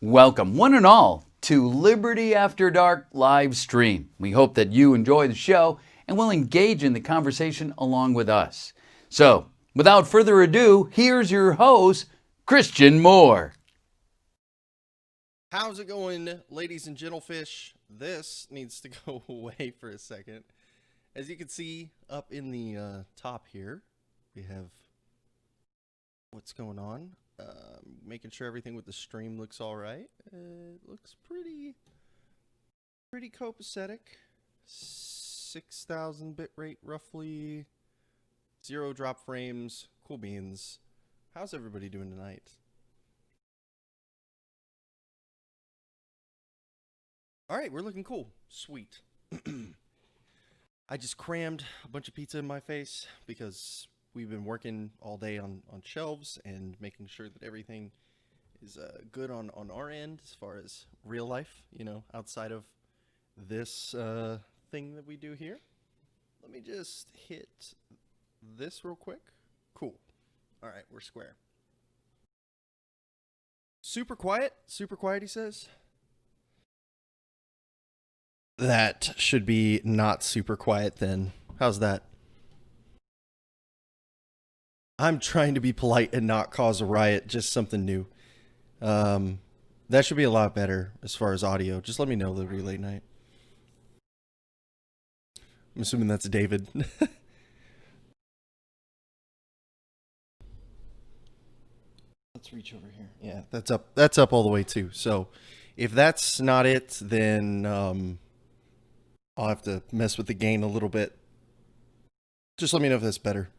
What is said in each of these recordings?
Welcome, one and all, to Liberty After Dark live stream. We hope that you enjoy the show and will engage in the conversation along with us. So, without further ado, here's your host, Christian Moore. How's it going, ladies and gentlefish? This needs to go away for a second. As you can see up in the top here, we have what's going on. Making sure everything with the stream looks all right. It looks pretty copacetic. 6,000 bit rate roughly. 0 drop frames. Cool beans. How's everybody doing tonight? All right, we're looking cool. Sweet. I just crammed a bunch of pizza in my face because we've been working all day on shelves and making sure that everything is good on our end as far as real life, outside of this thing that we do here. Let me just hit this real quick. Cool. All right, we're square. Super quiet, he says. That should be not super quiet then. How's that? I'm trying to be polite and not cause a riot, just something new. That should be a lot better as far as audio. Just let me know, Liberty Late Night. I'm assuming that's David. Let's reach over here. Yeah, that's up all the way too. So if that's not it, then I'll have to mess with the gain a little bit. Just let me know if that's better.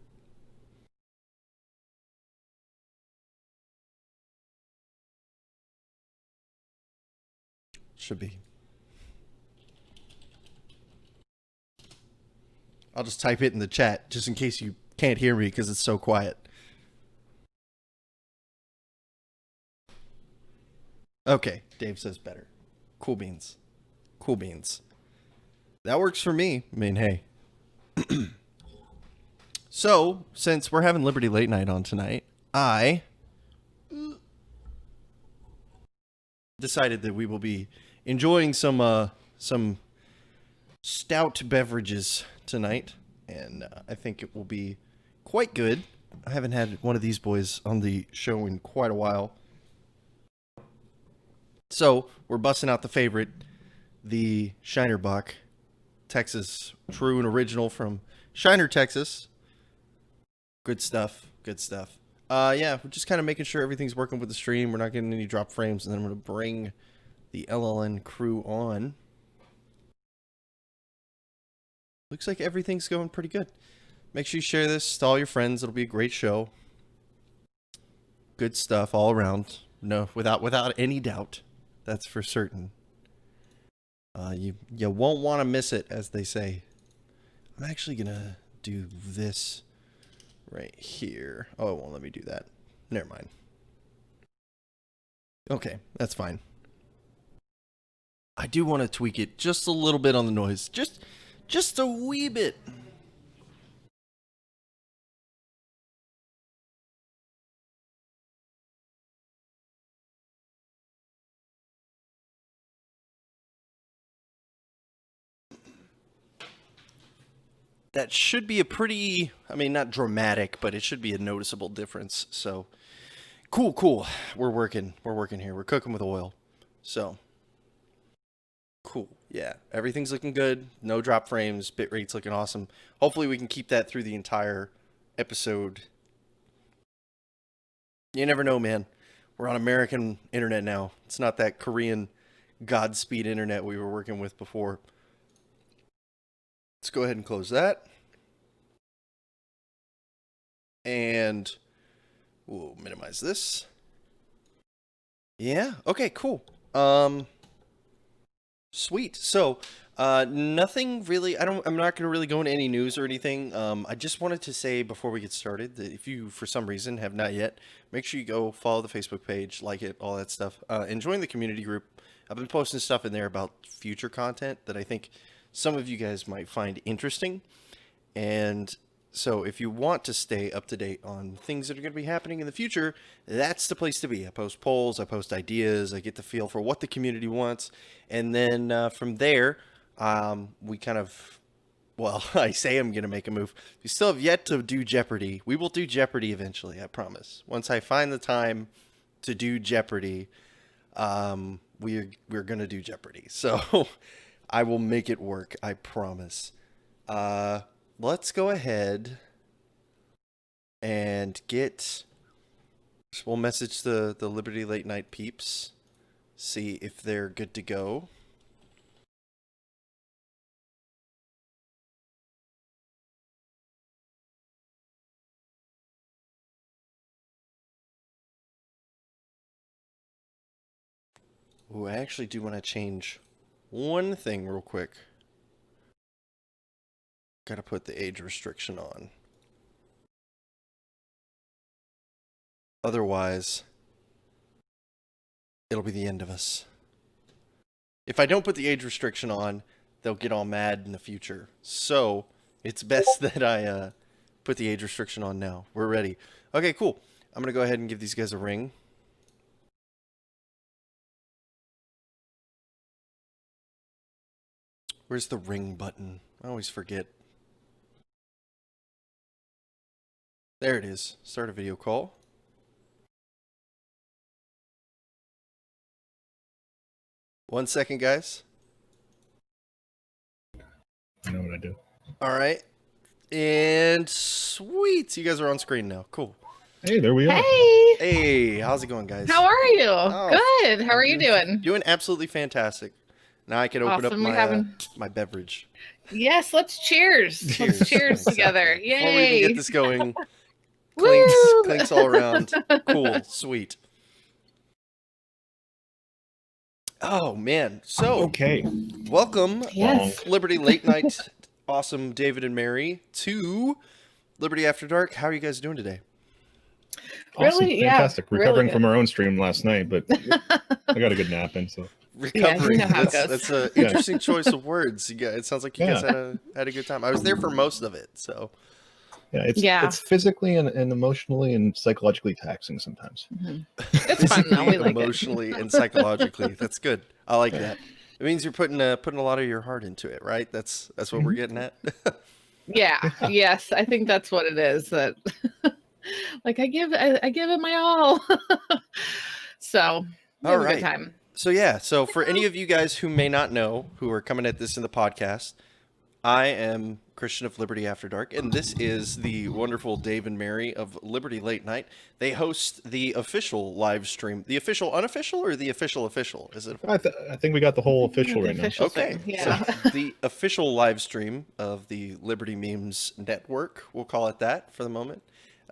Should be. I'll just type it in the chat just in case you can't hear me because it's so quiet. Okay, Dave says better. Cool beans. Cool beans. That works for me. I mean, hey. So, since we're having Liberty Late Night on tonight, I decided that we will be enjoying some stout beverages tonight, and I think it will be quite good. I haven't had one of these boys on the show in quite a while. So, we're busting out the favorite, the Shinerbach, Texas true and original from Shiner, Texas. Good stuff. Yeah, we're just kind of making sure everything's working with the stream. We're not getting any drop frames, and then I'm going to bring the LLN crew on. Looks like everything's going pretty good. Make sure you share this to all your friends. It'll be a great show. Good stuff all around. No, without any doubt. That's for certain. You won't want to miss it, as they say. I'm actually going to do this right here. Oh, it won't let me do that. Never mind. Okay, that's fine. I do want to tweak it just a little bit on the noise. Just a wee bit. That should be a pretty, not dramatic, but it should be a noticeable difference. So, cool. We're working here. We're cooking with oil. So, cool. Yeah, everything's looking good. No drop frames. Bit rate's looking awesome. Hopefully we can keep that through the entire episode. You never know, man. We're on American internet now. It's not that Korean Godspeed internet we were working with before. Let's go ahead and close that. And we'll minimize this. Yeah, okay, cool. Sweet. So, nothing really, I'm not going to really go into any news or anything. I just wanted to say before we get started that if you, for some reason, have not yet, make sure you go follow the Facebook page, like it, all that stuff, and join the community group. I've been posting stuff in there about future content that I think some of you guys might find interesting. And So if you want to stay up to date on things that are going to be happening in the future, that's the place to be. I post polls, I post ideas, I get the feel for what the community wants. And then from there, we kind of, well, I say I'm going to make a move. We still have yet to do Jeopardy. We will do Jeopardy eventually, I promise. Once I find the time to do Jeopardy, we're going to do Jeopardy. So I will make it work, I promise. Let's go ahead and we'll message the Liberty Late Night peeps, see if they're good to go. Ooh, I actually do want to change one thing real quick. Gotta put the age restriction on. Otherwise, it'll be the end of us. If I don't put the age restriction on, they'll get all mad in the future. So, it's best that I put the age restriction on now. We're ready. Okay, cool. I'm gonna go ahead and give these guys a ring. Where's the ring button? I always forget. There it is. Start a video call. One second, guys. I know what I do. All right. And sweet. You guys are on screen now. Cool. Hey, there we are. Hey, Hey, how's it going, guys? how are you? Oh, Good. How are you doing? Doing absolutely fantastic. Now I can open Awesome. up my beverage. Yes, let's cheers. Cheers. Let's cheers Exactly. together. Before we even Yay. get this going, Woo! clinks all around. Cool. Sweet. Oh, man. So, Okay. welcome, Yes. Liberty Late Night, awesome David and Mary, to Liberty After Dark. How are you guys doing today? Awesome. Really? Yeah, Fantastic. really Recovering good. from our own stream last night, but I got a good nap in, so. Recovering. know how it goes. That's an interesting choice of words. It sounds like you guys Yeah. had a good time. I was there for most of it, so. Yeah, it's physically and emotionally and psychologically taxing sometimes. It's fun though. We like it. Emotionally and psychologically. That's good. I like that. It means you're putting a lot of your heart into it, right? That's what we're getting at. Yeah. Yes, I think that's what it is. That like I give it my all. So we have a good time. So for any of you guys who may not know, who are coming at this in the podcast, I am Christian of Liberty After Dark, and this is the wonderful Dave and Mary of Liberty Late Night. They host the official live stream. The official unofficial or the official? Is it? I think we got the whole official The right now. official Okay. thing, yeah. So the official live stream of the Liberty Memes Network, we'll call it that for the moment.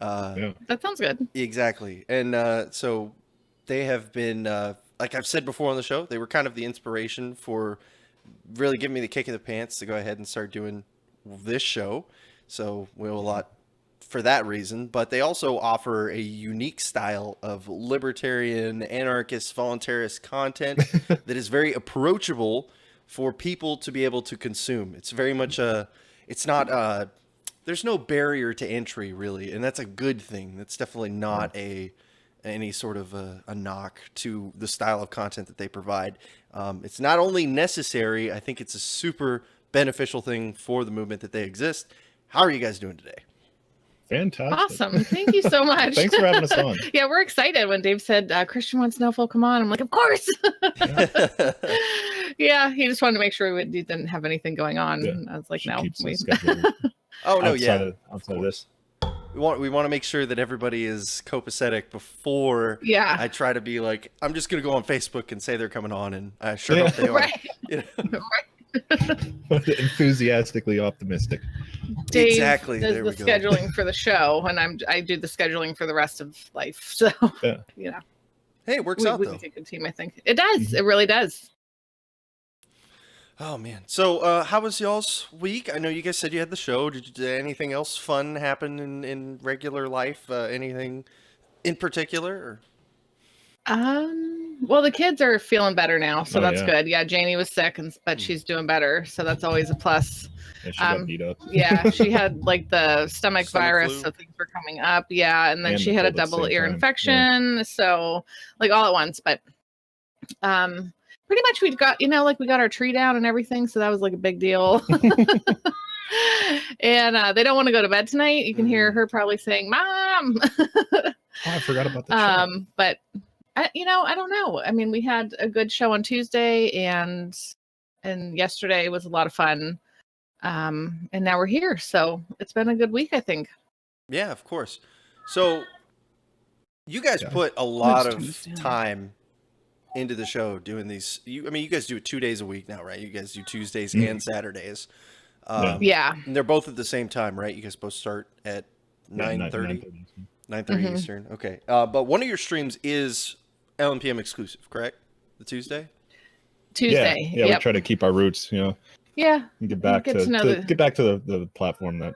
Yeah. That sounds good. Exactly. And so they have been, like I've said before on the show, they were kind of the inspiration for really giving me the kick in the pants to go ahead and start doing this show. So we owe a lot for that reason. But they also offer a unique style of libertarian, anarchist, voluntarist content that is very approachable for people to be able to consume. It's very much it's not, there's no barrier to entry really. And that's a good thing. That's definitely not any sort of a knock to the style of content that they provide. It's not only necessary, I think it's a super beneficial thing for the movement that they exist. How are you guys doing today? Fantastic. Awesome. Thank you so much. Thanks for having us on. Yeah, we're excited. When Dave said Christian wants to know if we'll come on, I'm like, of course. Yeah, he just wanted to make sure we didn't have anything going on. Yeah. And I was like, She no. keeps the We... schedule Oh no, outside of this. We want to make sure that everybody is copacetic before Yeah. I try to be like, I'm just gonna go on Facebook and say they're coming on, and I sure hope they are. Right. You know? Enthusiastically optimistic. Dave Exactly, does there the we go. scheduling for the show, and I do the scheduling for the rest of life. So Yeah. you know, Hey, it works we out though. make a good team. I think it does. It really does. Oh man. So how was y'all's week? I know you guys said you had the show. Did anything else fun happen in regular life? Anything in particular? Or? Well, the kids are feeling better now, so that's yeah. good. Yeah, Janie was sick, but she's doing better, so that's always a plus. Yeah, she got beat up. Yeah, she had like the stomach virus, flu. so things were coming up. Yeah, and then And she the had a cold at the double same ear time. infection, so like all at once. But pretty much we got we got our tree down and everything, so that was like a big deal. And they don't want to go to bed tonight. You can hear her probably saying, "Mom." Oh, I forgot about the chat. But I don't know. I mean, we had a good show on Tuesday, and yesterday was a lot of fun. And now we're here, so it's been a good week, I think. Yeah, of course. So you guys put a lot of time into the show doing these. You guys do it 2 days a week now, right? You guys do Tuesdays and Saturdays. Yeah. And they're both at the same time, right? You guys both start at 9:30. 9:30 Eastern. Okay. But one of your streams is LNPM exclusive, correct? The Tuesday? Tuesday. Yeah, we try to keep our roots, Yeah. And get back to the platform that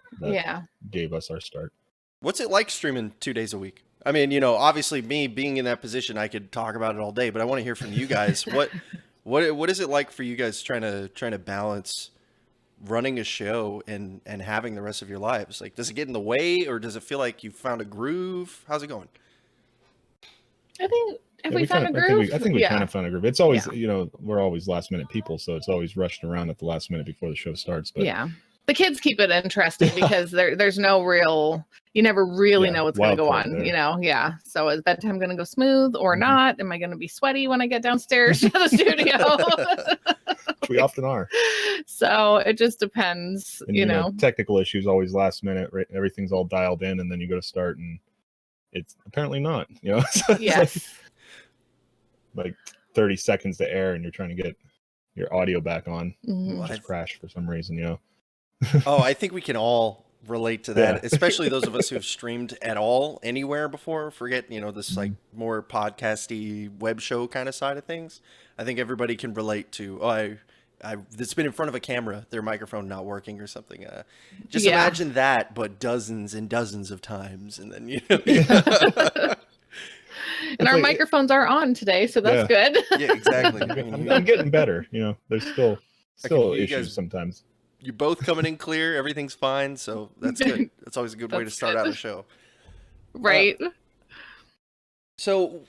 gave us our start. What's it like streaming 2 days a week? I mean, obviously me being in that position, I could talk about it all day, but I want to hear from you guys. What is it like for you guys trying to balance running a show and having the rest of your lives? Like, does it get in the way, or does it feel like you found a groove? How's it going? I think we found a groove. I think we kind of found a groove. It's always, we're always last minute people, so it's always rushed around at the last minute before the show starts. But the kids keep it interesting because there's no real, you never really know what's going to go on, there. So is bedtime going to go smooth or not? Am I going to be sweaty when I get downstairs to the studio? We often are. So it just depends, and, technical issues always last minute, right? Everything's all dialed in, and then you go to start and it's apparently not, So yes. like 30 seconds to air and you're trying to get your audio back on. Just crash for some reason, Oh, I think we can all relate to that, especially those of us who have streamed at all anywhere before. Forget, this like more podcasty web show kind of side of things. I think everybody can relate to, it's been in front of a camera, their microphone not working or something. Just imagine that, but dozens and dozens of times. And then, And our microphones are on today, so that's good. Yeah, exactly. I'm getting better. There's still issues guys, sometimes. You're both coming in clear. Everything's fine. So that's good. That's always a good way to start out a show. Right. So,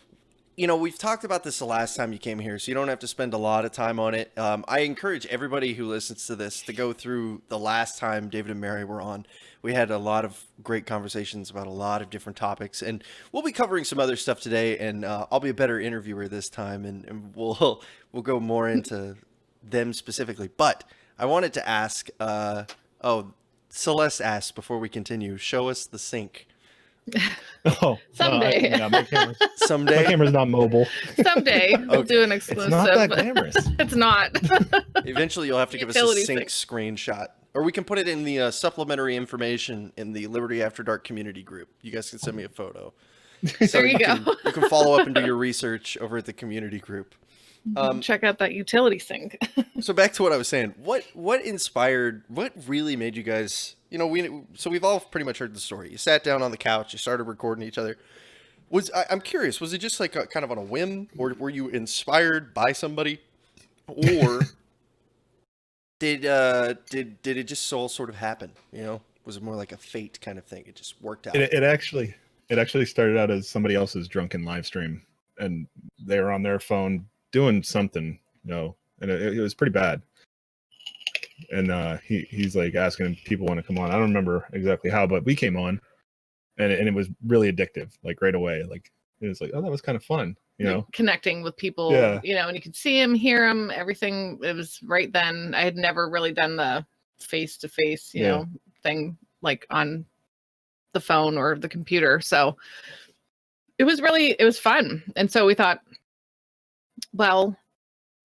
we've talked about this the last time you came here, so you don't have to spend a lot of time on it. I encourage everybody who listens to this to go through the last time David and Mary were on. We had a lot of great conversations about a lot of different topics, and we'll be covering some other stuff today, and I'll be a better interviewer this time, and we'll go more into them specifically. But I wanted to ask, Celeste asked before we continue, show us the sink. Someday. My camera's not mobile. Someday we'll do an exclusive. It's not that glamorous. It's not. Eventually you'll have to give us a sink screenshot. Or we can put it in the supplementary information in the Liberty After Dark community group. You guys can send me a photo. So there you go. You can follow up and do your research over at the community group. Check out that utility sink. So back to what I was saying. What really made you guys, we've all pretty much heard the story. You sat down on the couch, you started recording each other. I'm curious, was it just like kind of on a whim, or were you inspired by somebody, or did it just all sort of happen? Was it more like a fate kind of thing? It just worked out. It actually started out as somebody else's drunken live stream, and they were on their phone doing something, and it was pretty bad. And he's like asking if people want to come on. I don't remember exactly how, but we came on, and it was really addictive, like right away. Like it was like, oh, that was kind of fun, connecting with people, and you could see him, hear him, everything. It was right then. I had never really done the face-to-face, thing like on the phone or the computer. So it was fun. And so we thought, well,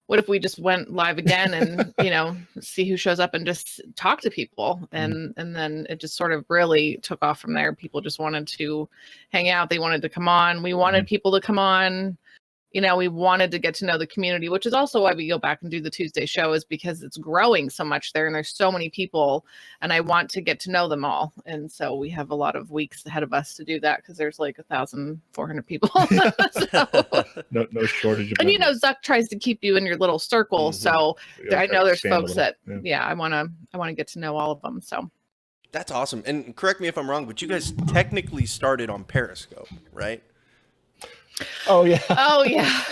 what if we just went live again and, see who shows up and just talk to people? And then it just sort of really took off from there. People just wanted to hang out. They wanted to come on. We wanted people to come on. we wanted to get to know the community, which is also why we go back and do the Tuesday show, is because it's growing so much there and there's so many people and I want to get to know them all. And so we have a lot of weeks ahead of us to do that because there's like 1,400 people. No shortage of and members. Zuck tries to keep you in your little circle. So I know there's folks that, I want to get to know all of them. So that's awesome. And correct me if I'm wrong, but you guys technically started on Periscope, right? Oh yeah. Oh yeah.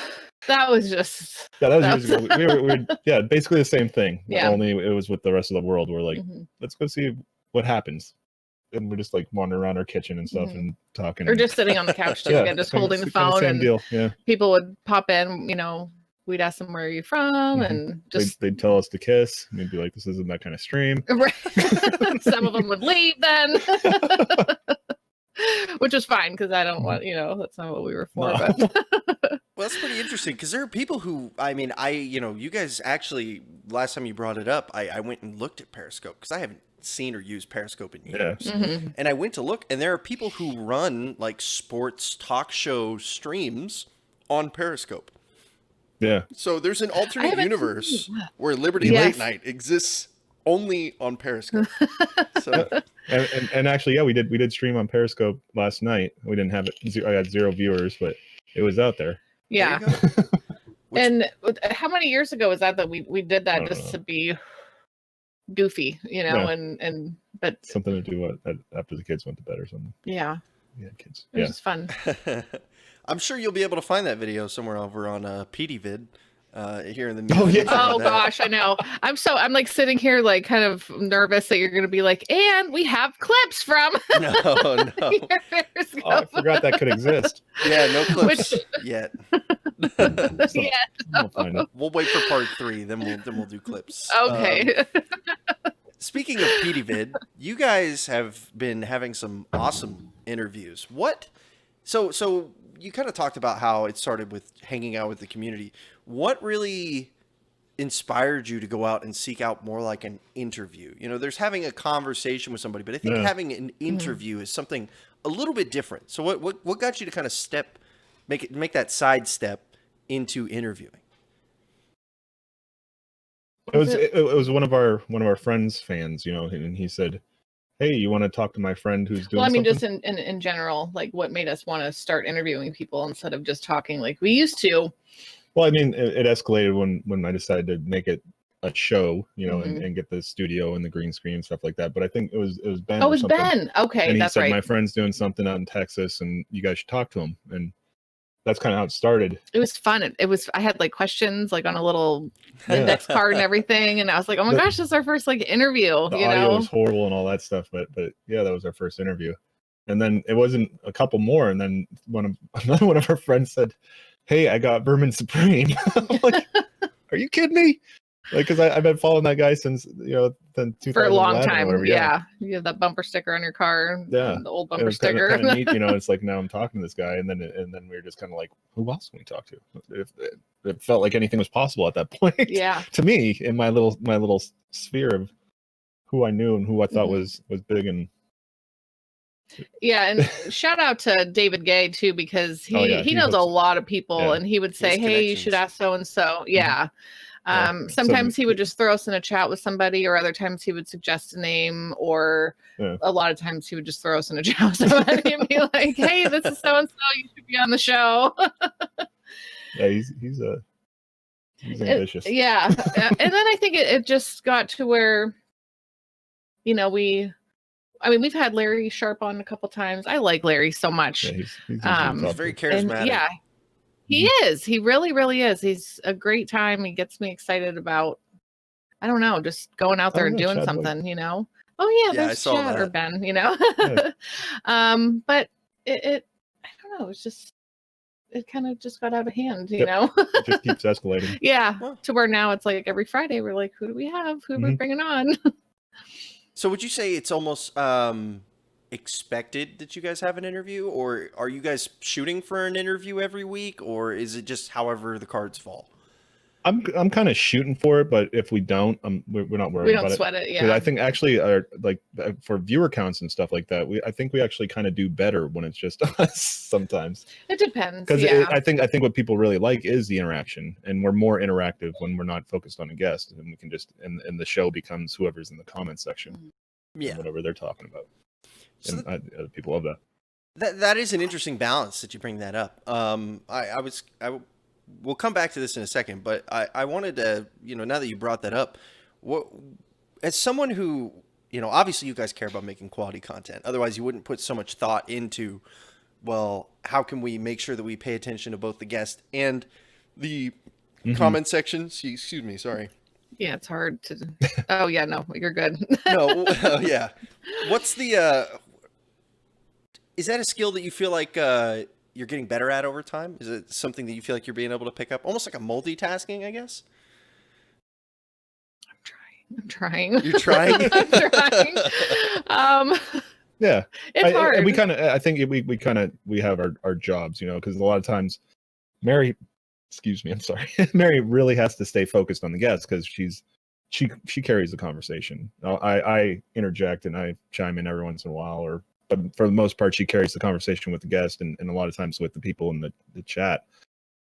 That was just. Yeah, that was years ago. We were basically the same thing. Yeah. Only it was with the rest of the world. We're like, let's go see what happens. And we're just like wandering around our kitchen and stuff and talking. Or just sitting on the couch too, just holding the phone. Same and deal. Yeah. People would pop in, we'd ask them, where are you from? And just. They'd tell us to kiss. And we'd be like, this isn't that kind of stream. Right. Some of them would leave then. Which is fine because I don't want, that's not what we were for. No. But well, that's pretty interesting because there are people who, you guys actually, last time you brought it up, I went and looked at Periscope because I haven't seen or used Periscope in years. Yeah. And I went to look, and there are people who run like sports talk show streams on Periscope. Yeah. So there's an alternate universe where Liberty Late Night exists only on Periscope. So and actually, we did stream on Periscope last night. We didn't have it. I had 0 viewers, but it was out there. Yeah. And how many years ago was that we did that just to be goofy, but something to do after the kids went to bed or something. Yeah. Yeah, kids. It was just fun. I'm sure you'll be able to find that video somewhere over on PDVid. Here in the Oh gosh, I know. I'm like sitting here like kind of nervous that you're gonna be like, and we have clips from No. your Periscope. Oh, I forgot that could exist. Yeah, no clips yet. We'll wait for part 3, then we'll do clips. Okay. Speaking of PDVid, you guys have been having some awesome interviews. So you kind of talked about how it started with hanging out with the community. What really inspired you to go out and seek out more like an interview? There's having a conversation with somebody, but I think having an interview is something a little bit different. So what got you to kind of make that side step into interviewing? It was one of our friends' fans, and he said, hey, you want to talk to my friend who's doing something? Just in general, like what made us want to start interviewing people instead of just talking like we used to? Well, it escalated when I decided to make it a show, and get the studio and the green screen and stuff like that. But I think it was Ben. Oh, it was Ben. Okay, and that's he said, right. my friend's doing something out in Texas, and you guys should talk to him. And that's kind of how it started. It was fun. I had like questions like on a little index card and everything, and I was like, oh my gosh, this is our first like interview. The audio was horrible and all that stuff, but yeah, that was our first interview. And then it wasn't a couple more, and then another one of our friends said, hey, I got Vermin Supreme. I'm like, are you kidding me? Like, because I've been following that guy since for a long time. Whatever, yeah, you have that bumper sticker on your car. Yeah, the old bumper sticker. Kind of neat, It's like now I'm talking to this guy, and then we were just kind of like, who else can we talk to? It felt like anything was possible at that point. Yeah. To me, in my little sphere of who I knew and who I thought was big and. Yeah, and shout out to David Gay too, because he knows a lot of people, and he would say, hey, you should ask so and so. Yeah. Sometimes he would just throw us in a chat with somebody, or other times he would suggest a name, or a lot of times he would just throw us in a chat with somebody and be like, hey, this is so and so, you should be on the show. Yeah, he's ambitious. Yeah. And then I think it just got to where, we've had Larry Sharp on a couple times. I like Larry so much. Yeah, he's very charismatic. And, yeah, he is. He really, really is. He's a great time. He gets me excited about, I don't know, just going out there and doing Chad something, Oh yeah, there's Chad or Ben, Yeah. But it I don't know. It's just, it kind of just got out of hand, It just keeps escalating. Yeah. To where now it's like every Friday we're like, who do we have? Who are we bringing on? So would you say it's almost expected that you guys have an interview, or are you guys shooting for an interview every week, or is it just however the cards fall? I'm kind of shooting for it, but if we don't, we're not worried about it. We don't sweat it. 'Cause Yeah. I think actually, for viewer counts and stuff like that, I think we actually kind of do better when it's just us sometimes. It depends. Because Yeah. I think what people really like is the interaction, and we're more interactive when we're not focused on a guest, and we can just and the show becomes whoever's in the comment section, Yeah. whatever they're talking about. So And other people love that. That is an interesting balance that you bring that up. We'll come back to this in a second, but I wanted to, now that you brought that up, as someone who, obviously you guys care about making quality content. Otherwise you wouldn't put so much thought into, well, how can we make sure that we pay attention to both the guest and the comment section? Excuse me. Sorry. Yeah. It's hard to, oh yeah, no, you're good. No. Yeah. What's is that a skill that you feel like, you're getting better at over time? Is it something that you feel like you're being able to pick up? Almost like a multitasking, I guess? I'm trying. You're trying? I'm trying. Yeah. It's hard. And I think we have our jobs, because a lot of times Mary, excuse me, I'm sorry. Mary really has to stay focused on the guests because she carries the conversation. I interject and I chime in every once in a while, but for the most part, she carries the conversation with the guest and a lot of times with the people in the chat.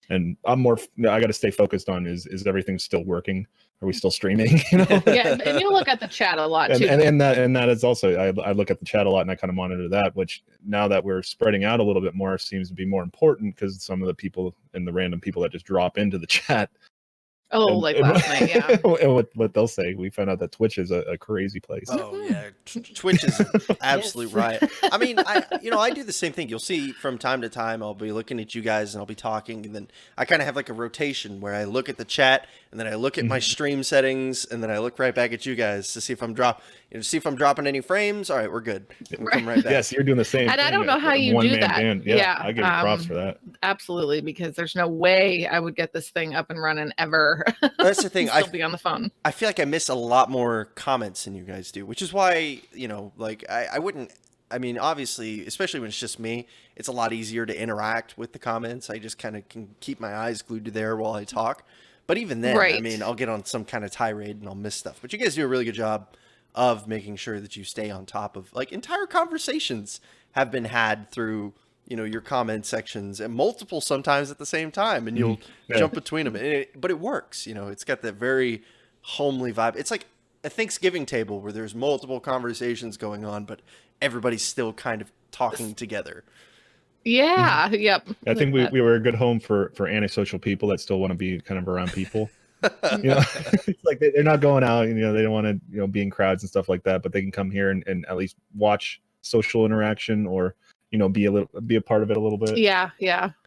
And I'm more, I got to stay focused on is everything still working? Are we still streaming? Yeah, and you look at the chat a lot too. And that is also, I look at the chat a lot and I kind of monitor that, which now that we're spreading out a little bit more seems to be more important because some of the people and the random people that just drop into the chat. Like last night, yeah. And what they'll say, we found out that Twitch is a crazy place. Oh yeah, Twitch is an absolute riot. I mean, I do the same thing. You'll see from time to time, I'll be looking at you guys and I'll be talking, and then I kind of have like a rotation where I look at the chat and then I look at my stream settings and then I look right back at you guys to see if I'm dropping any frames. All right, we're good. We'll come right back. Yes, you're doing the same. And I don't know how you do that. Band. Yeah, I give you props for that. Absolutely, because there's no way I would get this thing up and running ever. That's the thing. Still be on the phone. I feel like I miss a lot more comments than you guys do, which is why, I wouldn't. I mean, obviously, especially when it's just me, it's a lot easier to interact with the comments. I just kind of can keep my eyes glued to there while I talk. But even then, right. I mean, I'll get on some kind of tirade and I'll miss stuff. But you guys do a really good job of making sure that you stay on top of, like, entire conversations have been had through, your comment sections and multiple sometimes at the same time, and you'll jump between them. But it works, it's got that very homely vibe. It's like a Thanksgiving table where there's multiple conversations going on, but everybody's still kind of talking together. Yeah. Yep. I think we were a good home for antisocial people that still want to be kind of around people. It's like they're not going out, they don't want to, be in crowds and stuff like that, but they can come here and at least watch social interaction or, be a part of it a little bit. Yeah.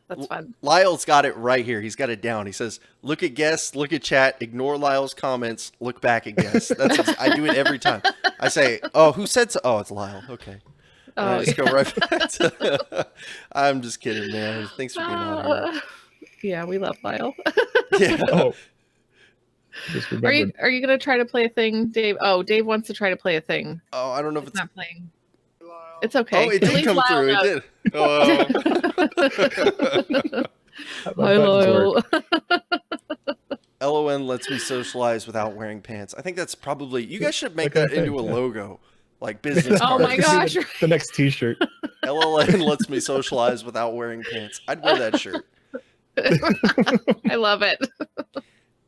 That's fun. Lyle's got it right here. He's got it down. He says, look at guests, look at chat, ignore Lyle's comments, look back at guests. I do it every time. I say, oh, who said so? Oh, it's Lyle. Okay. And I just go right back to I'm just kidding, man. Thanks for being on here. Yeah, we love Lyle. Yeah. Oh. Are you gonna try to play a thing, Dave? Oh, Dave wants to try to play a thing. Oh, I don't know if it's not playing. It's okay. Oh, it did come through. It did. Oh. Hi, Lyle. LLN lets me socialize without wearing pants. I think that's probably, you guys should make that into a logo, like business Oh cards. my gosh. The next t-shirt. LLN lets me socialize without wearing pants. I'd wear that shirt. I love it.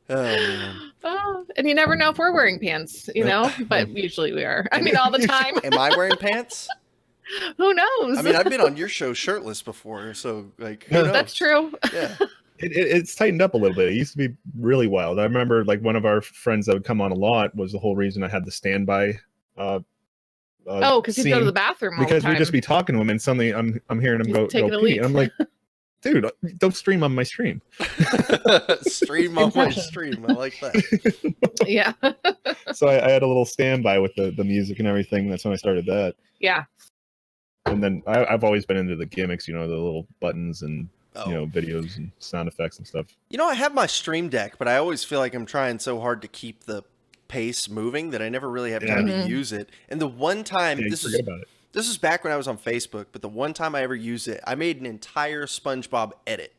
Oh, man. Oh, and you never know if we're wearing pants, but usually we are. I mean, all the time. Am I wearing pants? Who knows? I mean, I've been on your show shirtless before, so like, who knows? That's true. Yeah. It's tightened up a little bit. It used to be really wild. I remember like one of our friends that would come on a lot was the whole reason I had the standby. Because he'd go to the bathroom all the because time. we'd just be talking to him, and suddenly I'm hearing him go pee. And I'm like, dude, don't stream on my stream. Stream on my stream. I like that. Yeah. So I had a little standby with the music and everything. That's when I started that. Yeah. And then I've always been into the gimmicks, the little buttons and videos and sound effects and stuff. I have my Stream Deck, but I always feel like I'm trying so hard to keep the pace moving that I never really have time to use it. And the one time this is back when I was on Facebook, but the one time I ever used it, I made an entire SpongeBob edit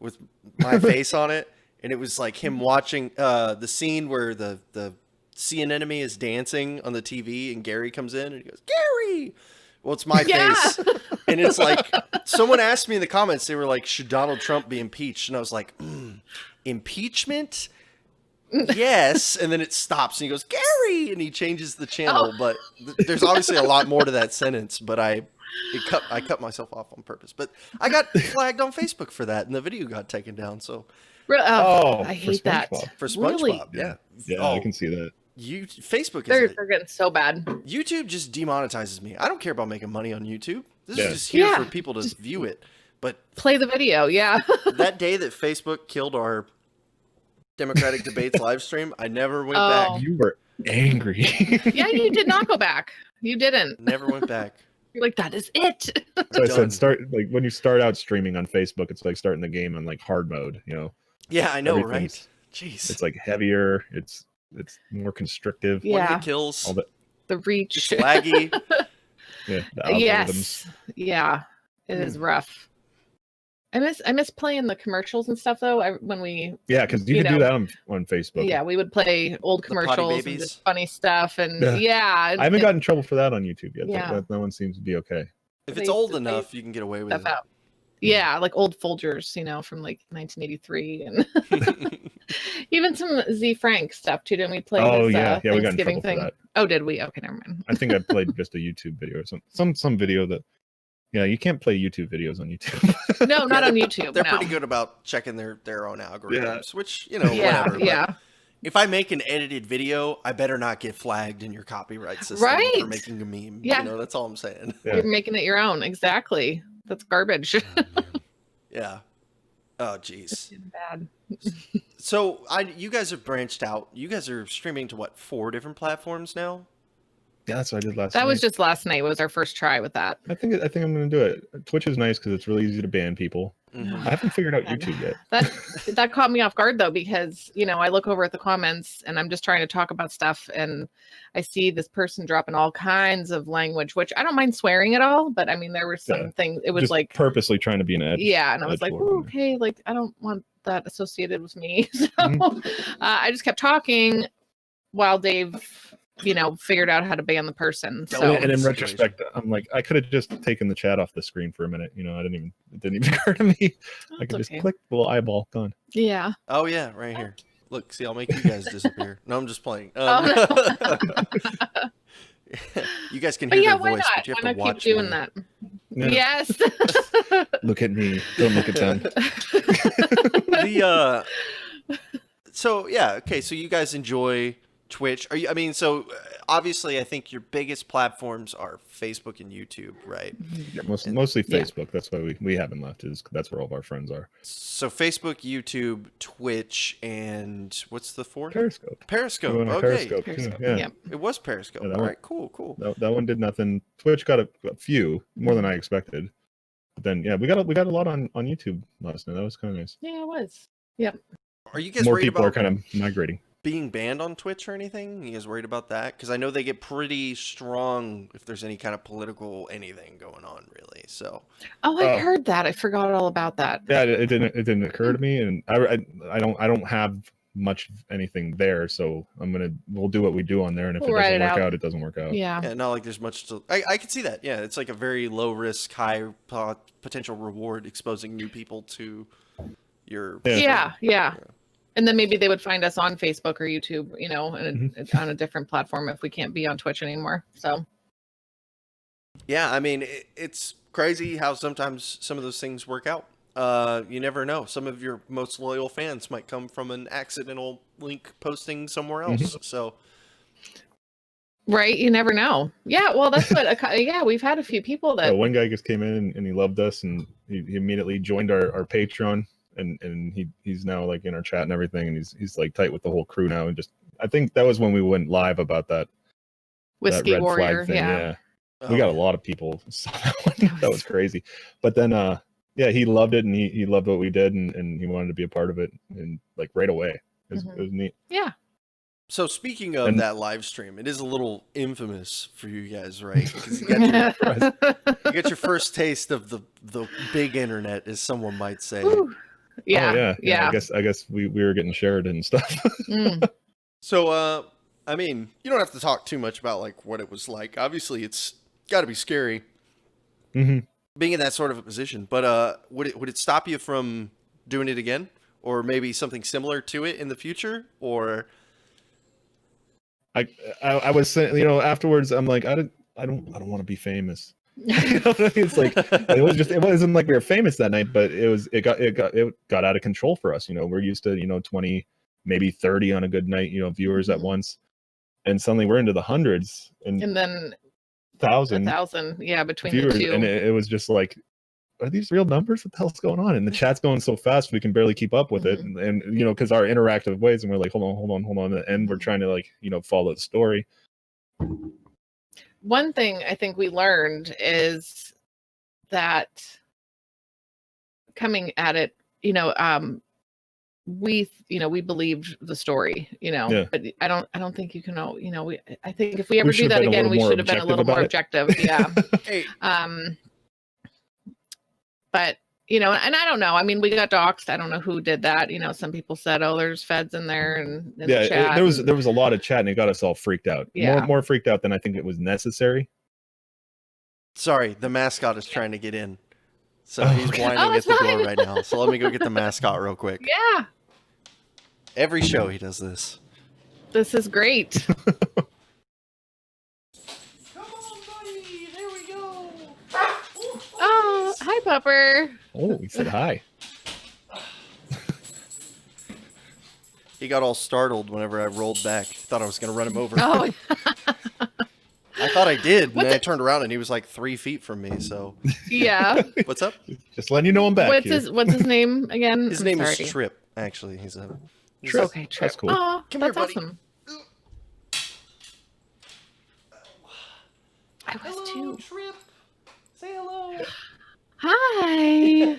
with my face on it, and it was like him watching the scene where the sea anemone is dancing on the TV, and Gary comes in and he goes, Gary. Well, it's my face, and it's like someone asked me in the comments. They were like, "Should Donald Trump be impeached?" And I was like, "Impeachment." Yes, and then it stops and he goes, Gary, and he changes the channel. But there's obviously a lot more to that sentence, but I cut myself off on purpose. But I got flagged on Facebook for that, and the video got taken down. So I hate that. For SpongeBob, Really? Yeah, I can see that. Facebook They're getting so bad. YouTube just demonetizes me. I don't care about making money on YouTube. This is just here for people to view it. But play the video, that day that Facebook killed our Democratic debates live stream, I never went back. You were angry. Yeah, you did not go back. You didn't. Never went back. You're like, that is it. So I said, when you start out streaming on Facebook, it's like starting the game on like hard mode, you know? Yeah, I know, right? Jeez. It's like heavier. It's more constrictive. One hit kills. All the reach. Just laggy. Yeah. The algorithms. Yes. Yeah. It is rough. I miss playing the commercials and stuff though. Because you can do that on Facebook. Yeah, we would play old commercials and just funny stuff, and I haven't gotten in trouble for that on YouTube yet. Yeah. That one seems to be okay. If it's old enough, you can get away with it. Out. Yeah, like old Folgers, from like 1983, and even some Z Frank stuff too. Didn't we play? Oh his, yeah, we got in Thanksgiving trouble for that. Oh, did we? Okay, never mind. I think I played just a YouTube video or some video that. Yeah, you can't play YouTube videos on YouTube. No, not on YouTube. They're pretty good about checking their own algorithms, which whatever. Yeah. If I make an edited video, I better not get flagged in your copyright system for making a meme. Yeah, that's all I'm saying. Yeah. You're making it your own. Exactly. That's garbage. Yeah. Oh, geez. Bad. So you guys have branched out. You guys are streaming to what, 4 different platforms now? Yeah, that's what I did last night. That was just last night. Was our first try with that. I think I'm going to do it. Twitch is nice because it's really easy to ban people. Mm-hmm. I haven't figured out YouTube yet. That caught me off guard though, because I look over at the comments and I'm just trying to talk about stuff, and I see this person dropping all kinds of language, which I don't mind swearing at all, but I mean there were some things. It was just like purposely trying to be an edge. Yeah, and I was like, okay, like I don't want that associated with me. So I just kept talking while Dave figured out how to ban the person. So. And in retrospect, I'm like, I could have just taken the chat off the screen for a minute. It didn't even occur to me. I could just click the little eyeball, gone. Yeah. Oh yeah, right here. Look, see, I'll make you guys disappear. No, I'm just playing. No. You guys can hear their voice, but you have why to not watch keep doing me. that? Yeah. Yes. Look at me. Don't look at them. So you guys enjoy Twitch. So obviously I think your biggest platforms are Facebook and YouTube, right? Yeah, mostly Facebook. Yeah. That's why we haven't left, that's where all of our friends are. So Facebook, YouTube, Twitch, and what's the fourth? Periscope. Okay. Periscope. Yeah. It was Periscope. Yeah, all right, cool. That one did nothing. Twitch got a few, more than I expected. But then we got a lot on YouTube last night. That was kind of nice. Yeah, it was. Yep. Are you guys more worried people about are kind of migrating? Being banned on Twitch or anything? You guys worried about that? Because I know they get pretty strong if there's any kind of political anything going on, really. So. Oh, I heard that. I forgot all about that. Yeah, it didn't occur to me, and I don't have much anything there, so we'll do what we do on there, and if it doesn't work out, it doesn't work out. Yeah, not like there's much to. I can see that. Yeah, it's like a very low risk, high potential reward exposing new people to your. Yeah. And then maybe they would find us on Facebook or YouTube, and it's on a different platform if we can't be on Twitch anymore. So. Yeah, I mean, it's crazy how sometimes some of those things work out. You never know. Some of your most loyal fans might come from an accidental link posting somewhere else. So. Right, you never know. Yeah, well, that's what. We've had a few people that. One guy just came in and he loved us, and he immediately joined our Patreon. And he's now like in our chat and everything, and he's like tight with the whole crew now. And just I think that was when we went live about that Whiskey red Warrior flag thing. Yeah. We got a lot of people saw that one. That was crazy. But then he loved it, and he loved what we did, and he wanted to be a part of it, and like right away. It was neat. Yeah. So speaking of that live stream, it is a little infamous for you guys, right? Because you got your first taste of the big internet, as someone might say. Yeah. Oh, yeah. Yeah. I guess we were getting shared and stuff. Mm. So, I mean, you don't have to talk too much about like what it was like. Obviously, it's got to be scary hmm being in that sort of a position. But would it stop you from doing it again, or maybe something similar to it in the future? Or I was saying, afterwards, I'm like, I don't want to be famous. You know what I mean? It's like it wasn't like we were famous that night, but it got out of control for us. We're used to 20, maybe 30 on a good night, viewers at once, and suddenly we're into the hundreds And then 1,000 1,000. Yeah, between viewers, the two. and it was just like, are these real numbers? What the hell's going on? And the chat's going so fast we can barely keep up with it, and because our interactive ways, and we're like, hold on, and we're trying to follow the story. One thing I think we learned is that coming at it, we believed the story, Yeah. but I don't think you can I think if we ever do should that have been a again, little we more should have been a little more objective objective. Yeah. hey, But and I don't know. I mean, we got doxxed. I don't know who did that. Some people said, "Oh, there's feds in there," and in the chat. There was a lot of chat, and it got us all freaked out. Yeah. More freaked out than I think it was necessary. sorry, the mascot is trying to get in, so he's whining it's at the door fine. right now. So let me go get the mascot real quick. Yeah, Every show he does this. this is great. Come on, buddy. There we go. Oh, hi, Pupper. Oh, he said hi. He got all startled whenever I rolled back. Thought I was going to run him over. Oh, I thought I did, and then I turned around and he was like 3 feet from me. So yeah. what's up? Just letting you know I'm back. What's his name again? His I'm name sorry. is Trip. Actually, he's a Trip. Okay, Trip. That's cool. Oh, Come here, that's buddy. awesome. I was too. Trip. Say hello. Hi.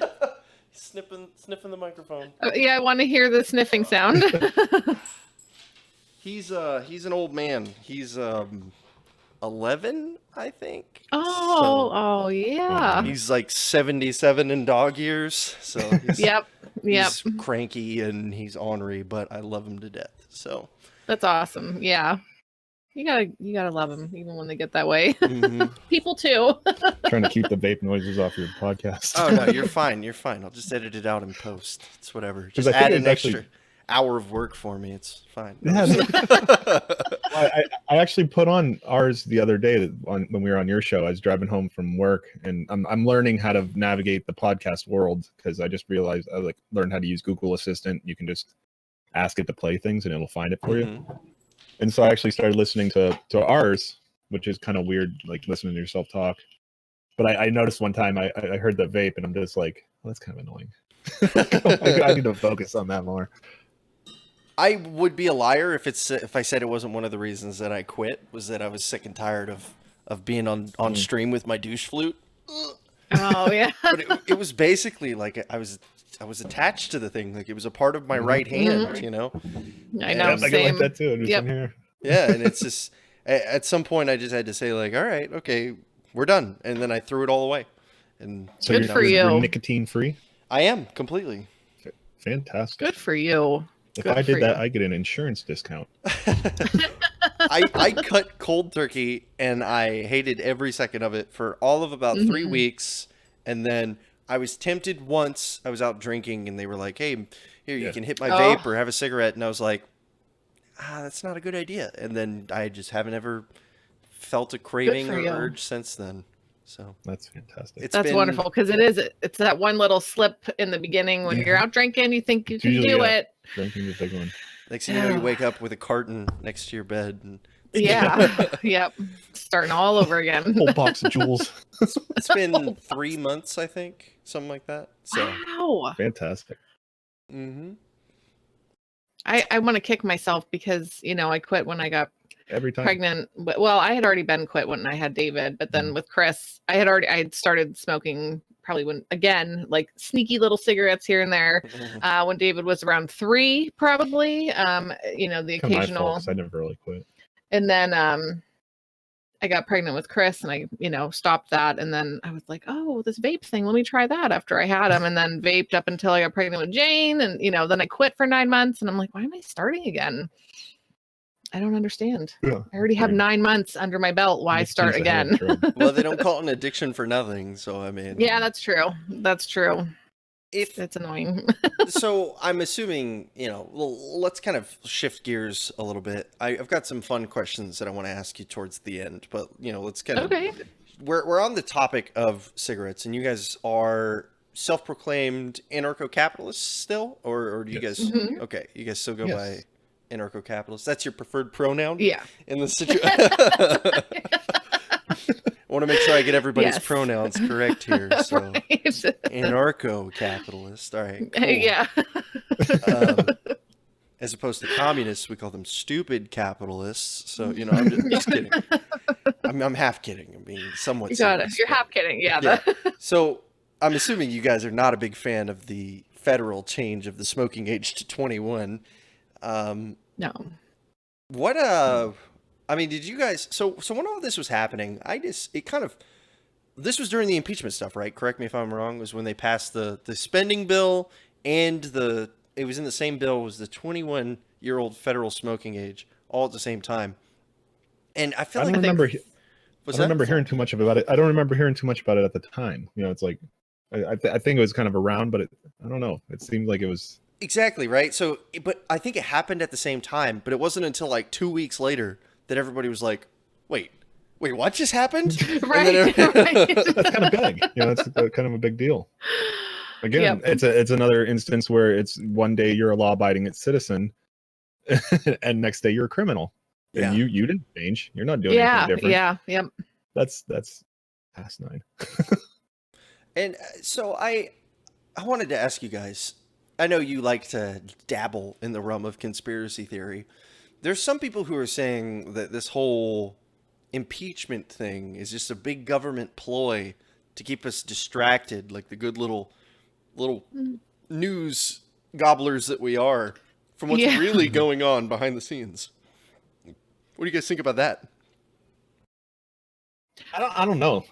Sniffing the microphone. Oh, yeah, I want to hear the sniffing sound. He's an old man. He's 11, I think. Oh, yeah. He's like 77 in dog years. So he's, Yep. he's cranky and he's ornery, but I love him to death. So That's awesome. Yeah. You gotta love them even when they get that way. mhm. People too. Trying to keep the vape noises off your podcast. Oh no, you're fine. You're fine. I'll just edit it out in post. It's whatever. Just I think add it's an actually- extra hour of work for me. It's fine. Yeah, I actually put on ours the other day when we were on your show. I was driving home from work, and I'm learning how to navigate the podcast world because I just realized I learned how to use Google Assistant. You can just ask it to play things, and it'll find it for you. Mhm. And so I actually started listening to ours, which is kind of weird, like listening to yourself talk. But I noticed one time I heard the vape, and I'm just like, well, that's kind of annoying. I need to focus on that more. I would be a liar if I said it wasn't one of the reasons that I quit, was that I was sick and tired of being on stream with my douche flute. Oh yeah. But it was basically like I was attached to the thing, like it was a part of my right hand, you know. I know. I get Same. like that too. I'm just Yep. in here. Yeah, and it's just at some point I just had to say like, all right, okay, we're done, and then I threw it all away. And So Good for you. You're nicotine free. I am completely. Fantastic. Good for you. If Good I for did that, you. I get an insurance discount. I cut cold turkey and I hated every second of it for all of about 3 weeks, and then I was tempted once. I was out drinking and they were like, "Hey, here you can hit my vape or have a cigarette," and I was like, that's not a good idea. And then I just haven't ever felt a craving or you. urge since then. So That's fantastic. it's That's been wonderful because it's that one little slip in the beginning when you're out drinking, you think you can usually, do yeah. it. Drinking the big one. Next thing you know, you wake up with a carton next to your bed, and Yeah. Yep. Starting all over again. Whole box of jewels. it's been 3 months, I think, something like that. So, Wow. Fantastic. mm-hmm. I want to kick myself because I quit when I got Every time. pregnant. Well, I had already been quit when I had David, but then with Chris, I had started smoking probably when, again, like sneaky little cigarettes here and there. When David was around 3, probably, the Kind of my fault, occasional, 'cause I never really quit. and then, I got pregnant with Chris and I, stopped that. And then I was like, oh, this vape thing, let me try that after I had him. And then vaped up until I got pregnant with Jane. And, then I quit for 9 months and I'm like, why am I starting again? I don't understand. Yeah, I already have 9 months under my belt. Why start again? Well, they don't call it an addiction for nothing. So, I mean. Yeah, that's true. That's true. It's annoying. So I'm assuming, let's kind of shift gears a little bit. I've got some fun questions that I want to ask you towards the end, but let's kind of, okay. We're on the topic of cigarettes, and you guys are self-proclaimed anarcho-capitalists still, or do you guys, okay, you guys still go by anarcho-capitalists? That's your preferred pronoun? Yeah. In the situation. I want to make sure I get everybody's pronouns correct here. So, right. Anarcho-capitalist. All right. Cool. Yeah. As opposed to communists, we call them stupid capitalists. So, I'm just kidding. I'm half kidding. I'm being somewhat serious. You're half kidding. Yeah. So, I'm assuming you guys are not a big fan of the federal change of the smoking age to 21. No. What did you guys, so when all this was happening, this was during the impeachment stuff, right? Correct me if I'm wrong. It was when they passed the spending bill and it was in the same bill was the 21-year-old federal smoking age all at the same time. And I feel I don't remember hearing too much about it. I don't remember hearing too much about it at the time. It's like, I think it was kind of around, but I don't know. It seemed like it was. Exactly, right? So, but I think it happened at the same time, but it wasn't until like 2 weeks later that everybody was like, wait, what just happened? Right. That's kind of big. It's kind of a big deal. Again, it's another instance where it's one day you're a law-abiding citizen and next day you're a criminal. And you didn't change. You're not doing anything different. Yeah. Yep. That's past 9. And so I wanted to ask you guys, I know you like to dabble in the realm of conspiracy theory. There's some people who are saying that this whole impeachment thing is just a big government ploy to keep us distracted, like the good little news gobblers that we are, from what's really going on behind the scenes. What do you guys think about that? I don't know.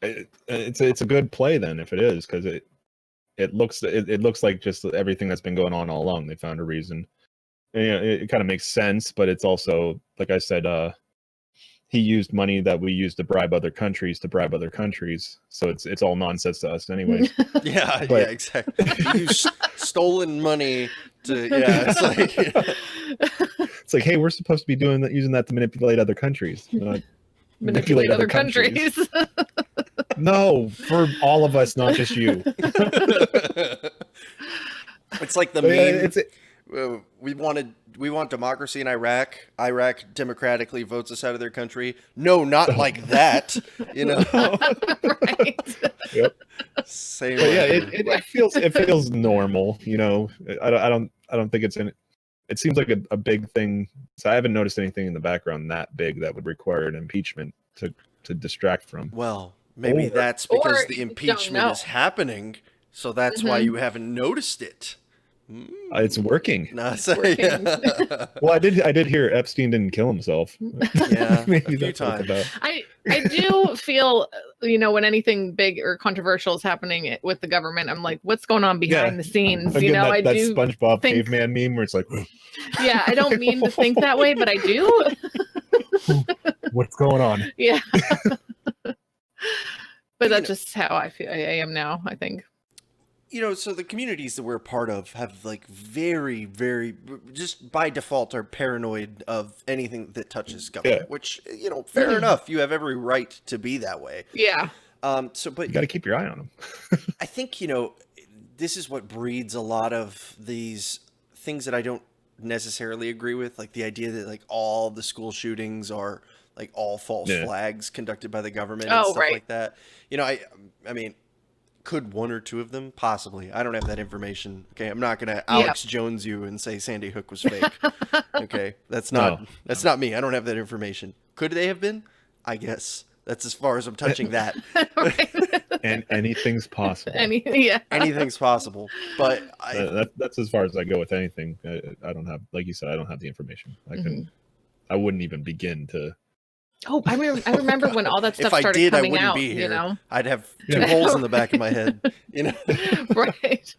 It's a good play then if it is, because it looks like just everything that's been going on all along. They found a reason. And, it kind of makes sense, but it's also, like I said, he used money that we use to bribe other countries, so it's all nonsense to us anyways. Yeah, exactly. You use stolen money to it's like it's like, hey, we're supposed to be using that to manipulate other countries. Manipulate other countries. No, for all of us, not just you. It's like the meme. We want democracy in Iraq. Iraq democratically votes us out of their country. No, not like that. Right. Yep. Same. But it feels normal. I don't think it's in. It seems like a big thing. So I haven't noticed anything in the background that big that would require an impeachment to distract from. Well, maybe that's because the impeachment is happening, so that's why you haven't noticed it. It's working. No, it's working. Well, I did hear Epstein didn't kill himself. Yeah, maybe a few times. I do feel, when anything big or controversial is happening with the government, I'm like, what's going on behind the scenes? Again, I that do SpongeBob think, caveman meme where it's like, yeah, I don't mean to think that way, but I do. What's going on? Yeah. But that's just how I feel. I am now, I think. So the communities that we're a part of have like very, very, just by default are paranoid of anything that touches government, which, fair enough. You have every right to be that way. Yeah. But you got to keep your eye on them. I think, this is what breeds a lot of these things that I don't necessarily agree with. Like the idea that like all the school shootings are like all false flags conducted by the government and stuff like that. I mean, could one or two of them? Possibly. I don't have that information. Okay, I'm not going to Alex Jones you and say Sandy Hook was fake. Okay, that's not me. I don't have that information. Could they have been? I guess. That's as far as I'm touching that. And anything's possible. Anything's possible. But that's as far as I go with anything. I don't have, like you said, I don't have the information. I wouldn't even begin to Oh, I remember when all that stuff If I started did, I coming wouldn't out, be here. you know? I'd have Yeah. 2 holes in the back of my head, you know? Right.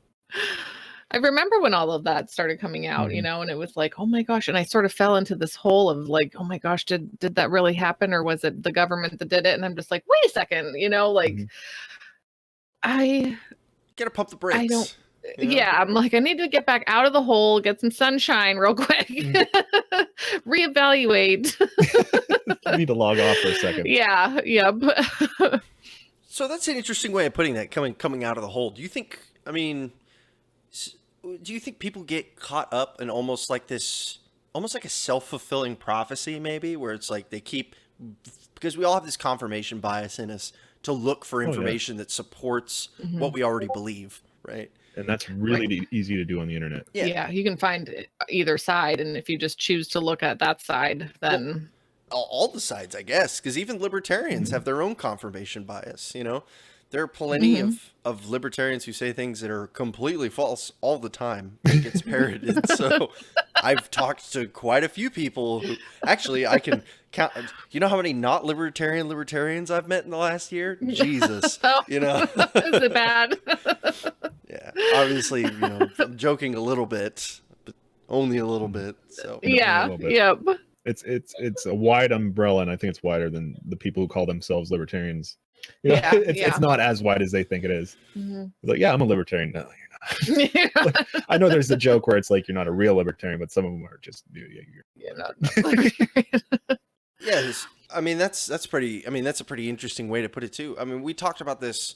I remember when all of that started coming out, you Mhm. know, and it was like, oh my gosh. And I sort of fell into this hole of like, oh my gosh, did that really happen? Or was it the government that did it? And I'm just like, wait a second, you know, like Mhm. I Gotta pump the I don't brakes. You know? yeah, I'm like, I need to get back out of the hole, get some sunshine real quick. Reevaluate. You need to log off for a second. Yeah, yep. So that's an interesting way of putting that, coming out of the hole. Do you think, I mean, do you think people get caught up in almost like a self-fulfilling prophecy maybe, where it's like they keep, because we all have this confirmation bias in us to look for Oh, yeah. information that supports what we already believe, right? And that's really easy to do on the internet. Yeah, you can find either side, and if you just choose to look at that side, then All the sides, I guess, because even libertarians have their own confirmation bias. You know, there are plenty of libertarians who say things that are completely false all the time. It gets parroted. So I've talked to quite a few people who actually I can count. You know how many not libertarians I've met in the last year? Jesus, you know. is it bad? Yeah, obviously, you know, I'm joking a little bit, but only a little bit. So Yeah, A little bit. yep. It's a wide umbrella, and I think it's wider than the people who call themselves libertarians. You know, Yeah, it's not as wide as they think it is. It's like, yeah, I'm a libertarian. No, you're not. Like, I know there's a joke where it's like you're not a real libertarian, but some of them are just yes, I mean that's pretty. I mean that's a pretty interesting way to put it too. I mean we talked about this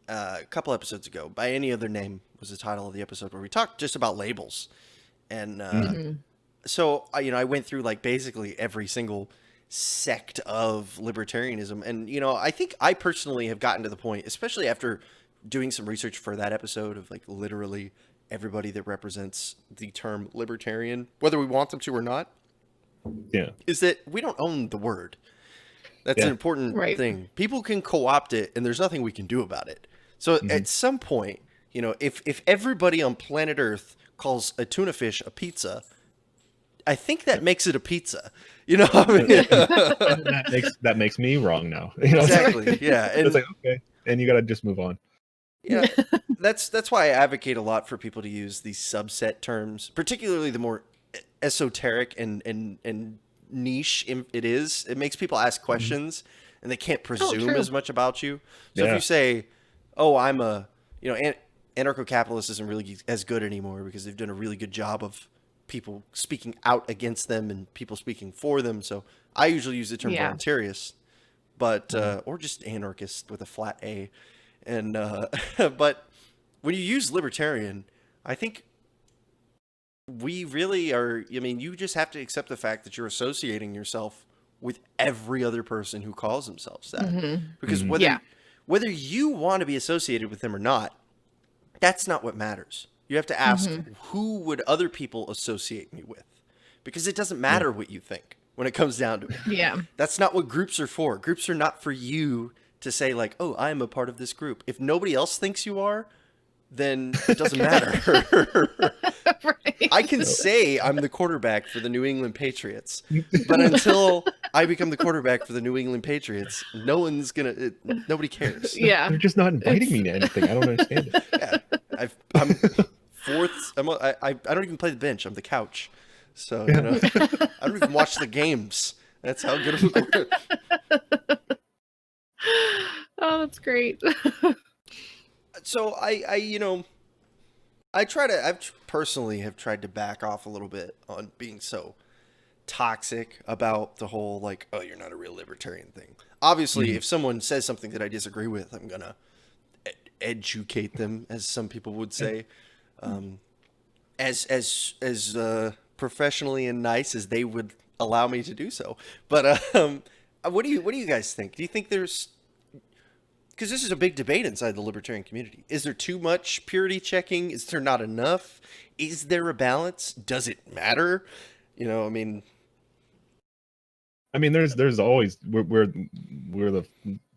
a couple episodes ago. By Any Other Name was the title of the episode where we talked just about labels, and so I went through like basically every single sect of libertarianism, and I think I personally have gotten to the point, especially after doing some research for that episode, of like literally everybody that represents the term libertarian, whether we want them to or not, is that we don't own the word. That's an important thing. People can co-opt it, and there's nothing we can do about it. So at some point, if everybody on planet Earth calls a tuna fish a pizza, I think that makes it a pizza. You know what I mean? that makes me wrong now. Exactly. Yeah. And it's like, okay, and you got to just move on. Yeah, that's why I advocate a lot for people to use these subset terms, particularly the more esoteric and niche it is. It makes people ask questions, and they can't presume as much about you. So if you say, "Oh, I'm a," anarcho-capitalist isn't really as good anymore because they've done a really good job of people speaking out against them and people speaking for them. So I usually use the term voluntarist, but or just anarchist with a flat A. And but when you use libertarian, I think we really are. I mean, you just have to accept the fact that you're associating yourself with every other person who calls themselves that, because whether you want to be associated with them or not, that's not what matters. You have to ask, who would other people associate me with? Because it doesn't matter what you think when it comes down to it. Yeah, that's not what groups are for. Groups are not for you to say like, oh, I'm a part of this group. If nobody else thinks you are, then it doesn't matter. right. I can say I'm the quarterback for the New England Patriots, but until I become the quarterback for the New England Patriots, nobody cares. Yeah, they're just not inviting me to anything. I don't understand it. Yeah, I'm fourth. I don't even play the bench. I'm the couch. So I don't even watch the games. That's how good of a Oh, that's great. So I personally have tried to back off a little bit on being so toxic about the whole like, oh, you're not a real libertarian thing. Obviously, if someone says something that I disagree with, I'm gonna educate them, as some people would say, as professionally and nice as they would allow me to do so. But what do you guys think? Do you think there's, because this is a big debate inside the libertarian community, is there too much purity checking? Is there not enough? Is there a balance? Does it matter? I mean, there's always, we're the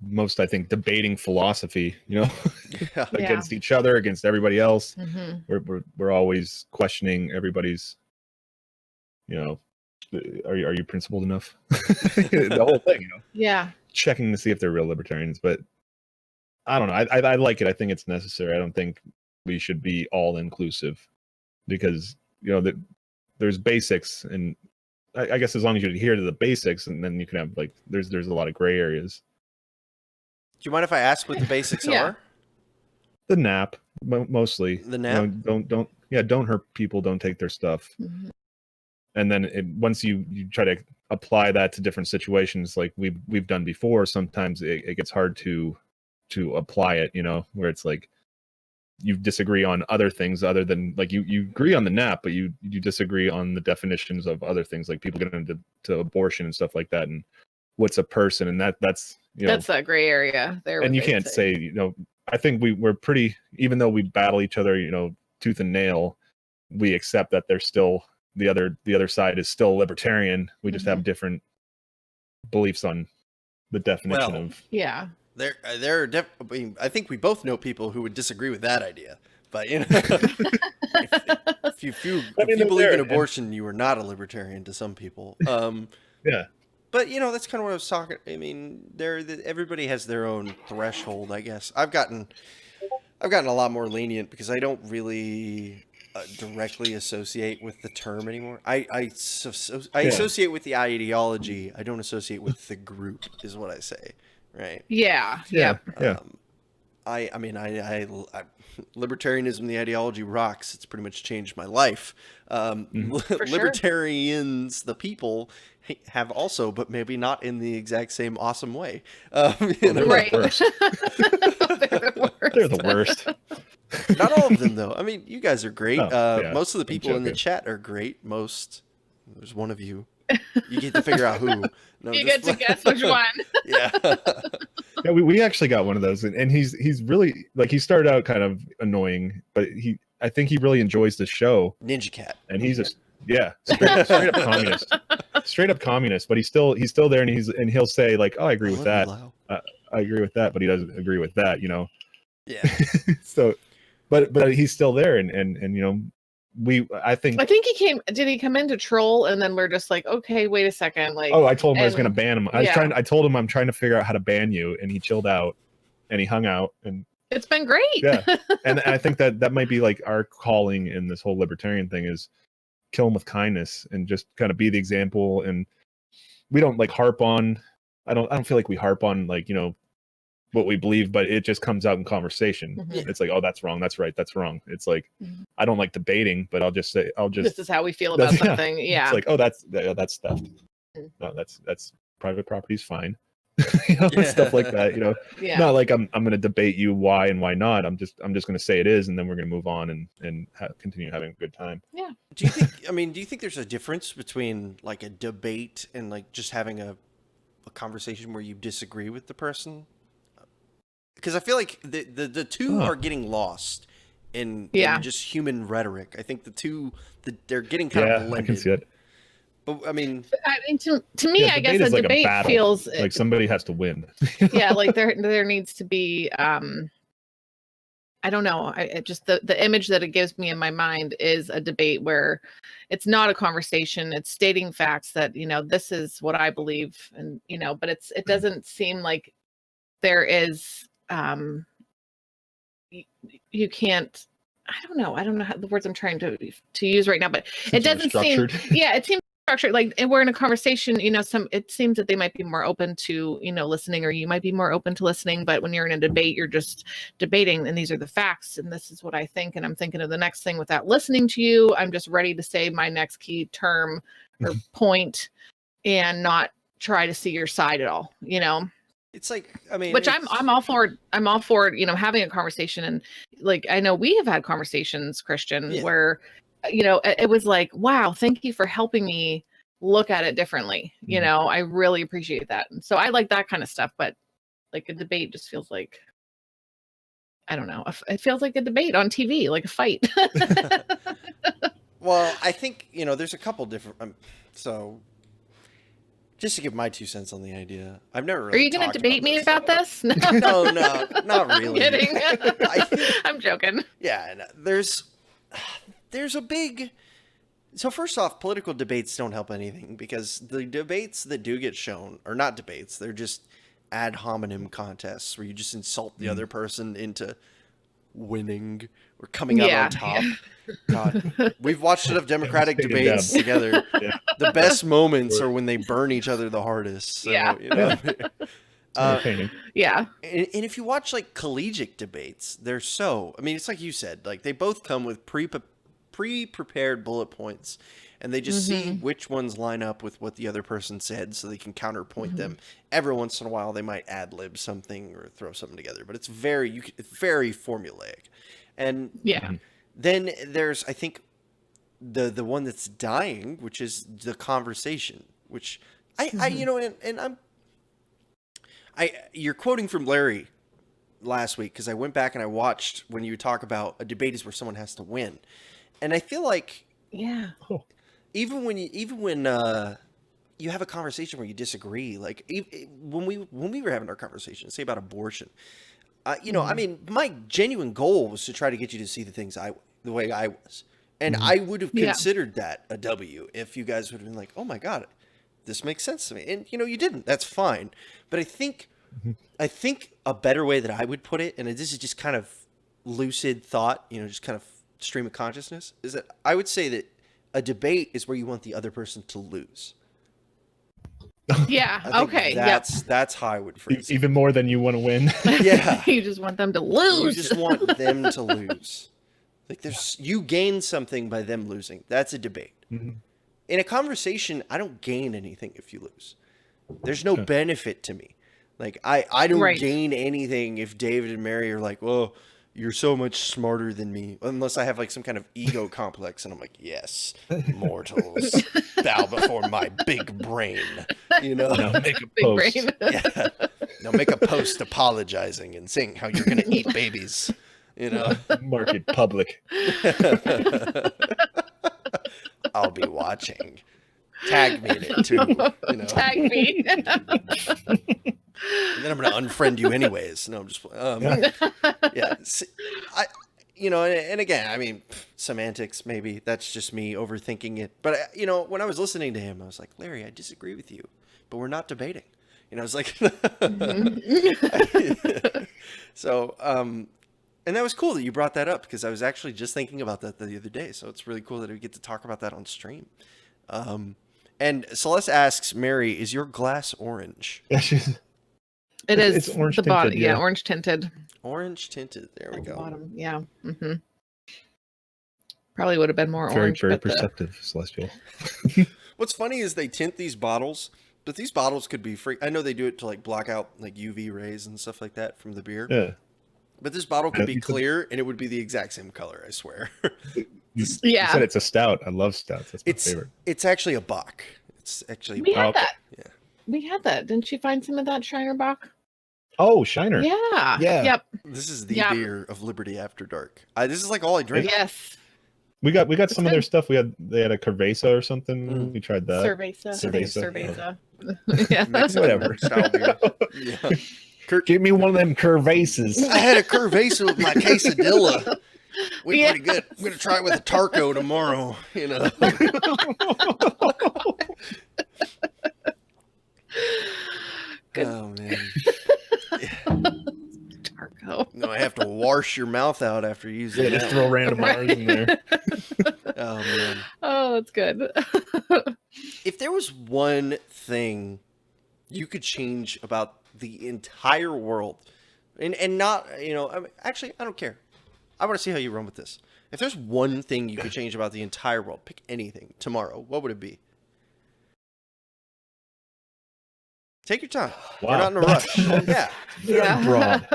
most, I think, debating philosophy, against each other, against everybody else. We're always questioning everybody's, are you principled enough? The whole thing, Yeah. checking to see if they're real libertarians. But I don't know. I like it. I think it's necessary. I don't think we should be all inclusive, because there's basics, and I guess as long as you adhere to the basics, and then you can have like there's a lot of gray areas. Do you mind if I ask what the basics are? The nap, mostly. The nap. Don't hurt people. Don't take their stuff. Mm-hmm. And then once you try to apply that to different situations, like we've done before, sometimes it gets hard to apply it. Where it's like you disagree on other things other than like you agree on the nap, but you disagree on the definitions of other things, like people get into abortion and stuff like that, and what's a person, and that's that's that gray area there. And you can't say I think we're pretty, even though we battle each other tooth and nail, we accept that there's still the other side is still libertarian. We just have different beliefs on the definition of. Yeah. I think we both know people who would disagree with that idea. But if you believe in abortion, you are not a libertarian to some people. Yeah. But that's kind of what I was talking. I mean, everybody has their own threshold, I guess. I've gotten a lot more lenient because I don't really directly associate with the term anymore. I associate with the ideology. I don't associate with the group, is what I say. Right. Yeah. I mean, libertarianism, the ideology rocks. It's pretty much changed my life. Libertarians, the people, have also, but maybe not in the exact same awesome way. Right. They're the worst. Not all of them, though. I mean, you guys are great. Most of the people in the chat are great. There's one of you. You get to figure out who. No, you get to guess which one. Yeah. Yeah, we actually got one of those, and he's really, like, he started out kind of annoying, but I think he really enjoys the show. Ninja Cat. And he's straight up communist. Straight up communist, but he's still there, and he'll say like, "Oh, I agree with that. I agree with that," but he doesn't agree with that, Yeah. So, but he's still there, and I think did he come in to troll, and then we're just like, okay, wait a second, like, I told him I was going to ban him. I told him I'm trying to figure out how to ban you, and he chilled out and he hung out, and it's been great. Yeah. And I think that might be like our calling in this whole libertarian thing is kill him with kindness and just kind of be the example. And we don't like harp on, I don't feel like we harp on like, what we believe, but it just comes out in conversation. Mm-hmm. It's like, oh, that's wrong, that's right, that's wrong. It's like, I don't like debating, but I'll just this is how we feel about something. Yeah. It's like, oh, that's theft. No, that's private property's fine. Stuff like that. Yeah. Not like I'm going to debate you why and why not. I'm just going to say it is, and then we're going to move on and continue having a good time. Yeah. Do you think there's a difference between like a debate and like just having a conversation where you disagree with the person? Because I feel like the two are getting lost in just human rhetoric. I think they're getting kind of blended. I can see it. But I mean, to me, I guess a debate feels like somebody has to win. Yeah, like there needs to be. I don't know. Just the image that it gives me in my mind is a debate where it's not a conversation. It's stating facts that this is what I believe, and but it doesn't seem like there is. You can't. I don't know how the words I'm trying to use right now, but it doesn't seem. Yeah, it seems structured. Like, and we're in a conversation. It seems that they might be more open to listening, or you might be more open to listening. But when you're in a debate, you're just debating, and these are the facts, and this is what I think, and I'm thinking of the next thing without listening to you. I'm just ready to say my next key term or point, and not try to see your side at all. It's like, I mean, which I'm all for. I'm all for having a conversation, and like I know we have had conversations, Christian, where it was like, wow, thank you for helping me look at it differently. I really appreciate that, and so I like that kind of stuff. But like a debate just feels like, I don't know, it feels like a debate on TV, like a fight. Well, I think there's a couple different. So. Just to give my 2 cents on the idea, I've never really. Are you going to debate me about this? No, not really. I'm kidding. I'm joking. Yeah, there's a big So first off, political debates don't help anything because the debates that do get shown are not debates. They're just ad hominem contests where you just insult the other person into winning or coming out on top. God, we've watched enough Democratic debates together. Yeah. The best moments are when they burn each other the hardest. So, you know. Entertaining. Yeah. And if you watch like collegiate debates, they're so, I mean, it's like you said, like they both come with pre-prepared bullet points and they just see which ones line up with what the other person said so they can counterpoint them. Every once in a while they might ad lib something or throw something together, but it's very formulaic. And then there's, I think, the one that's dying, which is the conversation, which I you know, and you're quoting from Larry last week because I went back and I watched when you talk about a debate is where someone has to win, and I feel like even when you have a conversation where you disagree, like when we were having our conversation, say about abortion, you know, I mean, my genuine goal was to try to get you to see the things the way I was, and I would have considered that a W if you guys would have been like, oh my God, this makes sense to me. And, you know, you didn't. That's fine. But I think a better way that I would put it, and this is just kind of lucid thought, you know, just kind of stream of consciousness, is that I would say that a debate is where you want the other person to lose. Yeah. Okay. That's how I would phrase it. Even more than you want to win. Yeah. You just want them to lose. You just want them to lose. Like you gain something by them losing. That's a debate. In a conversation, I don't gain anything if you lose. There's no benefit to me. Like I don't gain anything if David and Mary are like, well, you're so much smarter than me. Unless I have like some kind of ego complex and I'm like, yes, mortals, bow before my big brain. You know? Now make a Big post. brain. Yeah. Now make a post apologizing and saying how you're going to eat babies. You know? Mark it public. I'll be watching. Tag me in it too. You know? Tag me. And then I'm going to unfriend you anyways. No, I'm just yeah. See, you know, and again, I mean, semantics, maybe that's just me overthinking it. But you know, when I was listening to him, I was like, Larry, I disagree with you, but we're not debating. You know, I was like, so, and that was cool that you brought that up because I was actually just thinking about that the other day. So it's really cool that we get to talk about that on stream. And Celeste asks, Mary, is your glass orange? Yeah, It is it's orange the tinted, bottom. yeah. Yeah, orange tinted. Orange tinted. There we go. Bottom. Yeah. Probably would have been more very, orange. very but perceptive, Celestial. What's funny is they tint these bottles, but these bottles could be free. I know they do it to like block out like UV rays and stuff like that from the beer. Yeah. But this bottle could be clear and it would be the exact same color, I swear. You said it's a stout. I love stouts. That's my favorite. It's actually a Bock. It's actually We had okay. that. Yeah. We had that. Didn't you find some of that Shiner Bock? Oh, Shiner. Yeah. Yeah. Yep. This is the beer of Liberty After Dark. This is like all I drink. Yes. We got some of their stuff. They had a Cerveza or something. We tried that. Cerveza. Yeah. Whatever. Style beer. Yeah. Give me one of them Cervezas. I had a Cerveza with my quesadilla. We pretty good. I'm gonna try it with a Tarco tomorrow. You know. Oh man. Tarco. No, I have to wash your mouth out after using Yeah, that. just throw random R's in there. Oh man. Oh, that's good. If there was one thing you could change about the entire world, and not, you know, I mean, actually, I don't care. I want to see how you run with this. If there's one thing you could change about the entire world, pick anything tomorrow, what would it be? Take your time. Wow. We're not in a rush. Yeah. Yeah. Broad.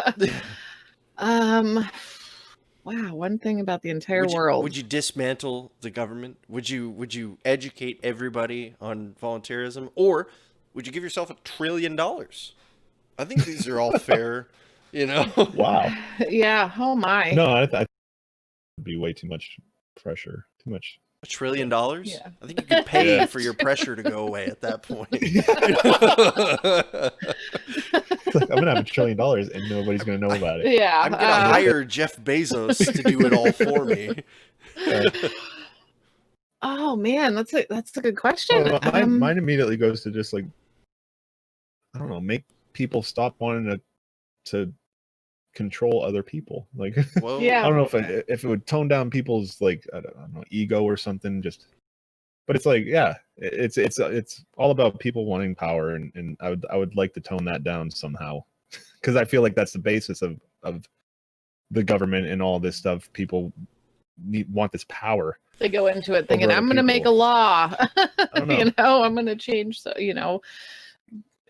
Wow. One thing about the entire world. Would you dismantle the government? Would you educate everybody on volunteerism, or would you give yourself $1 trillion? I think these are all fair. You know. Wow. Yeah. Oh my. No, I it'd be way too much pressure. Too much. $1 trillion? Yeah. I think you could pay for your pressure to go away at that point. I'm gonna have $1 trillion and nobody's gonna know about it. Yeah. I'm gonna hire Jeff Bezos to do it all for me. Oh man, that's a good question. Mine immediately goes to just like, I don't know, make people stop wanting to control other people. Like, Whoa. Yeah. I don't know if it would tone down people's like, I don't know, ego or something. Just, but it's like, yeah, it's all about people wanting power, and I would like to tone that down somehow, because I feel like that's the basis of the government and all this stuff. People want this power. They go into it thinking, Over I'm other going to make a people. law. I don't know. You know, I'm going to change. So, you know,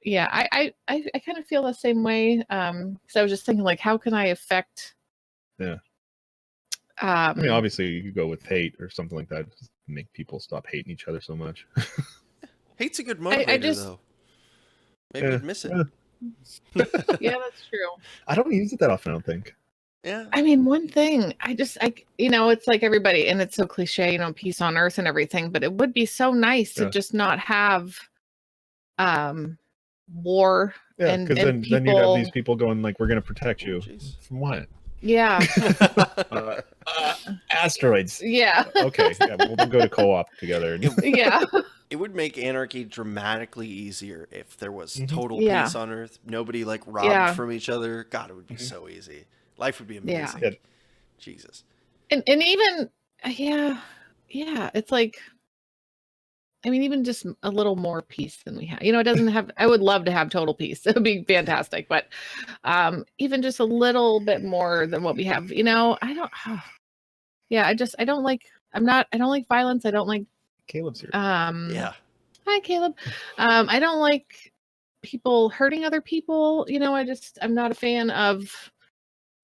yeah, I kind of feel the same way. Because I was just thinking, like, how can I affect? Yeah. I mean, obviously, you could go with hate or something like that. Just make people stop hating each other so much. Hate's a good motivator, though. Maybe you'd miss it. Yeah, that's true. I don't use it that often, I don't think. Yeah. I mean, one thing you know, it's like everybody, and it's so cliche, you know, peace on earth and everything, but it would be so nice to just not have war. Yeah, and because then you'd have these people going like, we're going to protect you. From what? Yeah. Asteroids. Yeah. Okay, yeah, we'll go to co-op together. Yeah. It would make anarchy dramatically easier if there was total Yeah. peace on Earth. Nobody like robbed from each other. God, it would be so easy. Life would be amazing. Yeah. Jesus. And even yeah, it's like, I mean, even just a little more peace than we have. You know, it doesn't have, I would love to have total peace. It would be fantastic. But even just a little bit more than what we have, you know, I don't like violence. I don't like Caleb's here. Yeah. Hi, Caleb. I don't like people hurting other people. You know, I'm not a fan of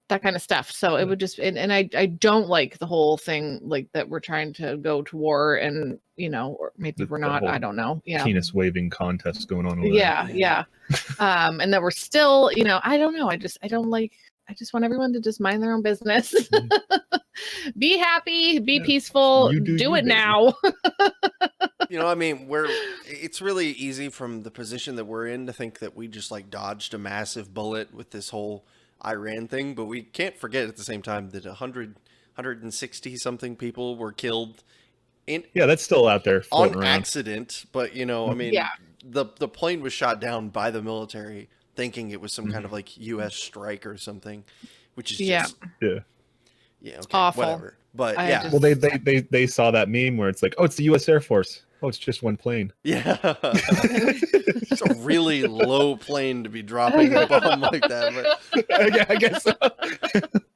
that kind of stuff. So it would just, and I don't like the whole thing, like that we're trying to go to war, and, you know, or maybe we're not, I don't know. Yeah. Penis waving contest going on over Yeah. Yeah. And that we're still, you know, I don't know. I just want everyone to just mind their own business. Be happy, be peaceful, do it now. You know, I mean, it's really easy from the position that we're in to think that we just like dodged a massive bullet with this whole Iran thing, but we can't forget at the same time that 160 something people were killed that's still out there on around. Accident. But, you know, I mean, the plane was shot down by the military thinking it was some kind of like US strike or something, which is just okay, awful. Whatever. But well, they saw that meme where it's like, oh, it's the US Air Force. Oh, it's just one plane. Yeah. It's a really low plane to be dropping a bomb like that. But I guess so.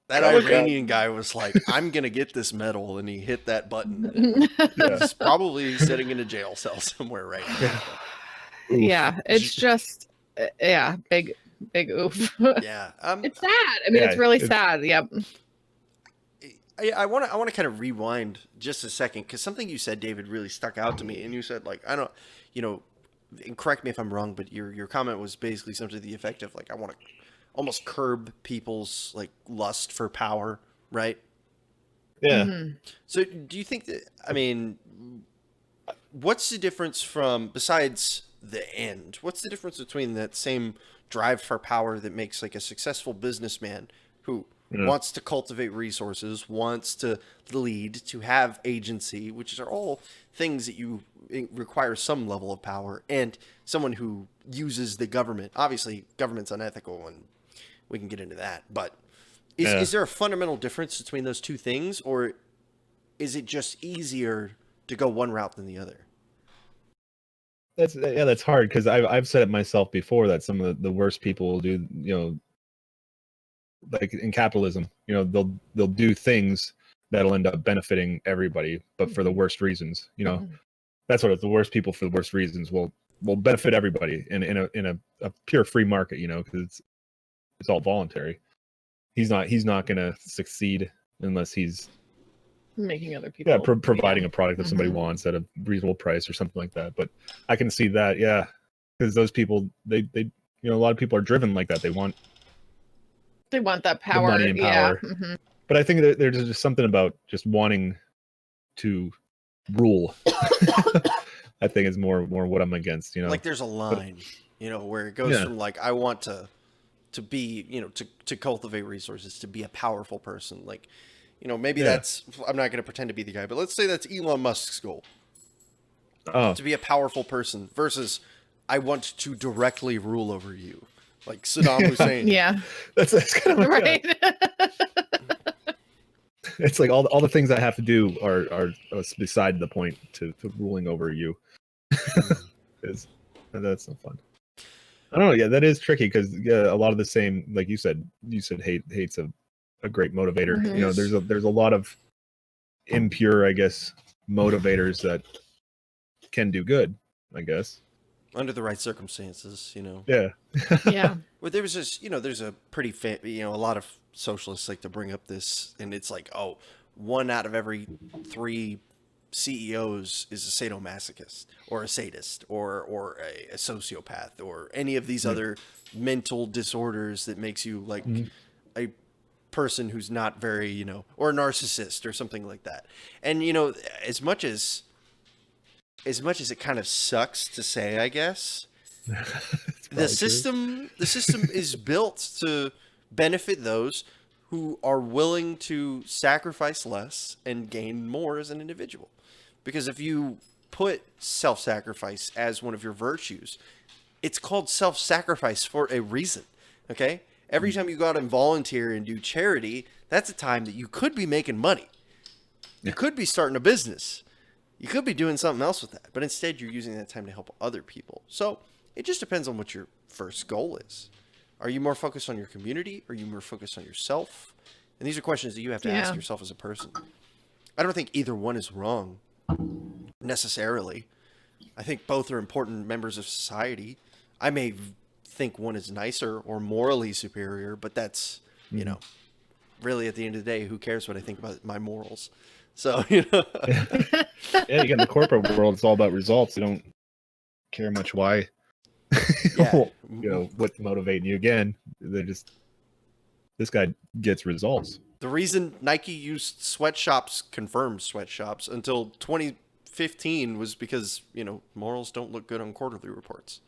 That Iranian guy was like, I'm going to get this medal. And he hit that button. He's probably sitting in a jail cell somewhere right now. Yeah. It's just, big oof. Yeah. It's sad. I mean, it's really sad. Yep. I want to kind of rewind just a second, because something you said, David, really stuck out to me. And you said, like, I don't, you know, and correct me if I'm wrong, but your comment was basically something to the effect of, like, I want to almost curb people's like lust for power, right? Yeah. Mm-hmm. So do you think that, I mean, what's the difference from, besides the end, what's the difference between that same drive for power that makes like a successful businessman who wants to cultivate resources, wants to lead, to have agency, which are all things that require some level of power, and someone who uses the government? Obviously, government's unethical, and we can get into that. But is there a fundamental difference between those two things, or is it just easier to go one route than the other? That's hard, because I've said it myself before that some of the worst people will do, you know, like in capitalism, you know, they'll do things that'll end up benefiting everybody, but for the worst reasons. You know, that's what the worst people for the worst reasons will benefit everybody in a pure free market. You know, because it's all voluntary. He's not going to succeed unless he's making other people providing a product that somebody wants at a reasonable price or something like that. But I can see that, because those people, they you know, a lot of people are driven like that. They want that power, money and power. But I think that there's just something about just wanting to rule. I think is more what I'm against. You know, like there's a line, you know, where it goes from like, I want to be, you know, to cultivate resources, to be a powerful person. Like, maybe that's, I'm not going to pretend to be the guy, but let's say that's Elon Musk's goal. Oh, To be a powerful person versus I want to directly rule over you. Like Saddam Hussein. Yeah. that's kind of Right. It's like all the things I have to do are beside the point to ruling over you. That's no fun. I don't know. Yeah, that is tricky because a lot of the same, like you said hate's a great motivator. Mhm. There's a lot of impure, I guess, motivators that can do good, I guess. Under the right circumstances, Yeah. Yeah. Well, there was this, there's a pretty, a lot of socialists like to bring up this, and it's like, oh, 1 out of every 3 CEOs is a sadomasochist or a sadist or a sociopath or any of these other mental disorders that makes you like a person who's not very, or a narcissist or something like that. And, as much as it kind of sucks to say, I guess, the system is built to benefit those who are willing to sacrifice less and gain more as an individual. Because if you put self-sacrifice as one of your virtues, it's called self-sacrifice for a reason. Okay? Every time you go out and volunteer and do charity, that's a time that you could be making money. You could be starting a business. You could be doing something else with that. But instead, you're using that time to help other people. So it just depends on what your first goal is. Are you more focused on your community? Are you more focused on yourself? And these are questions that you have to ask yourself as a person. I don't think either one is wrong necessarily. I think both are important members of society. I may think one is nicer or morally superior, but that's, really at the end of the day, who cares what I think about my morals? So, Yeah, you get in the corporate world, it's all about results. They don't care much why, what's motivating you. Again, they're just, this guy gets results. The reason Nike used sweatshops, confirmed sweatshops, until 2015 was because, morals don't look good on quarterly reports.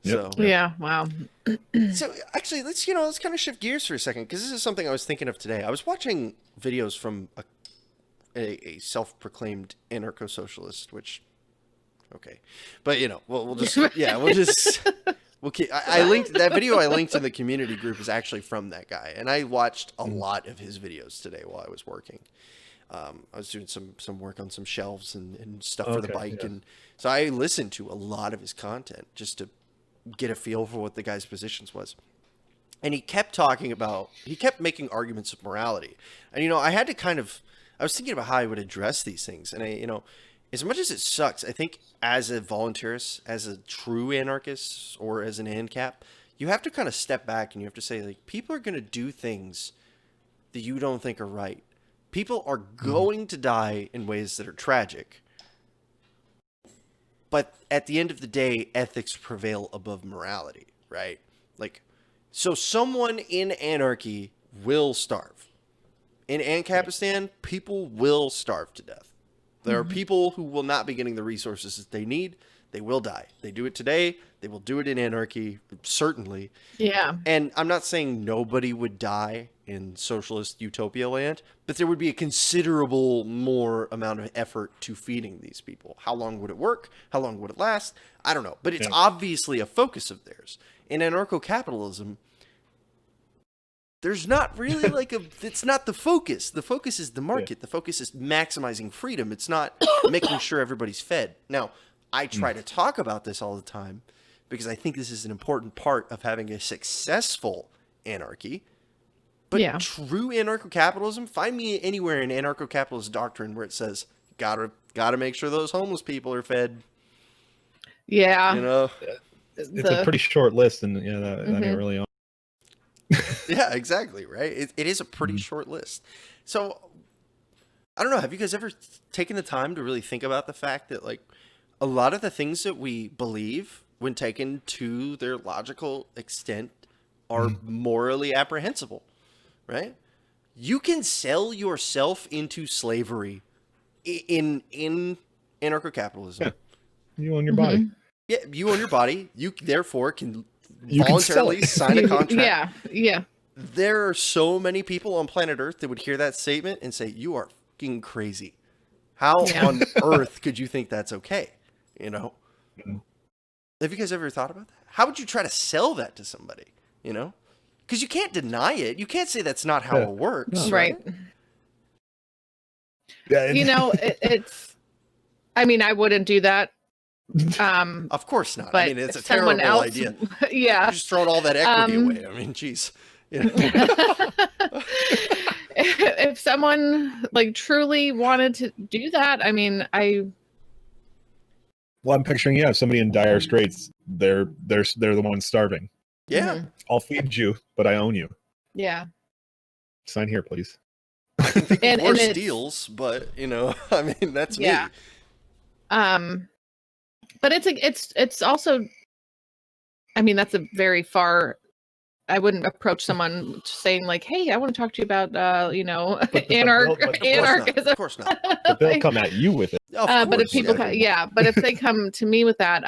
Yep. So, Yeah. Wow. So actually, let's kind of shift gears for a second, because this is something I was thinking of today. I was watching videos from a self-proclaimed anarcho-socialist, which, okay, but we'll just we'll keep. I linked that video. I linked in the community group is actually from that guy, and I watched a lot of his videos today while I was working. I was doing some work on some shelves and stuff for the bike, and so I listened to a lot of his content just to get a feel for what the guy's positions was. And he kept making arguments of morality. And, I was thinking about how I would address these things. And as much as it sucks, I think as a voluntarist, as a true anarchist, or as an ANCAP, you have to kind of step back and you have to say, like, people are going to do things that you don't think are right. People are going to die in ways that are tragic. But at the end of the day, ethics prevail above morality, right? Like, so someone in anarchy will starve. In Ancapistan, people will starve to death. There are people who will not be getting the resources that they need. They will die. They do it today. They will do it in anarchy, certainly. Yeah. And I'm not saying nobody would die in socialist utopia land, but there would be a considerable more amount of effort to feeding these people. How long would it work? How long would it last? I don't know. But it's obviously a focus of theirs. In anarcho-capitalism, there's not really it's not the focus. The focus is the market. The focus is maximizing freedom. It's not making sure everybody's fed. Now, I try to talk about this all the time because I think this is an important part of having a successful anarchy. But true anarcho-capitalism, find me anywhere in anarcho-capitalist doctrine where it says, gotta make sure those homeless people are fed. Yeah. It's a pretty short list, and that ain't really on. Yeah, exactly, right? It is a pretty short list. So, I don't know, have you guys ever taken the time to really think about the fact that, like, a lot of the things that we believe, when taken to their logical extent, are morally apprehensible, right? You can sell yourself into slavery in anarcho-capitalism. Yeah. You own your body. Yeah, you own your body. You therefore can voluntarily sign a contract. Yeah. there are so many people on planet Earth that would hear that statement and say, "You are fucking crazy. How on earth could you think that's okay?" You know? Mhm. Have you guys ever thought about that? How would you try to sell that to somebody? You know? Because you can't deny it. You can't say that's not how Yeah. it works. No. Right. Yeah, You know, it's, I mean, I wouldn't do that. Of course not. But I mean, it's a if someone terrible else, idea. yeah. You're just throwing all that equity away. I mean, geez. You know? If someone like truly wanted to do that, I mean, well, I'm picturing somebody in dire straits. They're the ones starving. Yeah. Mhm. I'll feed you, but I own you. Yeah. Sign here, please. I can think And of worse it's- deals, but, you know, I mean, that's Yeah. me. But it's also, I mean, that's a very far. I wouldn't approach someone saying like, "Hey, I want to talk to you about, you know, anarchism." Of course not. But they'll come at you with it. Of But if course, people, yeah. but if they come to me with that,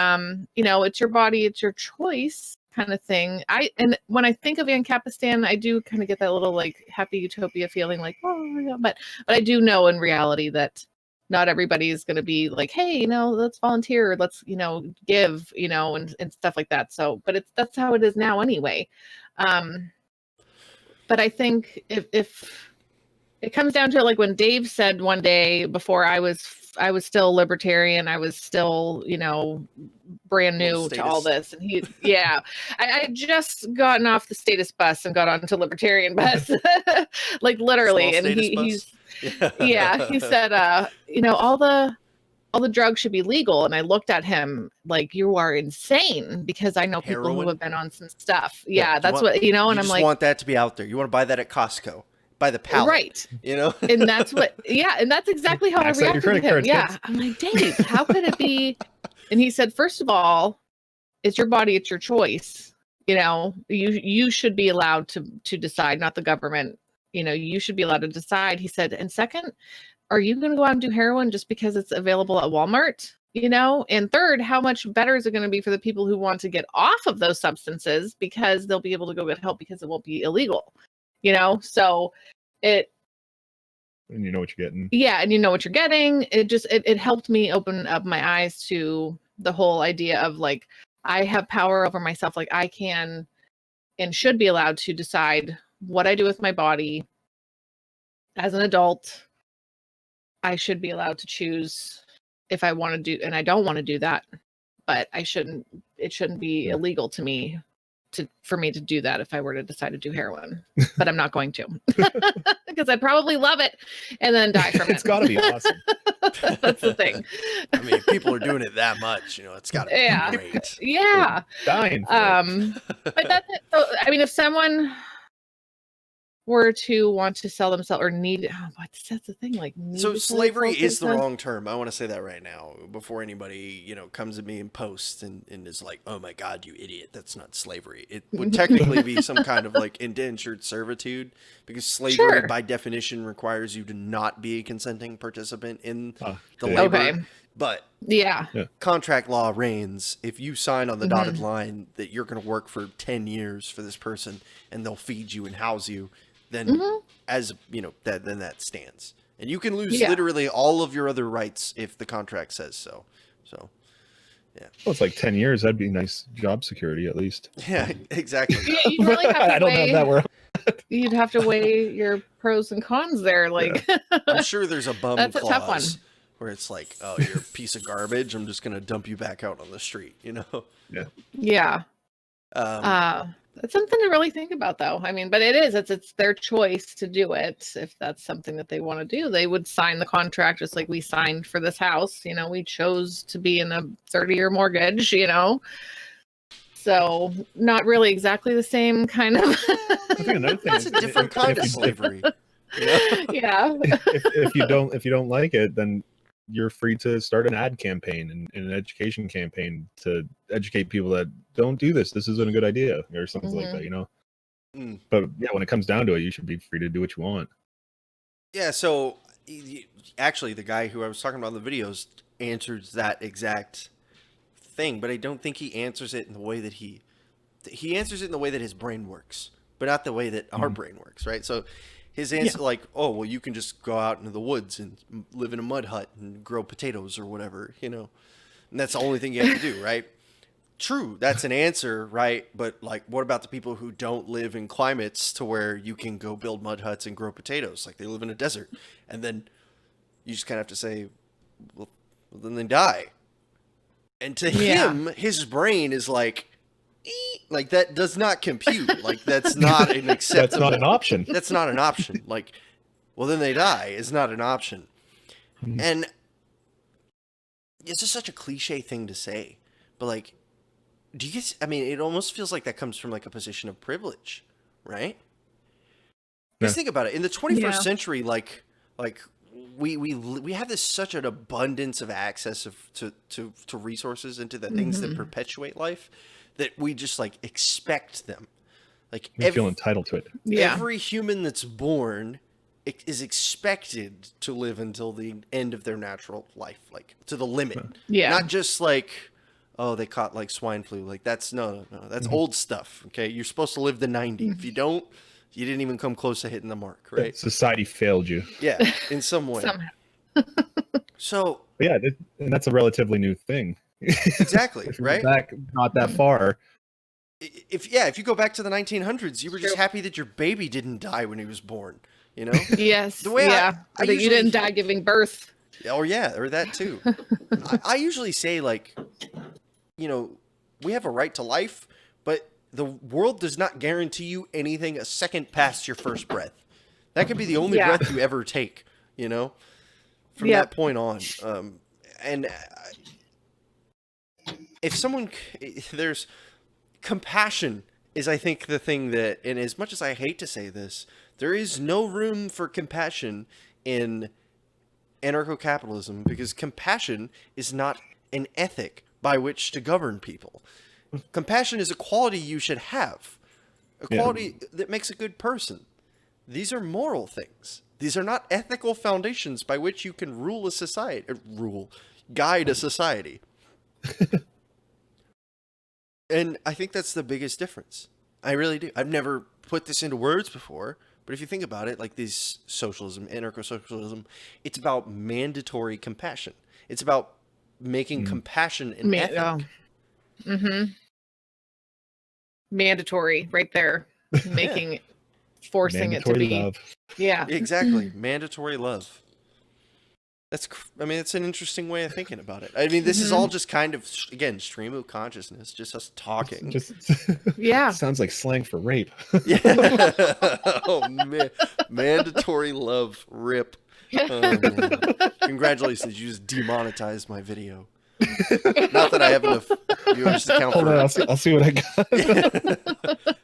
you know, it's your body, it's your choice kind of thing. And when I think of Ancapistan, I do kind of get that little like happy utopia feeling like, oh, yeah. But I do know in reality that not everybody is going to be like, hey, you know, let's volunteer, let's, you know, give, you know, and stuff like that. So, but that's how it is now anyway. But I think if it comes down to like when Dave said one day before I was still libertarian, I was still, you know, brand new to all this. And I had just gotten off the status bus and got onto libertarian bus, like literally. Small And status bus? he said, you know, all the drugs should be legal. And I looked at him like, you are insane, because I know people Heroin? who have been on some stuff. Yeah, Yeah, that's what, you know, and you I'm just like, want that to be out there. You want to buy that at Costco. By the pallet. right. You know? And that's what, and that's exactly how I Max out your reacted to credit him. cards, Yeah. kids. I'm like, Dave, how could it be? And he said, first of all, it's your body, it's your choice. You know, you should be allowed to decide, not the government. You know, you should be allowed to decide. He said, and second, are you going to go out and do heroin just because it's available at Walmart? You know, and third, how much better is it going to be for the people who want to get off of those substances, because they'll be able to go get help because it won't be illegal, you know? So and you know what you're getting. Yeah, and you know what you're getting. It helped me open up my eyes to the whole idea of like, I have power over myself. Like I can and should be allowed to decide what I do with my body. As an adult, I should be allowed to choose if I want to do, and I don't want to do that, but it shouldn't be illegal to me for me to do that if I were to decide to do heroin. But I'm not going to, because I'd probably love it and then die from it. It's got to be awesome. That's the thing. I mean, if people are doing it that much, you know, it's got to be great. Yeah. Dying for it. But that's it. So, I mean, if someone were to want to sell themselves or that's the thing. Like, so slavery is the wrong term. I want to say that right now before anybody, you know, comes at me and posts and is like, oh my God, you idiot. That's not slavery. It would technically be some kind of like indentured servitude, because slavery by definition requires you to not be a consenting participant in the labor. Okay. But contract law reigns. If you sign on the dotted line that you're going to work for 10 years for this person and they'll feed you and house you, then as you know, then that stands. And you can lose literally all of your other rights if the contract says so. So, yeah. Well, it's like 10 years. That'd be nice job security at least. Yeah, exactly. You really have to I don't have that where you'd have to weigh your pros and cons there. Like, I'm sure there's a bum That's a clause tough one. where it's like, oh, you're a piece of garbage. I'm just going to dump you back out on the street, you know? Yeah. That's something to really think about, though. I mean, but it's their choice to do it. If that's something that they want to do, they would sign the contract just like we signed for this house. You know, we chose to be in a 30-year mortgage, you know? So not really exactly the same kind of. I think another thing That's a different kind of slavery. You know? Yeah. if you don't like it, then you're free to start an ad campaign and an education campaign to educate people that don't do this. This isn't a good idea or something like that, you know? But yeah, when it comes down to it, you should be free to do what you want. Yeah. So actually the guy who I was talking about in the videos answers that exact thing, but I don't think he answers it in the way that he answers it in the way that his brain works. but not the way that our brain works, right? So his answer, like, oh, well, you can just go out into the woods and live in a mud hut and grow potatoes or whatever, you know, and that's the only thing you have to do, right? True, that's an answer, right? But like, what about the people who don't live in climates to where you can go build mud huts and grow potatoes? Like they live in a desert, and then you just kind of have to say, well then they die. And to him, his brain is like that does not compute. Like that's not an acceptable. That's not an option. That's not an option. Like, well then they die is not an option. And it's just such a cliche thing to say, but like. Do you guys, I mean, it almost feels like that comes from like a position of privilege, right? Just think about it. In the 21st century, like we have this such an abundance of access to resources and to the things that perpetuate life that we just like expect them. Like we feel entitled to it. Yeah. Every human that's born is expected to live until the end of their natural life, like to the limit. Yeah. Not just like, oh, they caught like swine flu. Like that's no. That's old stuff. Okay. You're supposed to live the 90. If you don't, you didn't even come close to hitting the mark, right? Society failed you. Yeah. In some way. Somehow. So. Yeah. And that's a relatively new thing. Exactly. Right. Back not that far. If you go back to the 1900s, you were just happy that your baby didn't die when he was born, you know? Yes. The way I that you didn't die giving birth. Or that too. I usually say like, you know, we have a right to life, but the world does not guarantee you anything a second past your first breath. That could be the only breath you ever take, you know, from that point on. And there's compassion is, I think, the thing that, and as much as I hate to say this, there is no room for compassion in anarcho-capitalism because compassion is not an ethic by which to govern people. Compassion is a quality you should have, a quality that makes a good person. These are moral things. These are not ethical foundations by which you can guide a society. And I think that's the biggest difference. I really do. I've never put this into words before, but if you think about it, like this socialism, anarcho-socialism, it's about mandatory compassion. It's about making compassion an ethic. Mandatory, right there. Making, forcing mandatory it to be. Love. Yeah. Exactly. Mandatory love. It's an interesting way of thinking about it. I mean, this is all just kind of, again, stream of consciousness, just us talking. Sounds like slang for rape. Yeah. Oh, man. Mandatory love, rip. Congratulations, you just demonetized my video. Not that I have enough viewers to count for it. I'll see what I got.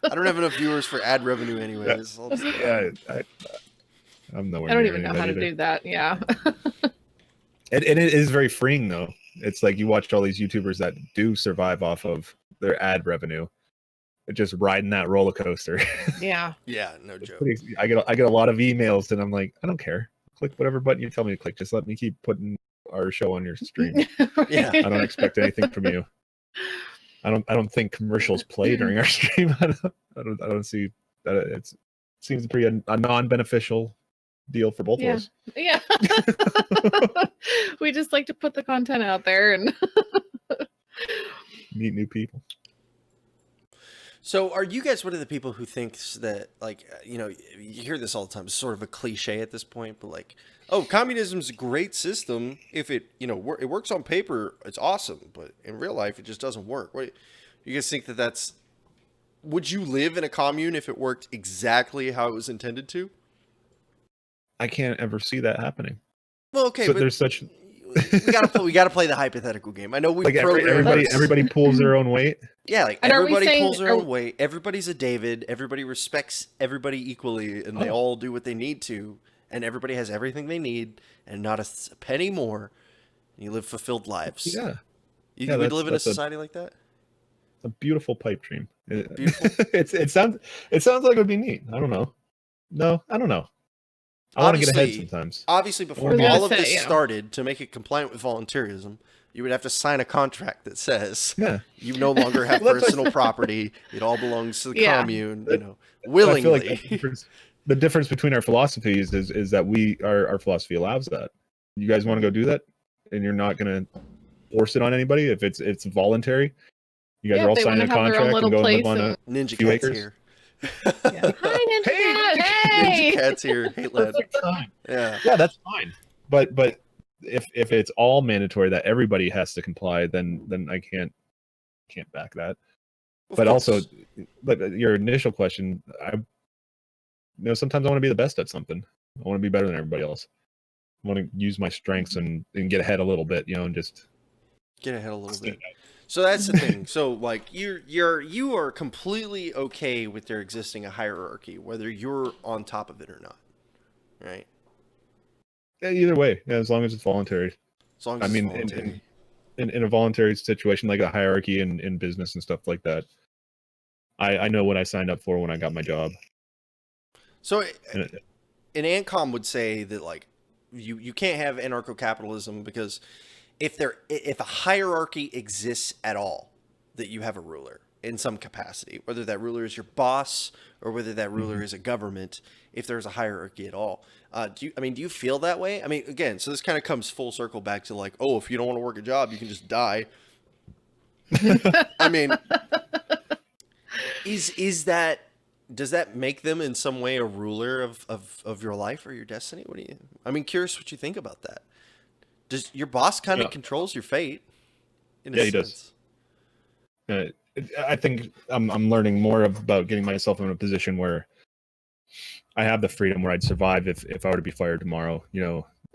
I don't have enough viewers for ad revenue anyways. I'm nowhere I don't near even know how to do that. Yeah. And it is very freeing though. It's like you watch all these YouTubers that do survive off of their ad revenue. They're just riding that roller coaster. Yeah. Yeah, no joke. I get a lot of emails and I'm like, I don't care. Click whatever button you tell me to click. Just let me keep putting our show on your stream. Yeah. I don't expect anything from you. I don't think commercials play during our stream. I don't see that. It seems pretty a non-beneficial deal for both of us. Yeah. We just like to put the content out there and meet new people. So are you guys one of the people who thinks that, like, you know, you hear this all the time, it's sort of a cliche at this point, but like, oh, communism's a great system if it, you know, it works on paper, it's awesome, but in real life it just doesn't work. What you guys think that's, would you live in a commune if it worked exactly how it was intended to? I can't ever see that happening. Well, okay, so but there's such we gotta play the hypothetical game. I know we like everybody pulls their own weight. Yeah, like everybody pulls their own weight. Everybody's a David. Everybody respects everybody equally, and they all do what they need to, and everybody has everything they need, and not a penny more. And you live fulfilled lives. Yeah, you would live in a society like that. A beautiful pipe dream. Beautiful. It sounds like it would be neat. I don't know. No, I don't know. I want to get ahead Obviously, sometimes. obviously, before I was gonna all of say, this yeah. started, to make it compliant with volunteerism, you would have to sign a contract that says Yeah. you no longer have Well, that's personal property. It all belongs to the Yeah. commune, But- I feel like willingly. the difference between our philosophies is that our philosophy allows that. You guys want to go do that, and you're not going to force it on anybody. If it's voluntary, you guys Yeah, are if all they signing a wanna have their own contract little and go and live place on and- a Ninja few Cat's acres. here. Yeah. Hi, Ninja Cat. Hey. Ninja Cat's here. Hey, lad. Perfect time. Yeah. Yeah, that's fine. But if it's all mandatory that everybody has to comply, then I can't back that. Of But also, course. but your initial question, sometimes I want to be the best at something. I want to be better than everybody else. I want to use my strengths and get ahead a little bit, and just Get ahead a little bit. So that's the thing. So like you are completely okay with there existing a hierarchy, whether you're on top of it or not, right? Either way, yeah, as long as it's voluntary. As long I as mean, it's voluntary. in a voluntary situation like a hierarchy in business and stuff like that, I know what I signed up for when I got my job. So And an ANCOM would say that like you can't have anarcho-capitalism because if a hierarchy exists at all, that you have a ruler in some capacity, whether that ruler is your boss or whether that ruler is a government, if there's a hierarchy at all. Do you feel that way? I mean, again, so this kind of comes full circle back to like, oh, if you don't want to work a job, you can just die. I mean, does that make them in some way a ruler of your life or your destiny? Curious what you think about that. Does your boss kind of controls your fate in a Yeah, he sense? does. I think I'm learning more about getting myself in a position where I have the freedom where I'd survive if I were to be fired tomorrow,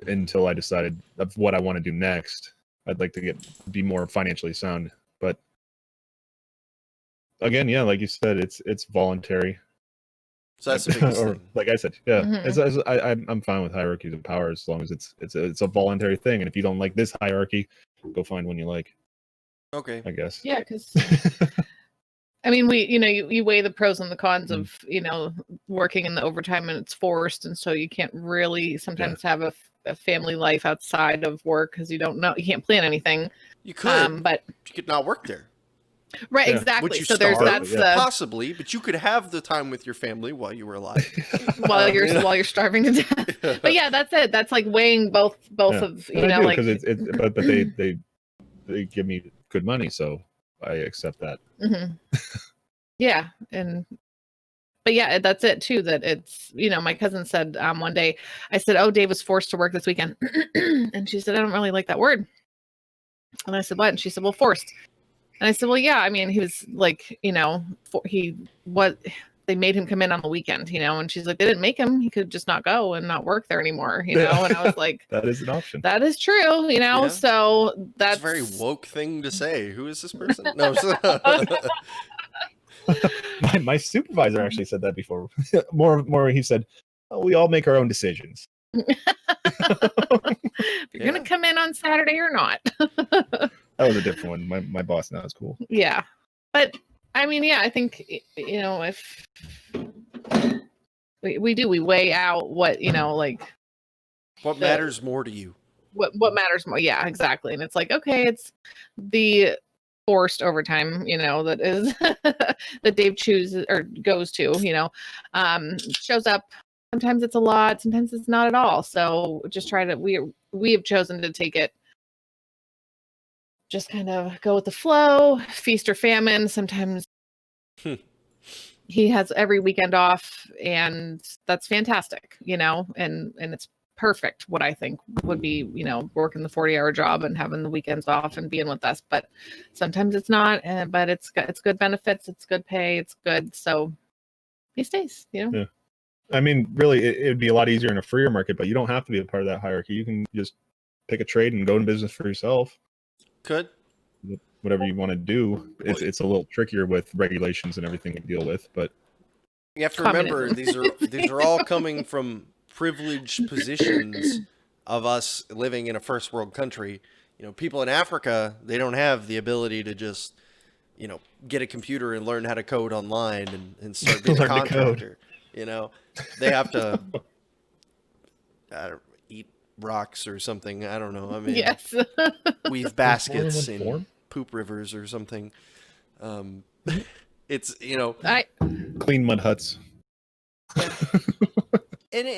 until I decided of what I want to do next. I'd like to be more financially sound. But again, yeah, like you said, it's voluntary. So that's the biggest or thing. like I said, yeah, Mhm. I'm fine with hierarchies of power as long as it's a voluntary thing. And if you don't like this hierarchy, go find one you like. Okay. I guess. Yeah, because I mean, you weigh the pros and the cons of working in the overtime and it's forced, and so you can't really sometimes have a family life outside of work because you can't plan anything. You could, but you could not work there. right, Yeah. exactly. Would you So starve? that's Possibly, but you could have the time with your family while you were alive. while you're starving to death. But yeah, that's it. That's like weighing both of And I do, like because but they give me good money, so I accept that. mhm. Yeah, but yeah, that's it too. That it's my cousin said one day, I said, "Oh, Dave was forced to work this weekend," and she said, "I don't really like that word." And I said, "What?" And she said, "Well, forced." And I said, "Well, yeah. I mean, he was like, they made him come in on the weekend, And she's like, "They didn't make him. He could just not go and not work there anymore, And I was like, that is an option. "That is true, Yeah. So That's that's a very woke thing to say. Who is this person? No. My supervisor actually said that before. more he said, oh, we all make our own decisions. if you're gonna come in on Saturday or not." That was a different one. My boss now is cool. Yeah, but I mean, yeah, I think if we weigh out what like What matters more to you? What matters more? Yeah, exactly. And it's like, okay, it's the forced overtime, that is that Dave chooses or goes to, shows up. Sometimes it's a lot, sometimes it's not at all. So just we have chosen to take it, just kind of go with the flow, feast or famine. Sometimes he has every weekend off, and that's fantastic, and it's perfect. What I think would be, working the 40-hour job and having the weekends off and being with us. But sometimes it's not, but it's good benefits, it's good pay, it's good. So he stays, Yeah. I mean, really, it'd be a lot easier in a freer market, but you don't have to be a part of that hierarchy. You can just pick a trade and go in business for yourself. Could. Whatever you want to do. It's a little trickier with regulations and everything you deal with, but you have to remember these are all coming from privileged positions of us living in a first world country. People in Africa, they don't have the ability to just get a computer and learn how to code online and start being a contractor. They have to eat rocks or something. I don't know. I mean, Yes. weave There's more than baskets one in form? poop rivers or something. Mm-hmm. It's I Clean mud huts. yeah, and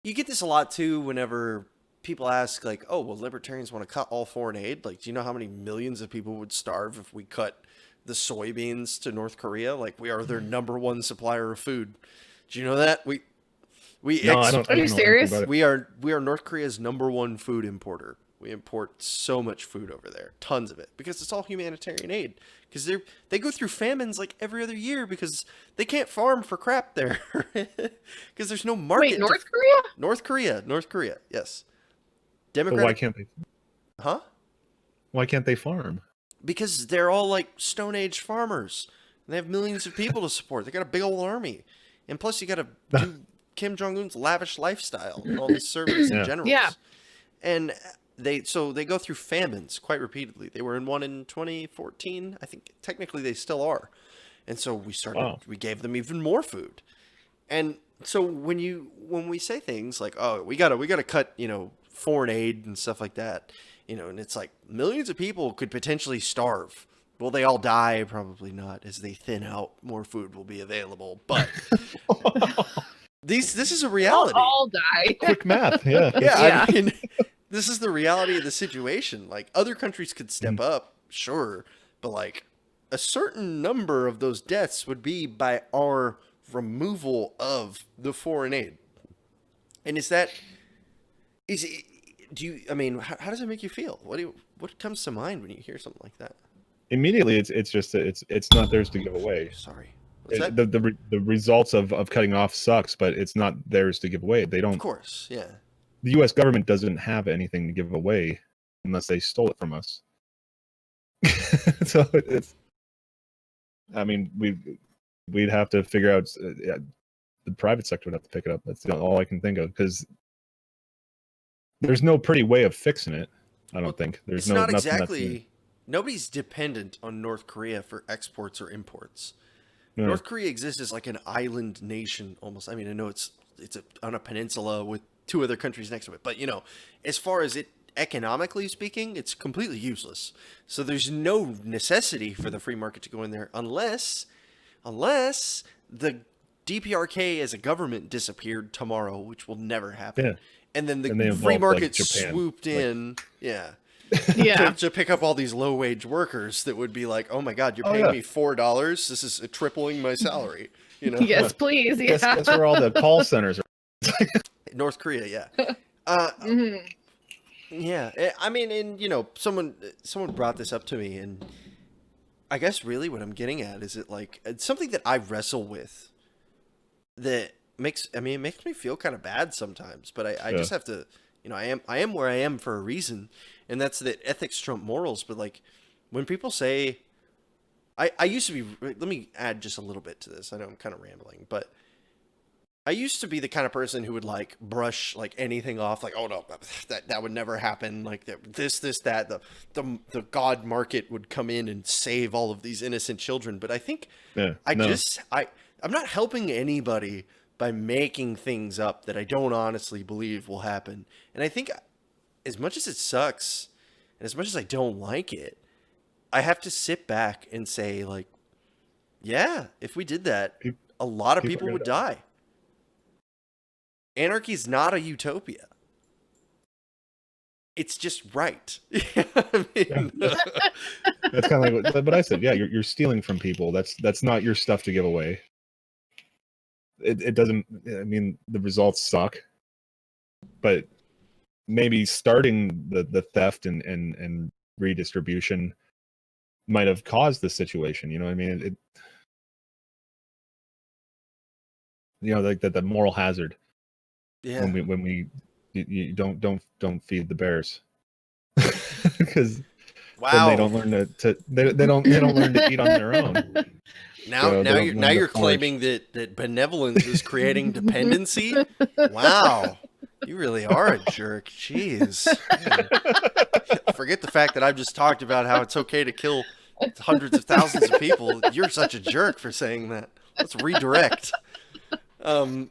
you get this a lot too whenever people ask like, "Oh, well, libertarians want to cut all foreign aid." Like, do you know how many millions of people would starve if we cut the soybeans to North Korea? Like, we are their number one supplier of food. Do you know that No, I don't. Are I you don't know anything serious? about it. we are North Korea's number one food importer. We import so much food over there, tons of it, because it's all humanitarian aid. Because they go through famines like every other year because they can't farm for crap there, because there's no market. Wait, North Korea? North Korea, yes. But why Democratic, can't they? huh? Why can't they farm? Because they're all like Stone Age farmers. And they have millions of people to support. They got a big old army, and plus you got to do Kim Jong Un's lavish lifestyle and all his servants and Yeah. generals. Yeah. And they go through famines quite repeatedly. They were in one in 2014. I think technically they still are. And so we gave them even more food. And so when we say things like, "Oh, we got to cut, foreign aid and stuff like that," and it's like millions of people could potentially starve. Will they all die? Probably not. As they thin out, more food will be available. But this is a They'll reality. all die. Quick math. Yeah. Yeah, Yeah. I mean, this is the reality of the situation. Like, other countries could step up, sure, but like a certain number of those deaths would be by our removal of the foreign aid. And I mean, how does it make you feel? What comes to mind when you hear something like that? Immediately, it's just that it's not theirs to give away. Sorry. What's that? The results of cutting off sucks, but it's not theirs to give away. They don't. Of course, yeah. The U.S. government doesn't have anything to give away unless they stole it from us. So it's. I mean, we'd have to figure out. The private sector would have to pick it up. That's all I can think of, because there's no pretty way of fixing it. I don't think there's It's no. not nothing exactly. Nobody's dependent on North Korea for exports or imports. Yeah. North Korea exists as like an island nation almost. I mean, I know it's on a peninsula with two other countries next to it, but as far as it economically speaking, it's completely useless. So there's no necessity for the free market to go in there unless the DPRK as a government disappeared tomorrow, which will never happen. Yeah. And then the And they free involved, market like, Japan. swooped in. Yeah. Yeah. To pick up all these low wage workers that would be like, "Oh my God, you're Oh, paying yeah. me $4. This is tripling my salary." Yes, please. Yeah. That's where all the call centers are. North Korea, yeah. Mhm. Yeah. I mean, and someone brought this up to me, and I guess really what I'm getting at is it's something that I wrestle with that makes me feel kind of bad sometimes, but I just have to, I am where I am for a reason, and that's that ethics trump morals. But like when people say, I used to be, let me add just a little bit to this. I know I'm kind of rambling, but I used to be the kind of person who would like brush like anything off, like, "Oh no, that would never happen." Like that the God market would come in and save all of these innocent children. But I think I'm not helping anybody by making things up that I don't honestly believe will happen. And I think as much as it sucks and as much as I don't like it, I have to sit back and say, like, yeah, if we did that, a lot of people would die. Anarchy is not a utopia. It's just right. I mean, That's kind of like what I said. Yeah, you're stealing from people. That's not your stuff to give away. It doesn't. I mean, the results suck, but maybe starting the theft and redistribution might have caused the situation. You know what I mean? Like the moral hazard. yeah. When we you don't feed the bears, because Wow. then they don't learn they don't learn to eat on their own. Now they don't learn you're to forage. claiming that benevolence is creating dependency. Wow, you really are a jerk. Jeez. Man. Forget the fact that I've just talked about how it's okay to kill hundreds of thousands of people. You're such a jerk for saying that. Let's redirect. Man,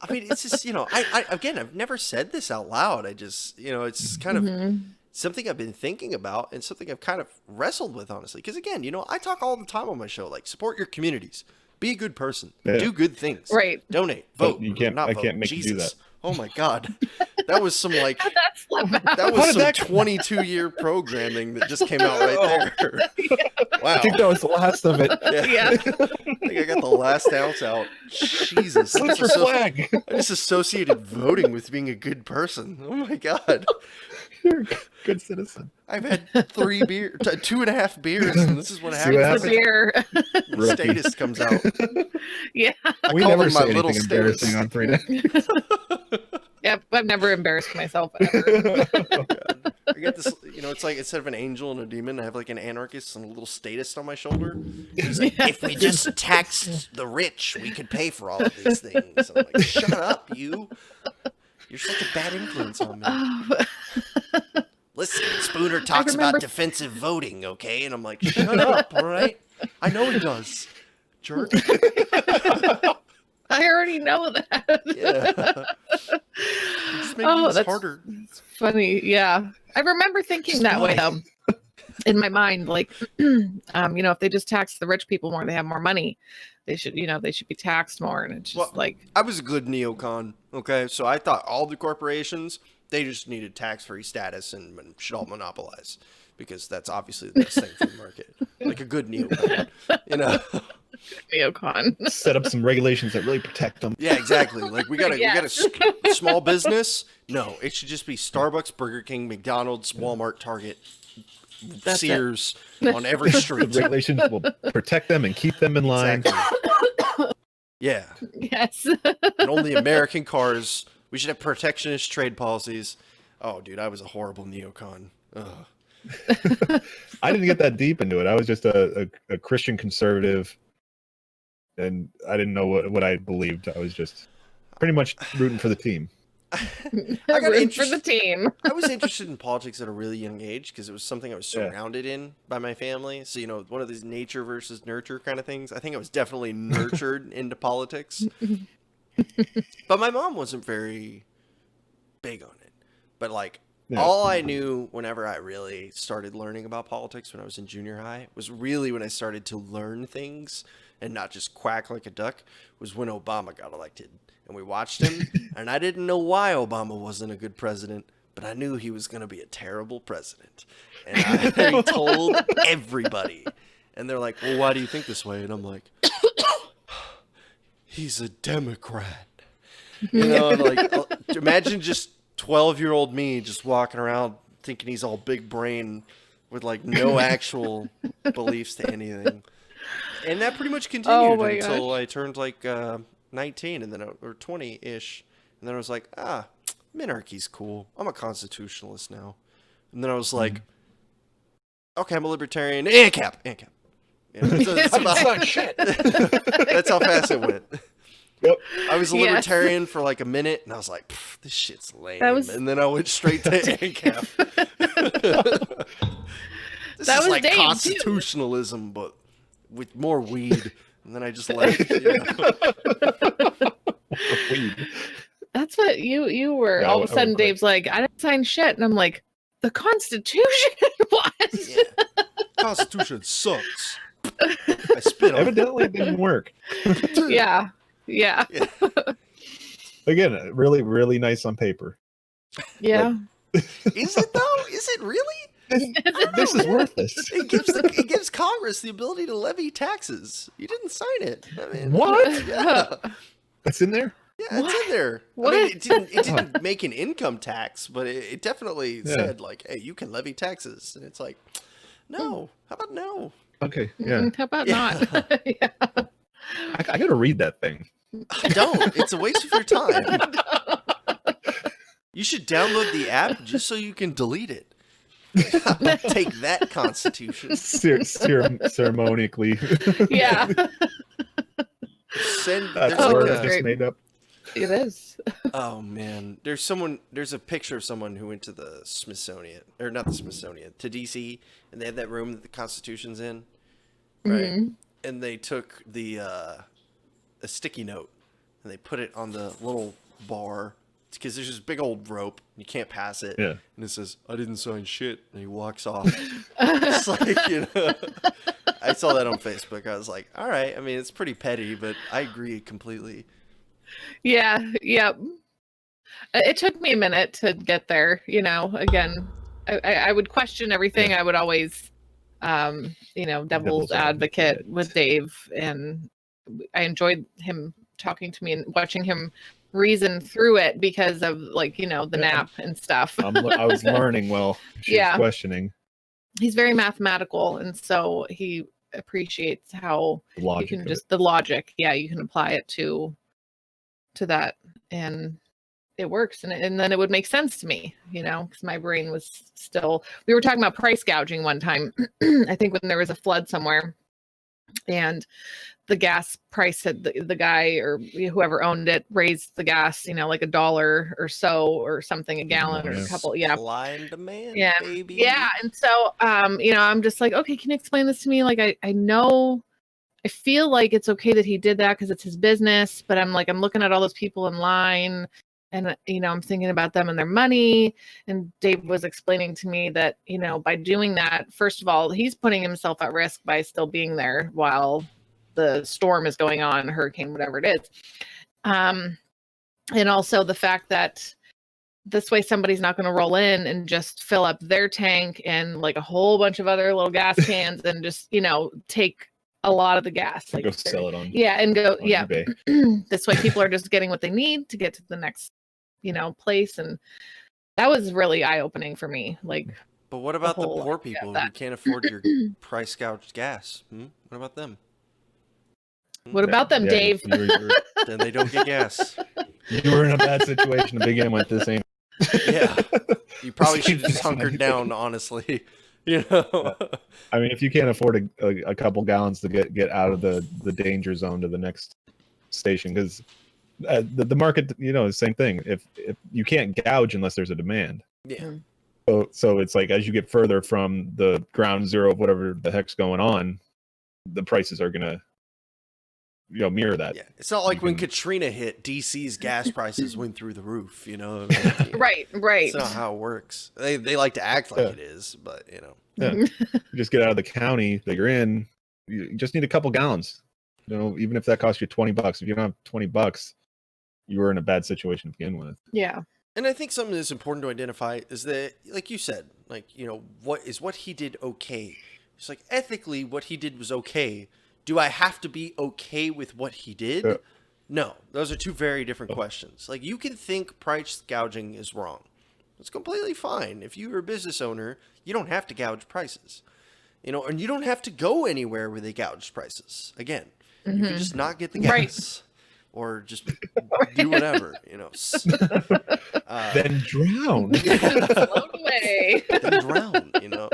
I mean, it's just, I've never said this out loud. I just, it's kind of something I've been thinking about and something I've kind of wrestled with, honestly. Because again, I talk all the time on my show, like, support your communities, be a good person, do good things, right? Donate, vote. You can't. Not I vote. can't make Jesus. you do that. Oh my God, that was some like That that was some 22-year programming that just came out right there. Wow, I think that was the last of it. Yeah. I think I got the last ounce out. Jesus, Slip your flag. I just associated voting with being a good person. Oh my God. You're a good citizen. I've had 2.5 beers, and this is what See what happens. The beer. The statist comes out. Yeah. We call never him my say little anything embarrassing status. on 3 days. Yep. I've never embarrassed myself ever. I get this, it's like instead of an angel and a demon, I have like an anarchist and a little statist on my shoulder. He's like, if we just taxed the rich, we could pay for all of these things. I'm like, shut up, you. You're such a bad influence on me. Listen, Spooner talks about defensive voting, okay? And I'm like, shut up, all right? I know he does. Jerk. I already know that. Yeah. Just making things harder. It's funny. Yeah. I remember thinking that way, though, in my mind. Like, if they just tax the rich people more, they have more money. They should be taxed more. And it's just I was a good neocon, okay? So I thought all the corporations, they just needed tax-free status and should all monopolize because that's obviously the best thing for the market. Like a good neocon, neocon. Set up some regulations that really protect them. Yeah, exactly. Like we got a small business. No, it should just be Starbucks, Burger King, McDonald's, Walmart, Target, Sears on every street. The regulations will protect them and keep them in line. Exactly. Yeah. Yes. And only American cars. We should have protectionist trade policies. Oh, dude, I was a horrible neocon. Ugh. I didn't get that deep into it. I was just a Christian conservative, and I didn't know what I believed. I was just pretty much rooting for the team. I got Rooting for the team. I was interested in politics at a really young age because it was something I was surrounded in by my family. So, one of these nature versus nurture kind of things. I think I was definitely nurtured into politics. But my mom wasn't very big on it. But, all I knew whenever I really started learning about politics when I was in junior high was really when I started to learn things and not just quack like a duck was when Obama got elected. And we watched him, and I didn't know why Obama wasn't a good president, but I knew he was going to be a terrible president. And I told everybody. And they're like, well, why do you think this way? And I'm like, he's a Democrat. Imagine just 12-year-old me just walking around thinking he's all big brain with no actual beliefs to anything. And that pretty much continued until I turned 19 and then or 20-ish, and then I was like, minarchy's cool. I'm a constitutionalist now. And then I was like, okay, I'm a libertarian. ANCAP. That's about shit. That's how fast it went. Yep. I was a libertarian for a minute, and I was like, this shit's lame. And then I went straight to ANCAP. This is like Dave, constitutionalism, but with more weed. And then I just left. That's what you were. All of a sudden, Dave's like, I didn't sign shit. And I'm like, the Constitution? What? Yeah. Constitution sucks. I spit on Evidently it didn't work. Yeah. Again, really, really nice on paper. Yeah. Is it though? Is it really? This is worthless. It gives Congress the ability to levy taxes. You didn't sign it. I mean, what? Yeah. That's in there? Yeah, it's in there. What? I mean, it didn't make an income tax, but it definitely said hey, you can levy taxes. And it's like, no. How about no? Okay. Yeah. How about not? Yeah. I gotta read that thing. Don't. It's a waste of your time. You should download the app just so you can delete it. Take that, Constitution. Ceremonically. Yeah. That's a word I just made up. It is. Oh man, there's a picture of someone who went to the Smithsonian, or not the Smithsonian, to DC, and they have that room that the Constitution's in, right? Mm-hmm. And they took a sticky note and they put it on the little bar because there's this big old rope. You can't pass it. Yeah. And it says, "I didn't sign shit," and he walks off. It's like, you know, I saw that on Facebook. I was like, all right. I mean, it's pretty petty, but I agree completely. Yeah. Yep. It took me a minute to get there. You know, again, I would question everything. I would always, you know, devil's advocate with Dave, and I enjoyed him talking to me and watching him reason through it because of, like, you know, the nap and stuff. I was learning while she was questioning. He's very mathematical, and so he appreciates how you can just the logic. Yeah, you can apply it to that, and it works, and then it would make sense to me, you know, because my brain was still. We were talking about price gouging one time. I think when there was a flood somewhere, and the gas price had the guy or whoever owned it raised the gas, you know, like $1 or so or something a gallon or a couple. Yeah. Supply and demand, baby. Yeah. And so, you know, I'm just like, okay, can you explain this to me? Like, I know, I feel like it's okay that he did that because it's his business, but I'm like, I'm looking at all those people in line and, you know, I'm thinking about them and their money. And Dave was explaining to me that, you know, by doing that, first of all, he's putting himself at risk by still being there while the storm is going on, hurricane, whatever it is. And also the fact that this way somebody's not going to roll in and just fill up their tank and like a whole bunch of other little gas cans and just, you know, take a lot of the gas. Like, go sell it on. Yeah. And go, on yeah. eBay. This way people are just getting what they need to get to the next, you know, place. And that was really eye-opening for me. Like, but what about the poor people who can't afford your price gouged gas? What about them? What about them, Dave? Then they don't get gas. You were in a bad situation to begin with. This ain't. Yeah, you probably should have just hunkered down, honestly. You know, I mean, if you can't afford a couple gallons to get out of the danger zone to the next station, because the market, you know, is the same thing. If you can't gouge unless there's a demand. Yeah. So it's like as you get further from the ground zero of whatever the heck's going on, the prices are gonna, you know, mirror that. Yeah, it's not like when Katrina hit, DC's gas prices went through the roof. You know, I mean, right. That's not how it works. They like to act like it is, but you know. Yeah, you just get out of the county that you're in. You just need a couple gallons. You know, even if that costs you $20. If you don't have $20, you were in a bad situation to begin with. Yeah. And I think something that's important to identify is that, like you said, like, you know, what he did okay? It's like ethically, what he did was okay. Do I have to be okay with what he did? No, those are two very different questions. Like, you can think price gouging is wrong. It's completely fine. If you're a business owner, you don't have to gouge prices. You know, and you don't have to go anywhere where they gouge prices. Again, you can just not get the gas. Or just do whatever, you know. Then drown. Float away. Then drown, you know.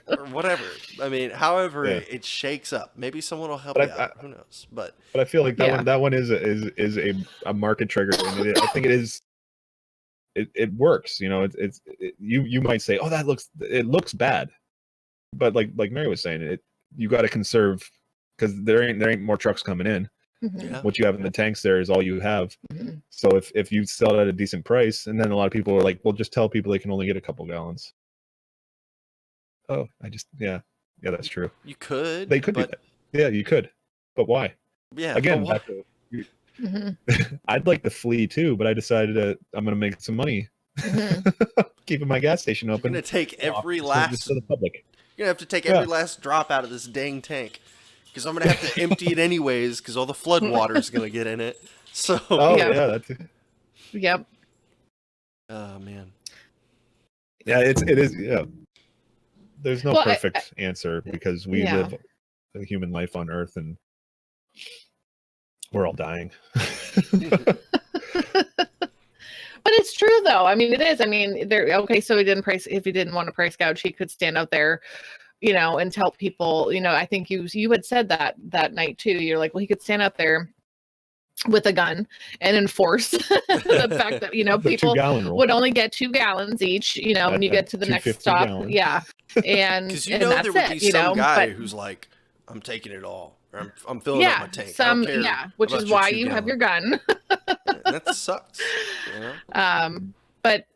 Or whatever. I mean, however it shakes up. Maybe someone will help you out. Who knows? But I feel like that one is a market trigger. And I think it is. It works, you know. You might say, oh, it looks bad, but like Mary was saying, you got to conserve because there ain't more trucks coming in. Yeah. What you have in the tanks there is all you have. So if you sell it at a decent price, and then a lot of people are like, well, just tell people they can only get a couple gallons. Oh, that's true. You could. They could do that. Yeah, you could. But why? Yeah. Again, back to, I'd like to flee too, but I decided I'm going to make some money keeping my gas station open. You're going to take every last to the public. You're going to have to take every last drop out of this dang tank. Because I'm going to have to empty it anyways, because all the flood water is going to get in it. So. Oh, yeah. That's it. Yep. Oh, man. Yeah, it is. Yeah. There's no perfect answer because we live a human life on Earth and we're all dying. But it's true, though. I mean, it is. I mean, so if he didn't want to price gouge, he could stand out there, you know, and tell people, you know, I think you had said that night too. You're like, well, he could stand out there with a gun and enforce the fact that, you know, people would only get 2 gallons each, you know, when you get to the next stop. Gallons. Yeah. And because there would be some guy who's like, I'm taking it all. Or I'm filling up my tank. I don't care which about is your why 2 you have your gallon. gun. That sucks. You know? But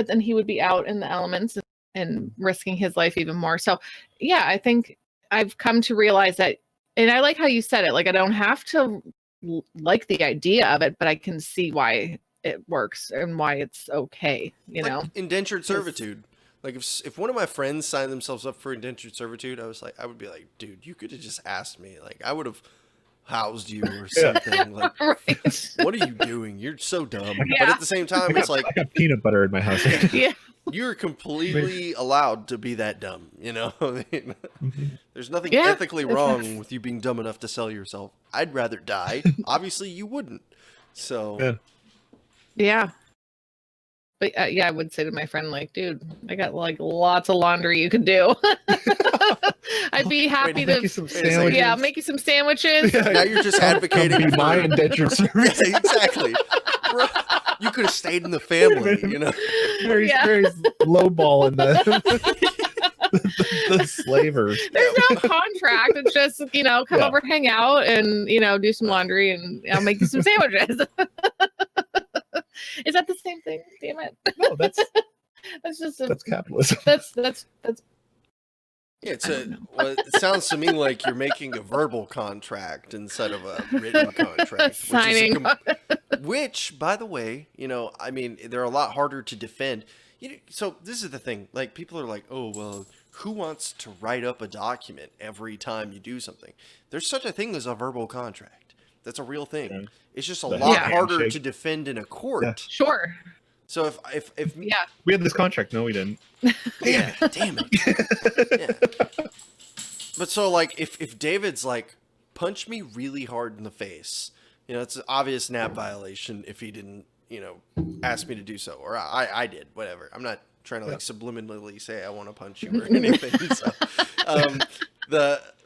then he would be out in the elements and risking his life even more. So yeah, I think I've come to realize that, and I like how you said it, like I don't have to like the idea of it, but I can see why it works and why it's okay, you know. Indentured servitude. Like if one of my friends signed themselves up for indentured servitude, I would be like, dude, you could have just asked me. Like I would have housed you or something. Like, right. what are you doing? You're so dumb. Yeah. But at the same time, it's like I got peanut butter in my house. Yeah. you're completely allowed to be that dumb. You know, I mean, there's nothing Yeah. ethically wrong with you being dumb enough to sell yourself. I'd rather die. Obviously, you wouldn't. So Yeah. But yeah, I would say to my friend, like, dude, I got like lots of laundry you could do. I'd be happy Make to you some sandwiches. yeah, make you some sandwiches. now you're just advocating Be for my indentured service. Yeah, exactly. Bro, you could have stayed in the family, you know. Very, Yeah. very lowballing the slavers. There's no contract. It's just, you know, come Yeah. over, hang out, and, you know, do some laundry, and I'll make you some sandwiches. Is that the same thing? Damn it. No, that's just capitalism. that's Yeah, well, it sounds to me like you're making a verbal contract instead of a written contract. signing. Which, by the way, you know, I mean, they're a lot harder to defend. So this is the thing. Like, people are like, oh, well, who wants to write up a document every time you do something? There's such a thing as a verbal contract. That's a real thing. Yeah. It's just a The lot handshake. harder to defend in a court. Yeah. Sure. So if Yeah. We had this contract. No, we didn't. yeah, damn it. Yeah. But so, like, if David's like, punch me really hard in the face, you know, it's an obvious NAP violation if he didn't, you know, ask me to do so, or I did, whatever. I'm not trying to like subliminally say I want to punch you or anything. So, but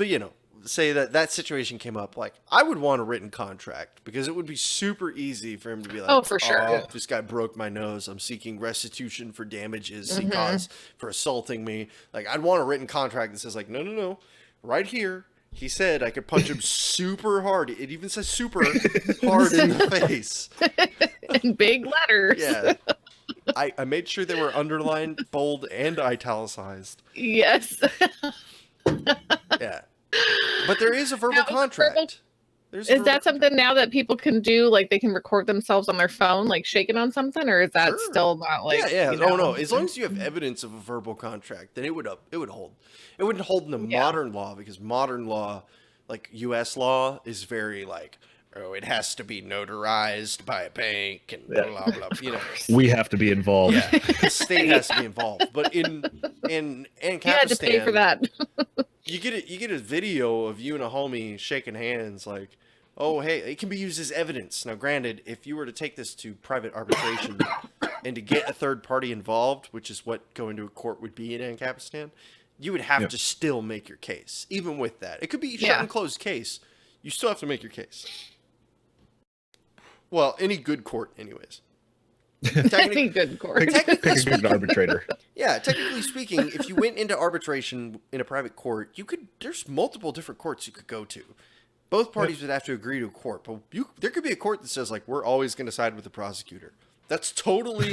you know, say that situation came up, like I would want a written contract because it would be super easy for him to be like, Oh, for sure. This guy broke my nose. I'm seeking restitution for damages he caused for assaulting me. Like I'd want a written contract that says like, no, right here. He said I could punch him super hard. It even says super hard in the face. In big letters. Yeah. I made sure they were underlined, bold, and italicized. Yes. Yeah. But there is a verbal contract. Is that something now that people can do? Like they can record themselves on their phone, like shaking on something, or is that still not like? Yeah. You know? Oh no. As long as you have evidence of a verbal contract, then it would hold. It wouldn't hold in the modern law because modern law, like U.S. law, is very like, oh, it has to be notarized by a bank and blah blah blah. You know, We have to be involved. yeah, the state has to be involved. But in You had to pay for that. You get a video of you and a homie shaking hands, like, oh hey, it can be used as evidence. Now, granted, if you were to take this to private arbitration and to get a third party involved, which is what going to a court would be in Ancapistan, you would have to still make your case. Even with that, it could be a shut and closed case. You still have to make your case. Well, any good court, anyways. Any good court. Pick a good arbitrator. Yeah, technically speaking, if you went into arbitration in a private court, there's multiple different courts you could go to. Both parties would have to agree to a court, but there could be a court that says like we're always going to side with the prosecutor. That's totally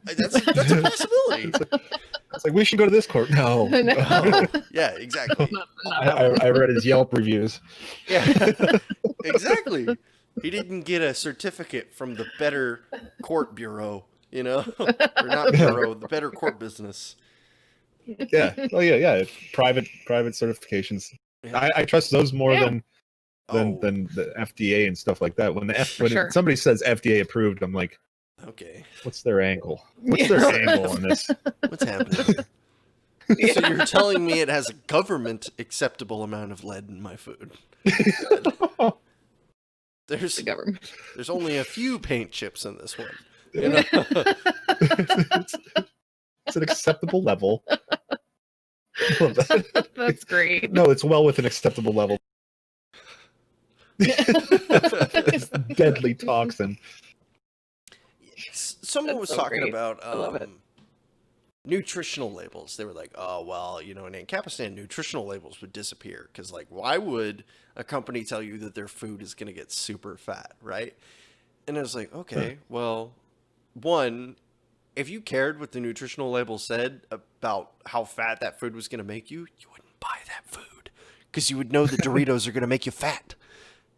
that's a possibility. It's like we should go to this court. No. Oh, yeah, exactly. I read his Yelp reviews. Yeah, exactly. He didn't get a certificate from the Better Court Bureau, you know, or not bureau, the Better Court Business. Yeah. Oh yeah. Private certifications. Yeah. I trust those more than the FDA and stuff like that. When somebody says FDA approved, I'm like, okay, what's their angle? What's their angle on this? What's happening? So you're telling me it has a government acceptable amount of lead in my food? There's The government. There's only a few paint chips in this one. You know? It's an acceptable level. I love that. That's great. No, it's well within acceptable level. It's deadly toxin. Someone was so talking great. about I love it. nutritional labels. They were like, oh, well, in Ancapistan, nutritional labels would disappear. Because, like, why would a company tell you that their food is going to get super fat, right? And I was like, okay, well, one, if you cared what the nutritional label said about how fat that food was going to make you, you wouldn't buy that food. Because you would know the Doritos are going to make you fat.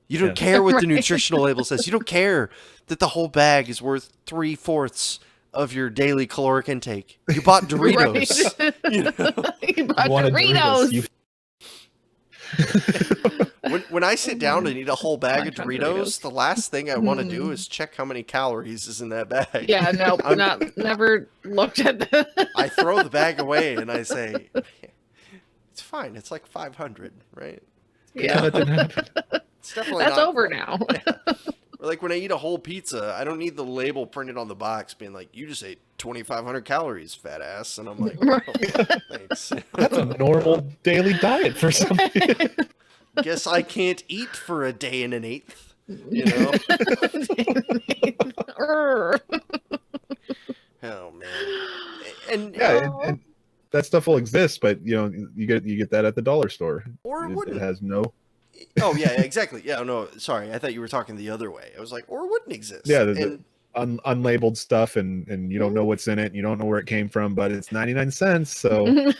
You don't care what the nutritional label says. You don't care that the whole bag is worth 3/4 of your daily caloric intake. You bought Doritos. Right. You bought Doritos. When I sit down and eat a whole bag of Doritos, the last thing I want to do is check how many calories is in that bag. Yeah, no, never looked at that. I throw the bag away and I say, it's fine. It's like 500, right? Yeah. That didn't happen. It's definitely That's not over now. Yeah. Or like when I eat a whole pizza, I don't need the label printed on the box being like, you just ate 2,500 calories, fat ass. And I'm like, oh, thanks. That's a normal daily diet for somebody. Guess I can't eat for a day and an eighth, Oh, man. And and that stuff will exist, but you get that at the dollar store. Or it wouldn't. It has no. Oh yeah, exactly. Yeah, no, sorry. I thought you were talking the other way. I was like, or it wouldn't exist. Yeah, the unlabeled stuff, and you don't know what's in it, and you don't know where it came from, but it's 99 cents. So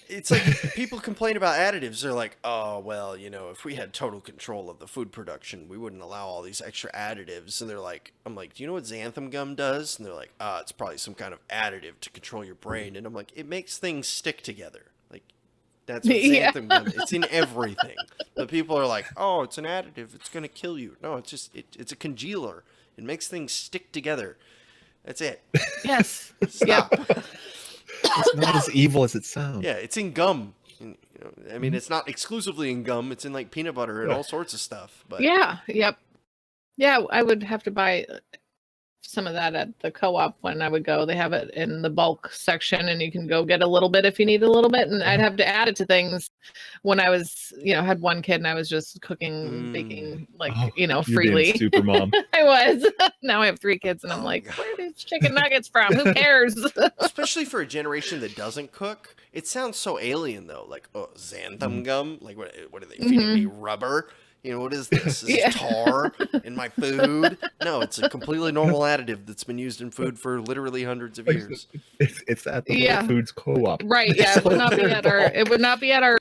it's like people complain about additives. They're like, oh well, if we had total control of the food production, we wouldn't allow all these extra additives. And they're like, I'm like, do you know what xanthan gum does? And they're like, it's probably some kind of additive to control your brain. And I'm like, it makes things stick together. That's what xanthan gum. It's in everything. But people are like, "Oh, it's an additive. It's gonna kill you." No, it's just it's a congealer. It makes things stick together. That's it. Yes. Stop. it's not as evil as it sounds. Yeah, it's in gum. I mean, it's not exclusively in gum. It's in like peanut butter and all sorts of stuff. But yeah. Yep. Yeah, I would have to buy some of that at the co-op when I would go. They have it in the bulk section, and you can go get a little bit if you need a little bit. And I'd have to add it to things when I was, had one kid and I was just cooking, baking, freely. Super mom. I was. Now I have 3 kids, and I'm like, where are these chicken nuggets from? Who cares? Especially for a generation that doesn't cook, it sounds so alien though. Like, oh, xanthan gum. Like, what are they feeding me? Rubber? What is this? Is this tar in my food? No, it's a completely normal additive that's been used in food for literally hundreds of years. It's at the Whole Foods co-op. Right, yeah. It would not be at our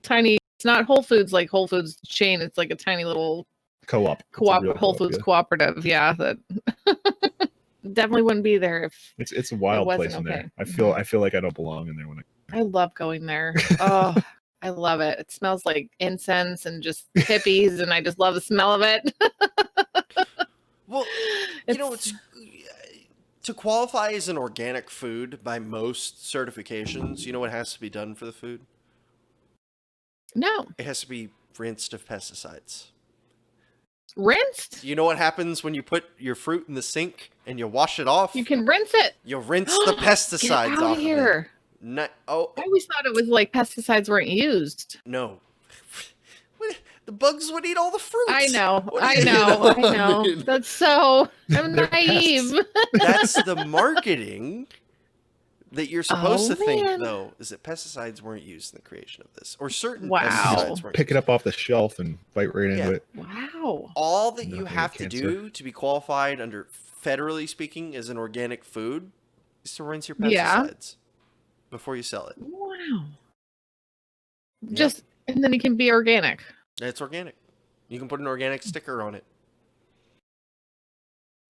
tiny, it's not Whole Foods like Whole Foods chain. It's like a tiny little co-op Whole Foods cooperative. Yeah, that definitely wouldn't be there if it's a wild place in there. I feel like I don't belong in there when I love going there. Oh, I love it. It smells like incense and just hippies, and I just love the smell of it. Well, it's to qualify as an organic food by most certifications. You know what has to be done for the food? No. It has to be rinsed of pesticides. Rinsed? You know what happens when you put your fruit in the sink and you wash it off? You can rinse it. You rinse the pesticides Get out off of here. of it. I always thought it was like pesticides weren't used. No. The bugs would eat all the fruits. I know. That's so I'm naive. That's the marketing that you're supposed to think, though, is that pesticides weren't used in the creation of this. Or certain pesticides weren't Pick it up off the shelf and bite right into it. Wow. All that you have to do to be qualified under, federally speaking, as an organic food is to rinse your pesticides before you sell it. Wow. And then it can be organic. It's organic. You can put an organic sticker on it.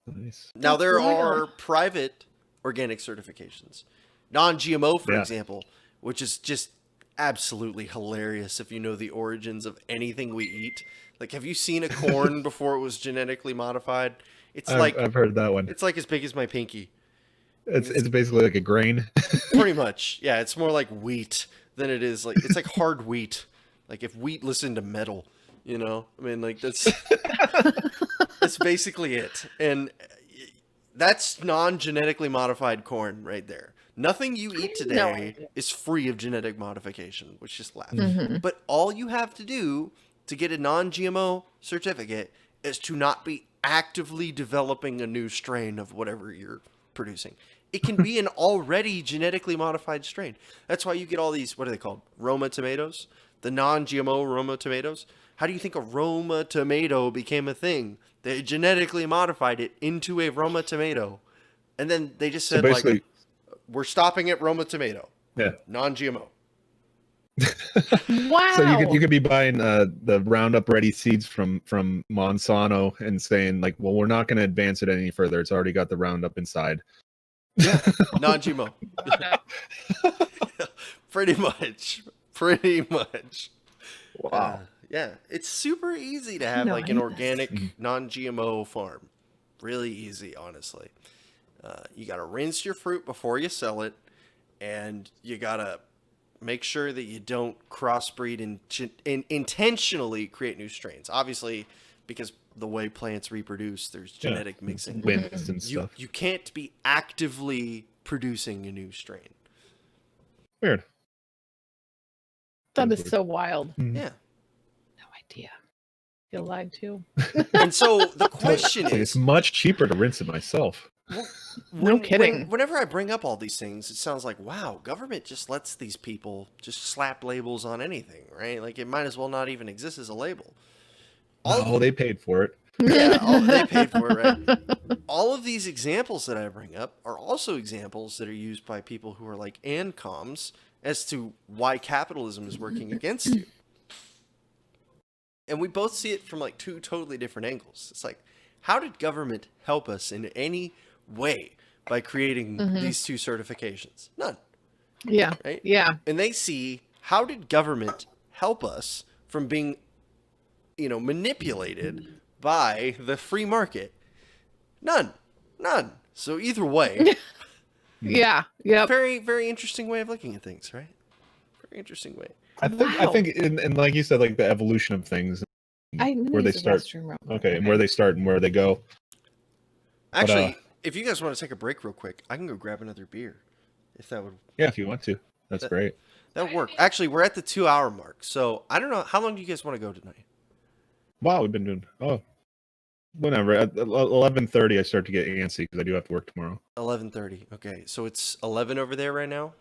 Nice. Now, there are private organic certifications. Non-GMO, for example, which is just absolutely hilarious if you know the origins of anything we eat. Like, have you seen a corn before it was genetically modified? I've heard that one. It's like as big as my pinky. It's basically like a grain. Pretty much. Yeah, it's more like wheat than it is like, it's like hard wheat. Like if wheat listened to metal, I mean, like that's basically it. And that's non-genetically modified corn right there. Nothing you eat today is free of genetic modification, which just laughs. Mm-hmm. But all you have to do to get a non-GMO certificate is to not be actively developing a new strain of whatever you're producing. It can be an already genetically modified strain. That's why you get all these, what are they called? Roma tomatoes? The non-GMO Roma tomatoes? How do you think a Roma tomato became a thing? They genetically modified it into a Roma tomato. And then they just said, like, we're stopping at Roma tomato. Yeah. Non-GMO. Wow. So you could be buying the Roundup Ready seeds from Monsanto and saying, like, well, we're not going to advance it any further. It's already got the Roundup inside. Yeah, non-GMO. Pretty much. Wow. Yeah, it's super easy to have like an organic, non-GMO farm. Really easy, honestly. You got to rinse your fruit before you sell it, and you got to make sure that you don't crossbreed and intentionally create new strains. Obviously, because the way plants reproduce, there's genetic mixing. Winds and stuff. You can't be actively producing a new strain. Weird. That is so wild. Yeah. No idea. Feel lied to. And so the question It's is, much cheaper to rinse it myself. No kidding. Whenever I bring up all these things, it sounds like, wow, government just lets these people just slap labels on anything, right? Like it might as well not even exist as a label. They paid for it. Yeah, they paid for it, right? All of these examples that I bring up are also examples that are used by people who are like ANCOMs as to why capitalism is working against you. And we both see it from like two totally different angles. It's like, how did government help us in any way by creating these two certifications? None. Yeah. Right? Yeah. And they see, how did government help us from being, manipulated by the free market? None. So either way, Yeah. Yep. very, very interesting way of looking at things, right? Very interesting way. I think, and like you said, like the evolution of things, where they start. Okay, and where they start and where they go. Actually, if you guys want to take a break real quick, I can go grab another beer. If that would. Yeah, if you want to, that's great. That would work. Actually, we're at the 2-hour mark, so I don't know how long do you guys want to go tonight. Wow, we've been doing whenever at 11:30 I start to get antsy because I do have to work tomorrow. 11:30. Okay, so it's 11 over there right now.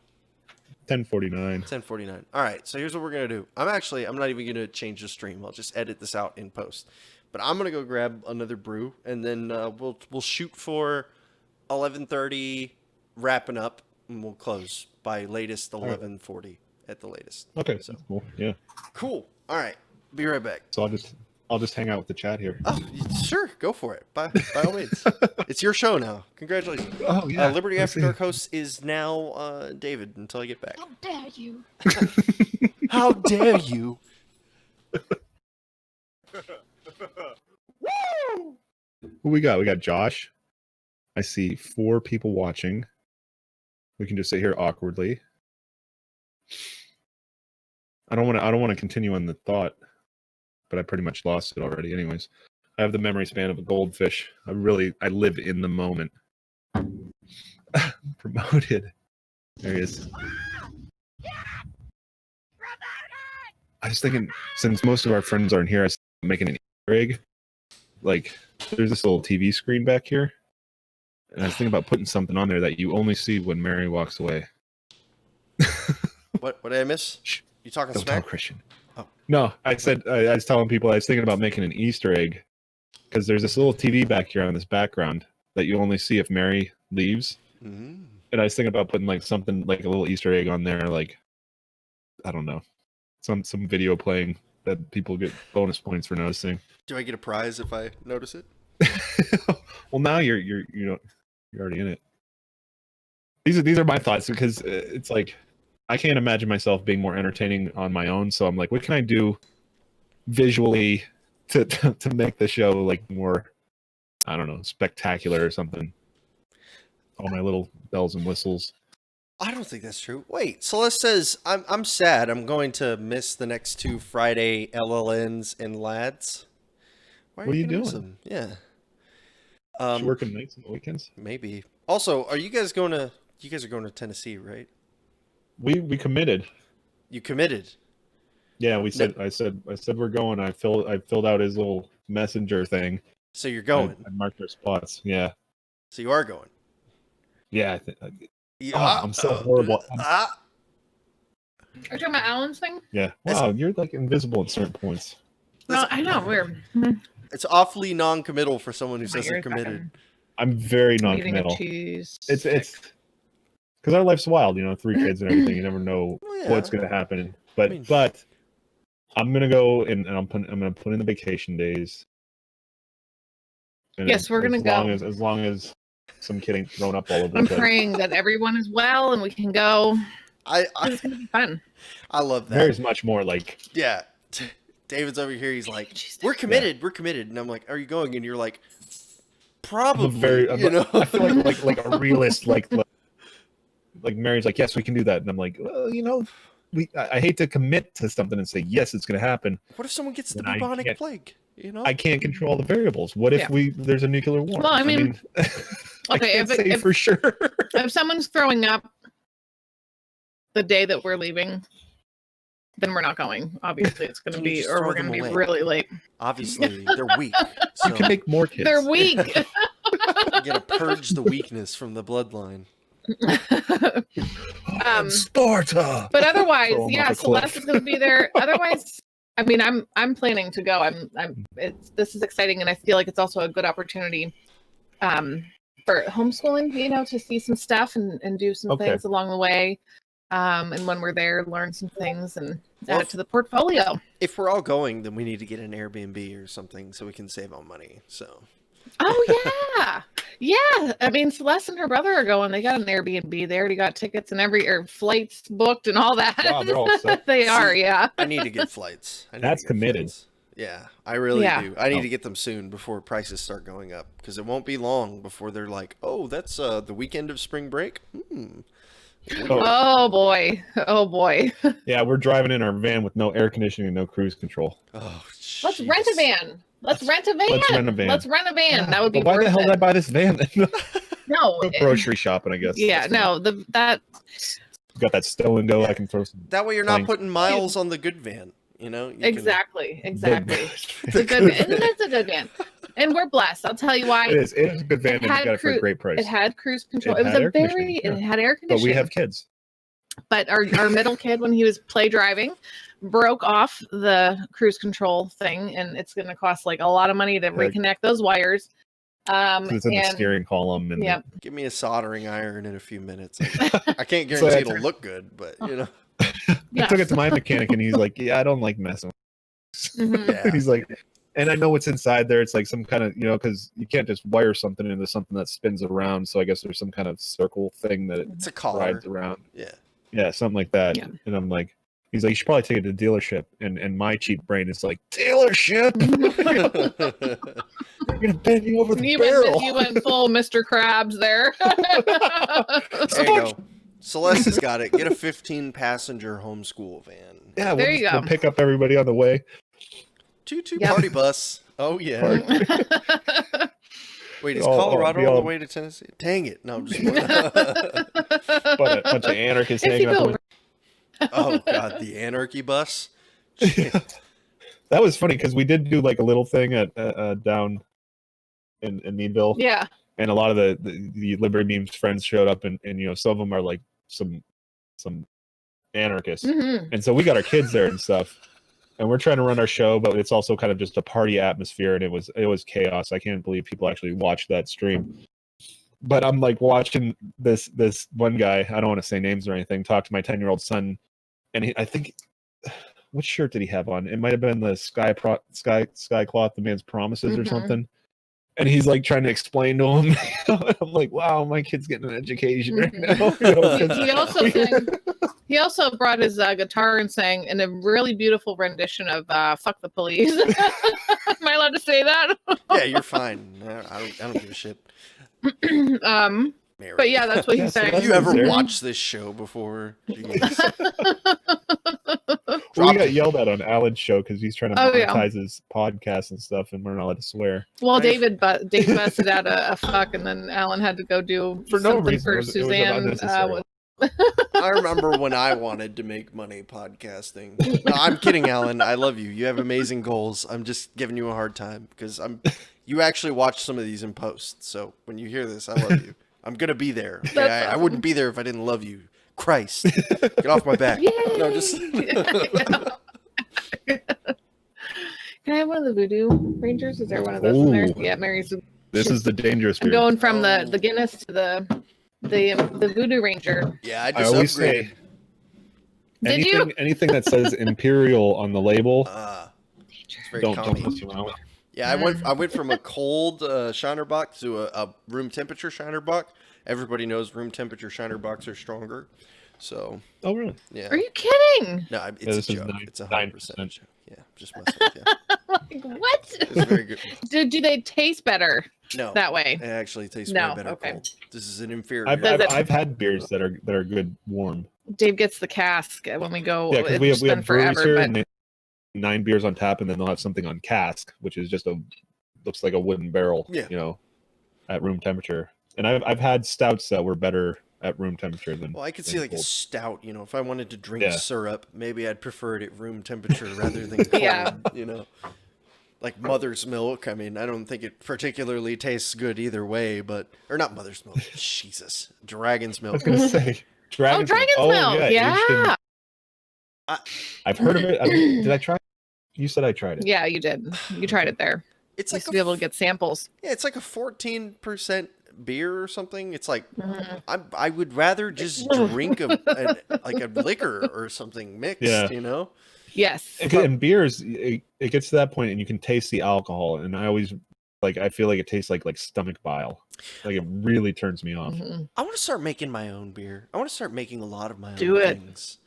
10:49. 10:49. All right, so here's what we're gonna do. I'm not even gonna change the stream. I'll just edit this out in post. But I'm gonna go grab another brew, and then we'll shoot for 11:30, wrapping up, and we'll close by latest 11:40 at the latest. Okay, so that's cool. Yeah. Cool. All right, be right back. So I'll just hang out with the chat here. Oh, sure, go for it. By all means, it's your show now. Congratulations. Oh yeah. Liberty After Dark host is now David until I get back. How dare you? How dare you? Who we got? We got Josh. I see 4 people watching. We can just sit here awkwardly. I don't want to continue on the thought, but I pretty much lost it already. Anyways, I have the memory span of a goldfish. I live in the moment. Promoted. There he is. I was thinking, since most of our friends aren't here, I was making an Easter egg. Like, there's this little TV screen back here. And I was thinking about putting something on there that you only see when Mary walks away. What did I miss? Shh. You talking Don't smack? tell Christian. Oh. No, I was telling people I was thinking about making an Easter egg because there's this little TV back here on this background that you only see if Mary leaves. Mm. And I was thinking about putting like something like a little Easter egg on there, like I don't know, some video playing that people get bonus points for noticing. Do I get a prize if I notice it? Well, now you're already in it. These are my thoughts because it's like I can't imagine myself being more entertaining on my own. So I'm like, what can I do visually to make the show like more, I don't know, spectacular or something? All my little bells and whistles. I don't think that's true. Wait, Celeste says I'm sad. I'm going to miss the next 2 Friday LLNs and lads. Why What are you gonna miss doing? them? Yeah. She working nights and weekends. Maybe. Also, are you guys going to? You guys are going to Tennessee, right? We committed. You committed. Yeah, we said. I said we're going. I filled out his little messenger thing. So you're going. I marked our spots. Yeah. So you are going. Yeah. Yeah. I'm so horrible. Are you talking about Alan's thing? Yeah. Wow, you're like invisible at certain points. No, I know. Weird. It's awfully non-committal for someone who says they're You're committed. fucking I'm very eating a non-committal. cheese. It's stick. because our life's wild, 3 kids and everything. You never know what's gonna happen. But I'm gonna go and I'm gonna put in the vacation days. And Yes, we're gonna go. As long as some kid ain't thrown up all over the I'm place. praying that everyone is well and we can go. It's gonna be fun. I love that. There's much more like David's over here. He's like, "We're committed. We're committed." And I'm like, "Are you going?" And you're like, "Probably." I feel like a realist. Like Mary's like, "Yes, we can do that," and I'm like, "Well, I hate to commit to something and say yes, it's going to happen. What if someone gets the bubonic plague? I can't control the variables. What if there's a nuclear war? Well, I mean I can't say for sure. If someone's throwing up the day that we're leaving, then we're not going. Obviously, it's going to be, or we're going to be really late. Obviously, they're weak. So you can make more kids. They're weak. You gotta purge the weakness from the bloodline. Sparta. But otherwise, Celeste is going to be there. Otherwise, I mean, I'm planning to go. This is exciting, and I feel like it's also a good opportunity for homeschooling. To see some stuff and do some things along the way. And when we're there, learn some things and add it to the portfolio. If we're all going, then we need to get an Airbnb or something so we can save on money. So. Oh yeah. I mean, Celeste and her brother are going. They got an Airbnb. They already got tickets and flights booked and all that. Wow, they're all set. They are, yeah. I need to get flights. That's committed. Flights. Yeah, I really do. I need to get them soon before prices start going up because it won't be long before they're like, "Oh, that's the weekend of spring break." Oh boy. Yeah, we're driving in our van with no air conditioning and no cruise control. Oh, let's rent a van. Let's rent a van. Yeah, that would be why worth the hell it. did I buy this van? No. Grocery shopping, I guess. Yeah, that got that stow and go. I can throw some. That way you're not putting miles on the good van. Exactly. It's a good van. It is a good van. And we're blessed. I'll tell you why. It is a good van and you got it for a great price. It had cruise control. It had air conditioning. But we have kids. But our middle kid, when he was play driving, broke off the cruise control thing, and it's going to cost like a lot of money to reconnect those wires. It's in the steering column. And give me a soldering iron in a few minutes. I can't guarantee it'll look good, but I took it to my mechanic, and he's like, "Yeah, I don't like messing." He's like, and I know what's inside there. It's like some kind of, because you can't just wire something into something that spins around. So I guess there's some kind of circle thing that it's a collar rides around. Yeah, something like that. Yeah. And I'm like, he's like, you should probably take it to the dealership. And my cheap brain is like, dealership? You're gonna bend me over the barrel. You went full Mr. Krabs there. There you go. Celeste has got it. Get a 15-passenger homeschool van. Yeah, there you go. We'll pick up everybody on the way. Choo-choo party bus. Oh, yeah. Wait, is Colorado on the way to Tennessee? Dang it. No, I'm just a bunch of anarchists hanging out. Oh, God, the anarchy bus? That was funny because we did do like a little thing at down in Meadville. Yeah. And a lot of the Liberty Memes friends showed up, and some of them are like some anarchists. Mm-hmm. And so we got our kids there and stuff. And we're trying to run our show, but it's also kind of just a party atmosphere, and it was chaos. I can't believe people actually watched that stream. But I'm like watching this one guy, I don't want to say names or anything, talk to my 10-year-old son, and I think, what shirt did he have on? It might have been the sky cloth, the man's promises or something. And he's like trying to explain to him. I'm like, wow, my kid's getting an education right now. He also brought his guitar and sang in a really beautiful rendition of "Fuck the Police." Am I allowed to say that? Yeah, you're fine. I don't give a shit. Mary. But yeah, that's what he's saying. Have you ever watched this show before? We got yelled at on Alan's show because he's trying to monetize his podcast and stuff, and we're not allowed to swear. Well, Dave busted out a fuck, and then Alan had to go do for no reason for Suzanne. I remember when I wanted to make money podcasting. No, I'm kidding, Alan. I love you. You have amazing goals. I'm just giving you a hard time because you actually watch some of these in post. So when you hear this, I love you. I'm gonna be there. Okay? That's I awesome. wouldn't be there if I didn't love you. Christ, get off my back. Yay! No, just. Can I have one of the Voodoo Rangers? Is there one of those in there? Ooh. Yeah, Mary's. This is the dangerous I'm beer. going from the Guinness to the Voodoo Ranger. Yeah, I I just always upgraded. say Did you? anything that says Imperial on the label, It's very don't common. mess around with. Yeah, I went from a cold Shiner Bock to a room temperature Shiner Bock. Everybody knows room temperature Shiner Bocks are stronger. So Oh, really? yeah. Are you kidding? No, it's a this is joke. 9%. It's 100% joke. Yeah, just messing with you. Like, what? It's very good. Do they taste better No, that way? it actually tastes No, way better okay. cold. This is an inferior. I've had beers that are good warm. Dave gets the cask when we go. Yeah, because It's we been have breweries forever, here, but and they have 9 beers on tap, and then they'll have something on cask, which is just looks like a wooden barrel. Yeah. You know, at room temperature. And I've had stouts that were better at room temperature than. Well, I could than see like a cold. stout. You know, if I wanted to drink Yeah. syrup, maybe I'd prefer it at room temperature rather than cold. Yeah. You know, like mother's milk. I mean, I don't think it particularly tastes good either way, but or not mother's milk. Jesus, dragon's I milk. was gonna say dragon's Dragon's milk. aged in- Yeah. I've heard of it. Did I try it? You said I tried it. Yeah, you did. You tried it there. It's Used to be able to get samples. Yeah, it's like a 14% beer or something. It's like Mhm. I would rather just drink like a liquor or something mixed. Yeah. You know. Yes. And beers, it gets to that point, and you can taste the alcohol. And I always I feel like it tastes like stomach bile. Like it really turns me off. Mhm. I want to start making my own beer. I want to start making a lot of my Do own it. things.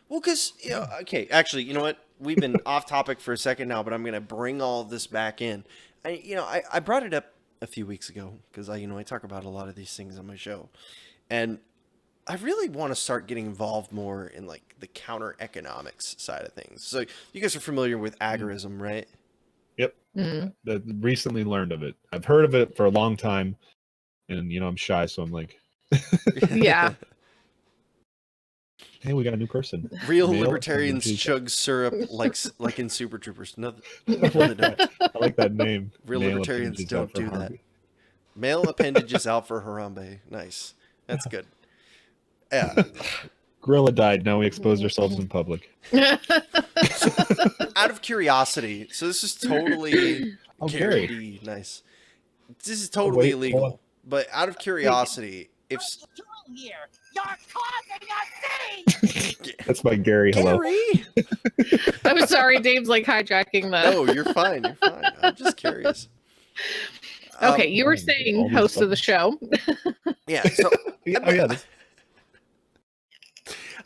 Well, because, okay, actually, you know what? We've been off topic for a second now, but I'm going to bring all of this back in. I brought it up a few weeks ago because I talk about a lot of these things on my show. And I really want to start getting involved more in like the counter economics side of things. So you guys are familiar with agorism, right? Yep. Mhm. That recently learned of it. I've heard of it for a long time, and I'm shy, so I'm like, Yeah. hey, we got a new person. Real Male libertarians appendages. chug syrup like in Super Troopers. No, I like that name. Real Male libertarians appendages don't out for do that. harm. Male appendages out for Harambe. Nice. That's good. Yeah. Gorilla died. Now we expose ourselves in public. Out of curiosity, so this is totally Okay. Gary. Nice. This is totally wait, hold illegal. on. But out of curiosity, if Here, you're causing a scene. That's my Gary. Hello. Gary, I'm sorry, Dave's like hijacking the. no, you're fine. You're fine. I'm just curious. Okay, you were all saying these host of the buttons. show. Yeah. So Yeah, oh yeah.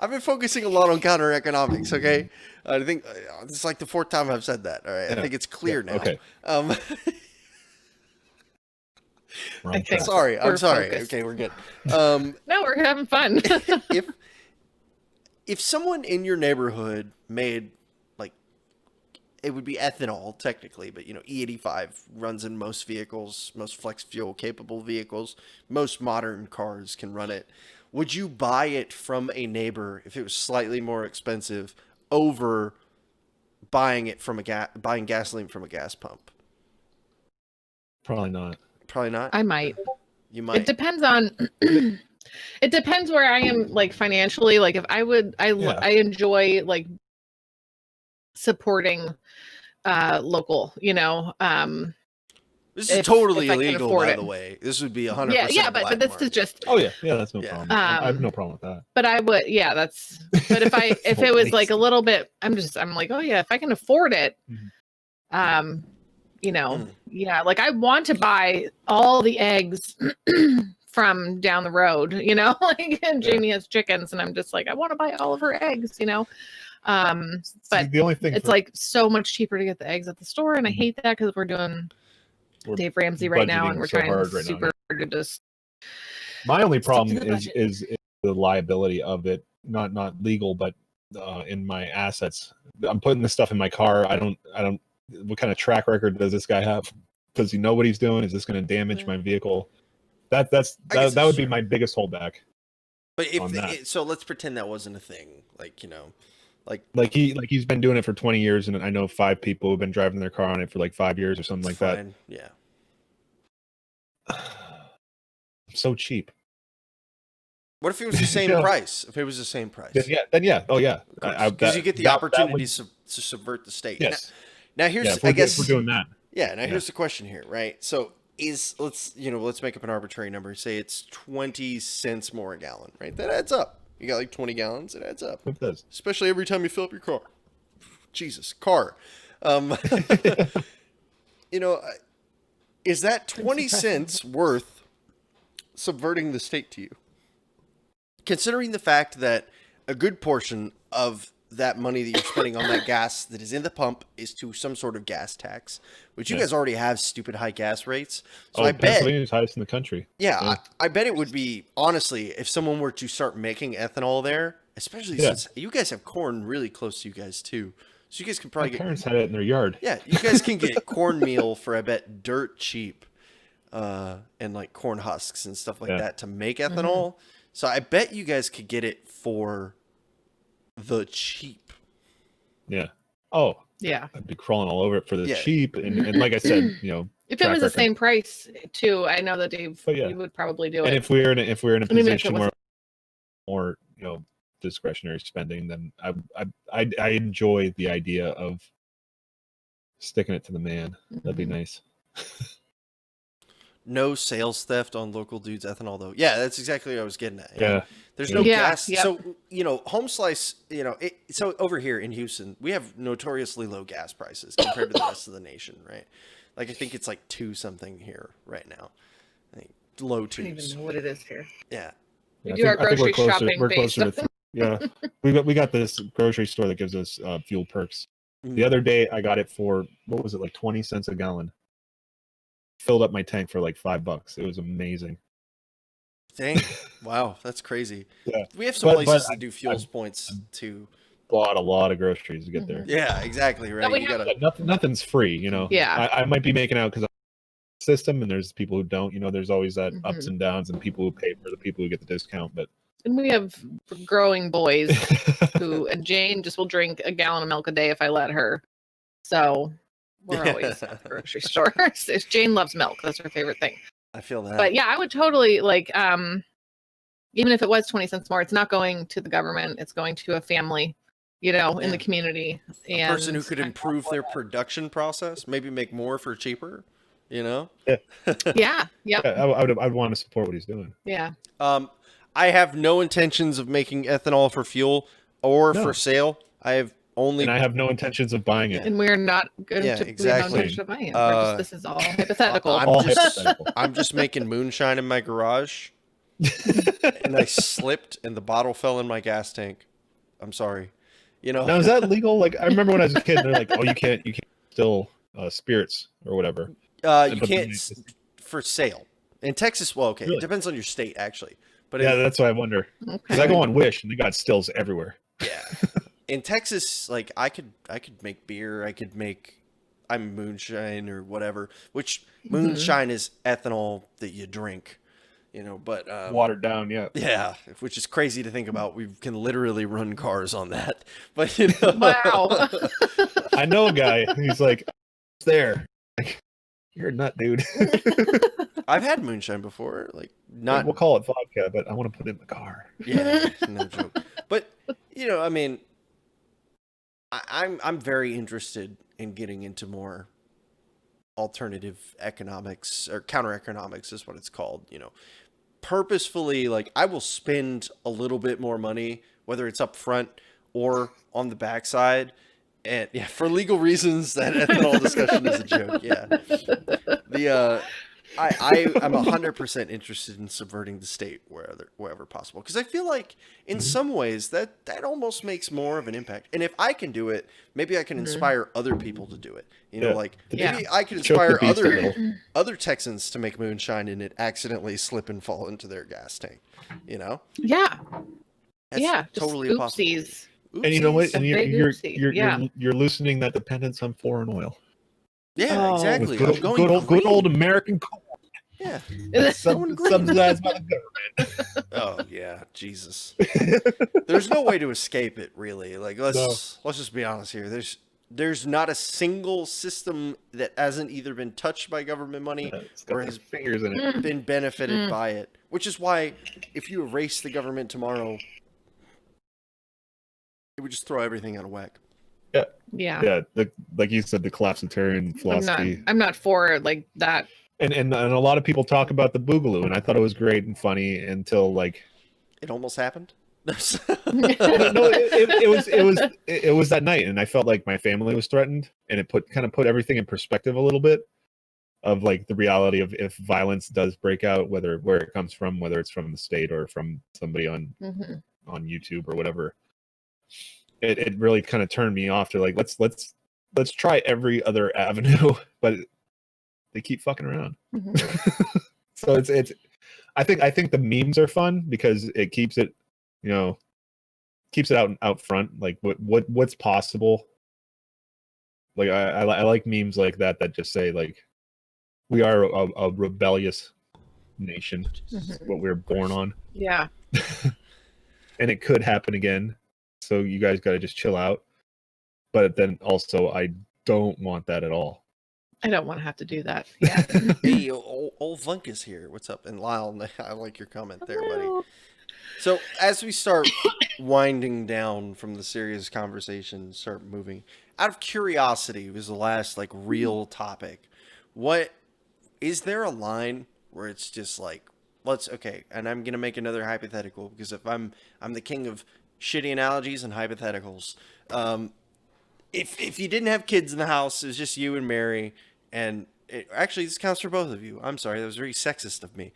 I've been focusing a lot on counter economics. Okay, I think this is like the 4th time I've said that. All right, I Yeah. think it's clear now. Okay. Um, Wrong I think track. sorry. I'm We're sorry. focused. Okay, we're good. No, we're having fun. if someone in your neighborhood made like it would be ethanol technically, but E85 runs in most vehicles, most flex fuel capable vehicles, most modern cars can run it. Would you buy it from a neighbor if it was slightly more expensive over buying it from buying gasoline from a gas pump? Probably not. Probably not. I might. You might. It depends on. It depends where I am, like financially. Like if I would, I enjoy like supporting local. This is if totally I can illegal, afford by it. the way. This would be 100%. Yeah, but black this market. is just. Oh yeah, that's no Yeah. problem. I have no problem with that. But I would, yeah, that's. But if it was like a little bit, I'm like, oh yeah, if I can afford it, Mhm. yeah, like I want to buy all the eggs from down the road, like and Jamie has chickens, and I'm just like, I want to buy all of her eggs, but the only thing it's like so much cheaper to get the eggs at the store, and I hate that because we're doing we're Dave Ramsey right now, budgeting and we're so trying hard right now. super hard to just. My only Stick problem to the is the liability of it, not legal, but in my assets. I'm putting this stuff in my car. I don't. What kind of track record does this guy have? Does he know what he's doing? Is this going to damage my vehicle? That would be my biggest holdback. But on that. so let's pretend that wasn't a thing. He's been doing it for 20 years, and I know 5 people who've been driving their car on it for like 5 years or something like fine. Yeah. that. So cheap. What if it was the same Yeah. price? If it was the same price? Then yeah. Oh yeah. Because you get the opportunity to subvert the state. Yes. Now here's, If I guess, we're doing that. yeah. Now here's the question here, right? So let's make up an arbitrary number. Say it's 20 cents more a gallon, right? That adds up. You got like 20 gallons. It adds up. It does. Especially every time you fill up your car. Jesus, car. Is that 20 cents worth subverting the state to you? Considering the fact that a good portion of that money that you're spending on that gas that is in the pump is to some sort of gas tax, which you guys already have stupid high gas rates. So I bet Pennsylvania's highest in the country. Yeah, I bet it would be, honestly, if someone were to start making ethanol there, especially since you guys have corn really close to you guys too. So you guys can probably My parents had it in their yard. Yeah, you guys can get cornmeal for, I bet, dirt cheap, and like corn husks and stuff like that to make ethanol. So I bet you guys could get it for the cheap. Yeah. Oh. Yeah. I'd be crawling all over it for the cheap, and like I said, if it was the same price too, I know that Dave, you would probably do it. And if we're in a position where more, discretionary spending, then I enjoy the idea of sticking it to the man. That'd be nice. No sales theft on local dudes ethanol though. Yeah, that's exactly what I was getting at. Yeah. There's no gas. Yep. So, Home Slice, so over here in Houston, we have notoriously low gas prices compared to the rest of the nation, right? Like I think it's like 2 something here right now. I think low 2s. I don't even know what it is here. Yeah. We do our grocery shopping we're closer to we got this grocery store that gives us fuel perks. The other day I got it for, what was it, like 20 cents a gallon. Filled up my tank for like $5. It was amazing. Dang. Wow, that's crazy. Yeah. We have some places that do fuels points too. Bought a lot of groceries to get there. Yeah, exactly. Right. Nothing's free, Yeah. I might be making out because system, and there's people who don't. There's always that ups and downs, and people who pay for the people who get the discount. But we have growing boys and Jane just will drink a gallon of milk a day if I let her. So we're always at the grocery store. Jane loves milk. That's her favorite thing. I feel that. But yeah, I would totally even if it was 20 cents more, it's not going to the government. It's going to a family, in the community. A person who could improve their production process, maybe make more for cheaper, Yeah. Yeah, I would want to support what he's doing. Yeah. I have no intentions of making ethanol for fuel or for sale. And I have no intentions of buying it. And we're not going to exactly. of buying it. This is all hypothetical. I'm just making moonshine in my garage. And I slipped and the bottle fell in my gas tank. I'm sorry. Now, is that legal? Like, I remember when I was a kid, they're like, oh, you can't still spirits or whatever. You can't for sale. In Texas, well, okay. Really? It depends on your state, actually. But that's why I wonder. Because I go on Wish and they got stills everywhere. Yeah. In Texas, like I could make beer, I'm moonshine or whatever, which moonshine is ethanol that you drink, but watered down, yeah, which is crazy to think about. We can literally run cars on that, but wow. I know a guy. He's like, it's there. Like, you're a nut, dude. I've had moonshine before, like not. We'll call it vodka, but I want to put it in the car. Yeah, no joke. But I mean. I'm very interested in getting into more alternative economics, or counter economics is what it's called. Purposefully, like I will spend a little bit more money, whether it's up front or on the backside, and for legal reasons. That ethanol discussion is a joke. Yeah, I'm 100% interested in subverting the state wherever possible, because I feel like in some ways that almost makes more of an impact. And if I can do it, maybe I can inspire other people to do it. Maybe I can inspire other Texans to make moonshine and it accidentally slip and fall into their gas tank. Yeah. That's totally possible. Oopsies. And you know what? And you're loosening that dependence on foreign oil. Yeah, exactly. Good old American corn. Yeah. Subsidized by the government. Oh yeah, Jesus. There's no way to escape it, really. Like let's just be honest here. There's not a single system that hasn't either been touched by government money or has been benefited by it Which is why, if you erase the government tomorrow, it would just throw everything out of whack. Yeah. Like you said, the collapsitarian philosophy. I'm not for like that. And a lot of people talk about the Boogaloo, and I thought it was great and funny until like it almost happened. No, it was that night, and I felt like my family was threatened, and it kind of put everything in perspective a little bit of like the reality of if violence does break out, where it comes from, whether it's from the state or from somebody on YouTube or whatever. It really kind of turned me off to like let's try every other avenue, but they keep fucking around. So it's I think the memes are fun because it keeps it, you know, keeps it out front, like what's possible. Like I like memes like that just say like we are a rebellious nation. This is what we were born on. Yeah. And it could happen again. So you guys got to just chill out. But then also, I don't want that at all. I don't want to have to do that. Yeah. Hey, old Vunk is here. What's up? And Lyle, I like your comment there, buddy. So as we start winding down from the serious conversation, start moving, out of curiosity was the last like real topic. What is there a line where it's just like, okay, and I'm gonna make another hypothetical because if I'm the king of shitty analogies and hypotheticals. If you didn't have kids in the house, it was just you and Mary, and actually this counts for both of you. I'm sorry, that was very sexist of me.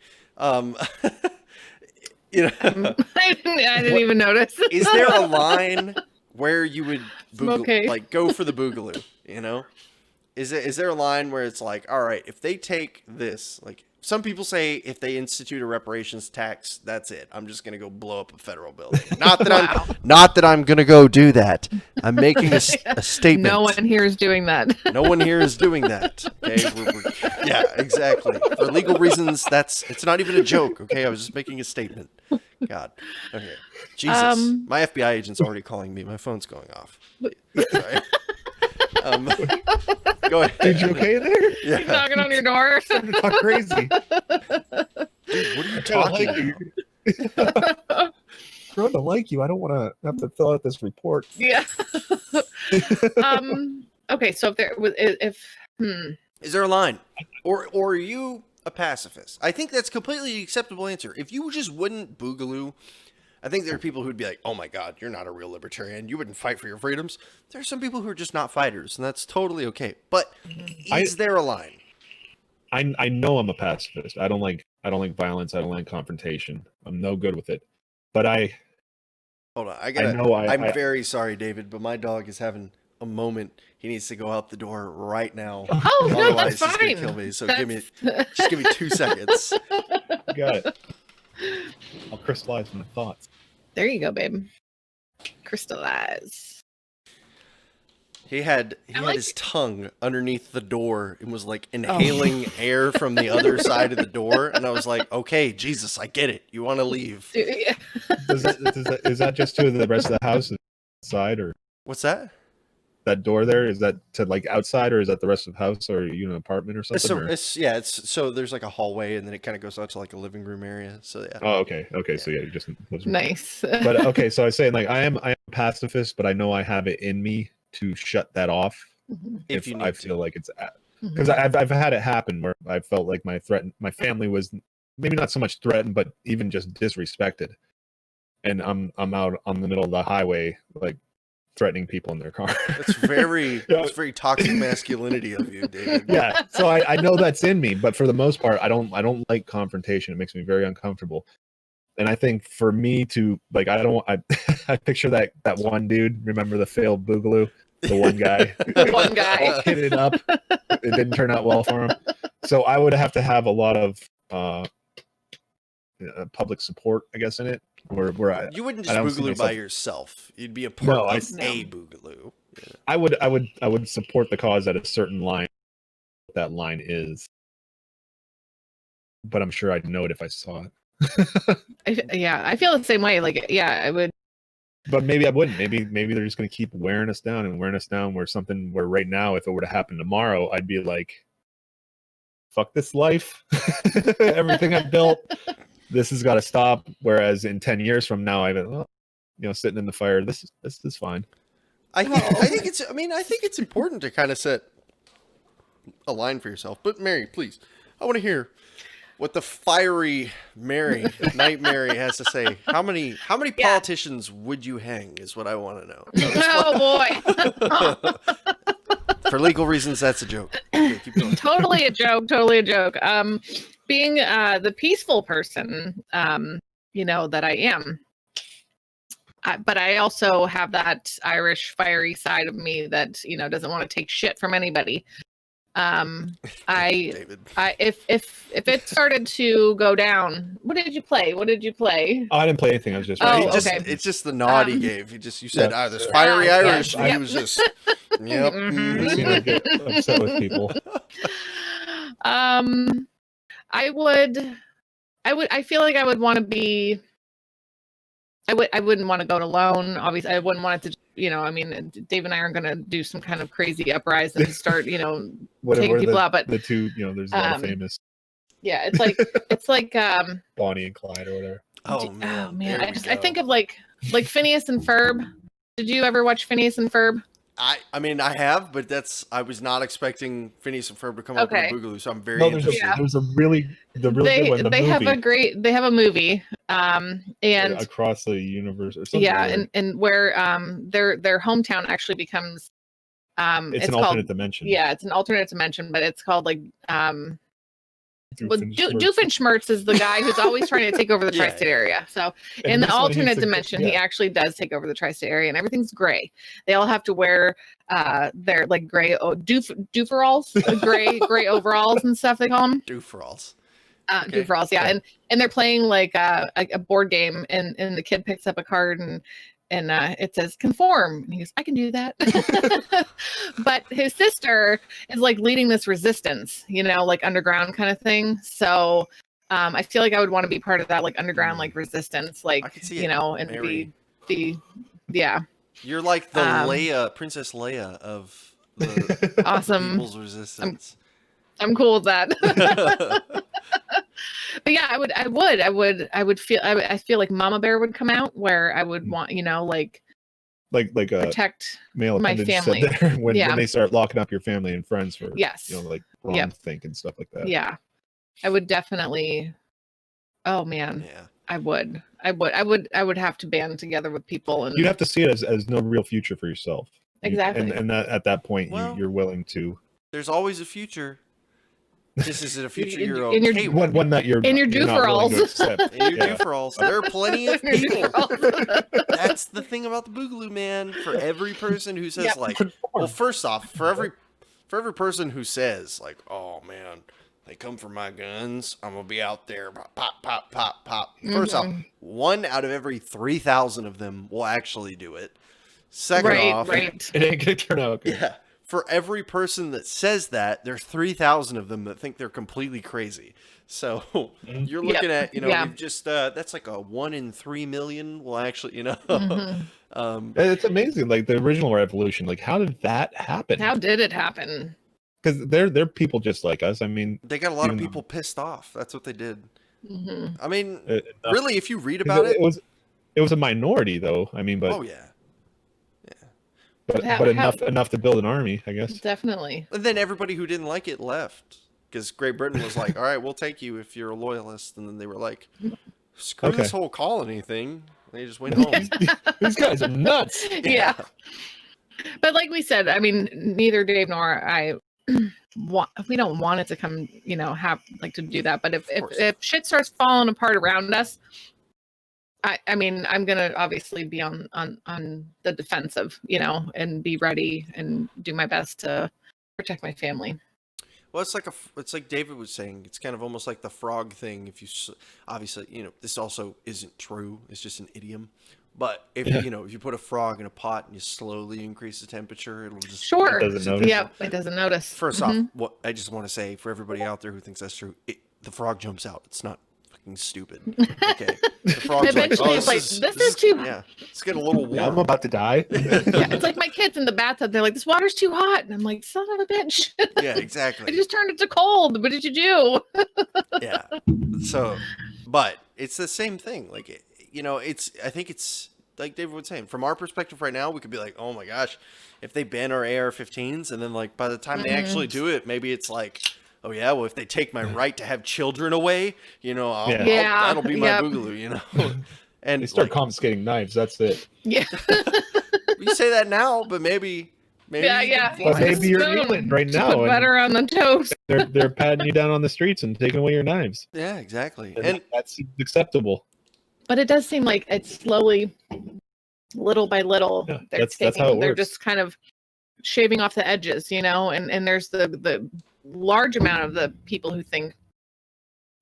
You know, I didn't even notice. Is there a line where you would like go for the Boogaloo? You know, is there a line where it's like, all right, if they take this, like some people say, if they institute a reparations tax, that's it. I'm just gonna go blow up a federal building. Not that I'm gonna go do that. I'm making a statement. No one here is doing that. No one here is doing that. Okay, yeah, exactly. For legal reasons, it's not even a joke. Okay, I was just making a statement. God. Okay. Jesus. My FBI agent's already calling me. My phone's going off. Sorry. Go ahead. Dude, you okay in there? Yeah. He's knocking on your door. Talk crazy. Dude, what are you talking about? Grown to like you. I don't want to have to fill out this report. Yeah. Okay, so Is there a line, or are you a pacifist? I think that's completely acceptable answer. If you just wouldn't Boogaloo, I think there are people who'd be like, "Oh my God, you're not a real libertarian. You wouldn't fight for your freedoms." There are some people who are just not fighters, and that's totally okay. But is there a line? I know I'm a pacifist. I don't like violence. I don't like confrontation. I'm no good with it. But hold on. I'm very sorry, David, but my dog is having a moment. He needs to go out the door right now. Oh no, that's fine. He's gonna kill me. So just give me 2 seconds. Got it. I'll crystallize my thoughts. There you go, babe. Crystallize. He had his tongue underneath the door and was like inhaling air from the other side of the door. And I was like, okay, Jesus, I get it. You want to leave. Yeah. Is that just to the rest of the house outside, or what's that? That door there, is that to like outside, or is that the rest of the house, or you in an apartment or something? So there's like a hallway and then it kind of goes out to like a living room area. So yeah. Oh, okay. Yeah. So yeah, you just nice. But okay, so I was saying like I am a pacifist, but I know I have it in me to shut that off if I feel like it's because I've had it happen where I felt like my family was maybe not so much threatened, but even just disrespected, and I'm out on the middle of the highway like threatening people in their car. That's very toxic masculinity of you, David. Yeah, so I know that's in me, but for the most part, I don't like confrontation. It makes me very uncomfortable. And I think for me to like, I picture that one dude. Remember the failed Boogaloo, the one guy. One guy hit it up. It didn't turn out well for him. So I would have to have a lot of public support, I guess, in it. Where you wouldn't just Boogaloo by yourself. You'd be a part of a Boogaloo. Yeah. I would support the cause at a certain line. What that line is, but I'm sure I'd know it if I saw it. I feel the same way. Like, yeah, I would. But maybe I wouldn't. Maybe they're just going to keep wearing us down where right now, if it were to happen tomorrow, I'd be like, fuck this life. Everything I built, this has got to stop. Whereas in 10 years from now, sitting in the fire, this is fine. I think it's important to kind of set a line for yourself. But Mary, please, I want to hear what the fiery Night Mary has to say. How many politicians would you hang is what I want to know. Oh boy. For legal reasons, that's a joke. Okay, keep going. Totally a joke. Being the peaceful person, that I am. But I also have that Irish fiery side of me that, doesn't want to take shit from anybody. David. If it started to go down, what did you play? Oh, I didn't play anything. I was just. Okay. It's just the nod he gave. You said, this fiery Irish. Yeah. He was just, yep. I seem to get upset with people. I feel like I would want to be. I wouldn't want to go it alone. Obviously, I wouldn't want it to. Dave and I aren't going to do some kind of crazy uprising and start, taking people out. But the two, there's a lot of famous. Yeah, it's like Bonnie and Clyde or whatever. Oh man. I think of like Phineas and Ferb. Did you ever watch Phineas and Ferb? I have, but I was not expecting Phineas and Ferb to come up with a Boogaloo, so I'm very interested. There's a really good one. They have a movie, and across the universe or something. Yeah, and where their hometown actually becomes it's an alternate dimension. Yeah, it's an alternate dimension, but it's called like Doofenshmirtz is the guy who's always trying to take over the tri-state area. So in the alternate dimension, he actually does take over the tri-state area, and everything's gray. They all have to wear their like gray dooferalls, gray overalls and stuff. They call them dooferalls. Dooferalls, yeah. And they're playing like a board game, and the kid picks up a card and it says conform, and he goes, I can do that. But his sister is like leading this resistance, like underground kind of thing. So I feel like I would want to be part of that, like underground, like resistance, like, and Mary. be yeah. You're like the Princess Leia of the awesome people's resistance. I'm cool with that. But yeah, I would feel like Mama Bear would come out, where I would want, like protect male my family said there, when they start locking up your family and friends for wrong think and stuff like that. Yeah, I would definitely. Oh man, yeah, I would have to band together with people, and you'd have to see it as no real future for yourself. Exactly, and that at that point you're willing to. There's always a future. This is a future you're in okay your, one that you're in your dooferalls. In your dooferalls. There are plenty of people. That's the thing about the Boogaloo, man. For every person who says well, first off, for every person who says like, oh man, they come for my guns, I'm gonna be out there, pop, pop, pop, pop. First off, 1 out of every 3,000 of them will actually do it. Second off, it ain't gonna turn out good. Yeah. For every person that says that, there's 3,000 of them that think they're completely crazy. So you're looking at, we've just that's like a 1 in 3 million will actually, it's amazing. Like the original revolution, like how did that happen? How did it happen? Because they're people just like us. I mean, they got a lot of people pissed off. That's what they did. Mm-hmm. I mean, really, if you read about it was a minority though. I mean, but oh yeah. But enough to build an army, I guess. Definitely. And then everybody who didn't like it left, because Great Britain was like, "All right, we'll take you if you're a loyalist." And then they were like, "Screw this whole colony thing." They just went home. These guys are nuts. Yeah. But like we said, I mean, neither Dave nor I we don't want it to come, have like to do that. But if shit starts falling apart around us, I mean, I'm gonna obviously be on the defensive, and be ready and do my best to protect my family. Well, it's like David was saying. It's kind of almost like the frog thing. If you obviously, this also isn't true. It's just an idiom. But if if you put a frog in a pot and you slowly increase the temperature, it'll just sure. It doesn't notice. Yep, it doesn't notice. First off, what I just want to say for everybody out there who thinks that's true, the frog jumps out. It's not stupid. Okay. The frog's eventually like, this is too. Yeah, it's getting a little warm. I'm about to die. Yeah, it's like my kids in the bathtub. They're like, "This water's too hot," and I'm like, "Son of a bitch!" Yeah, exactly. I just turned it to cold. What did you do? Yeah. So, But it's the same thing. Like, I think it's like David was saying, from our perspective right now, we could be like, oh my gosh, if they ban our AR-15s, and then like by the time they actually do it, maybe it's like, oh yeah, well if they take my right to have children away, that'll be my boogaloo, And they start confiscating knives. That's it. Yeah. You say that now, but maybe. Yeah. But maybe you're England right now. Put butter on the toast. They're patting you down on the streets and taking away your knives. Yeah, exactly. And that's acceptable. But it does seem like it's slowly, little by little, Yeah, that's how it works. They're just kind of shaving off the edges, and there's the large amount of the people who think,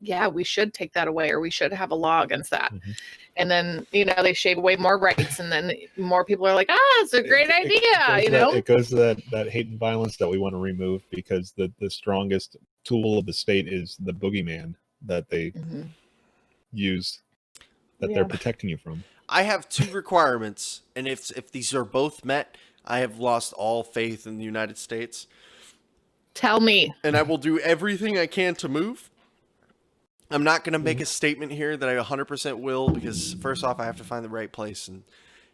yeah, we should take that away, or we should have a law against that. Mm-hmm. And then, they shave away more rights, and then more people are like, it's a great idea, It goes to that hate and violence that we want to remove, because the strongest tool of the state is the boogeyman that they use, that they're protecting you from. I have 2 requirements, and if these are both met, I have lost all faith in the United States. Tell me. And I will do everything I can to move. I'm not going to make a statement here that I 100% will, because first off, I have to find the right place, and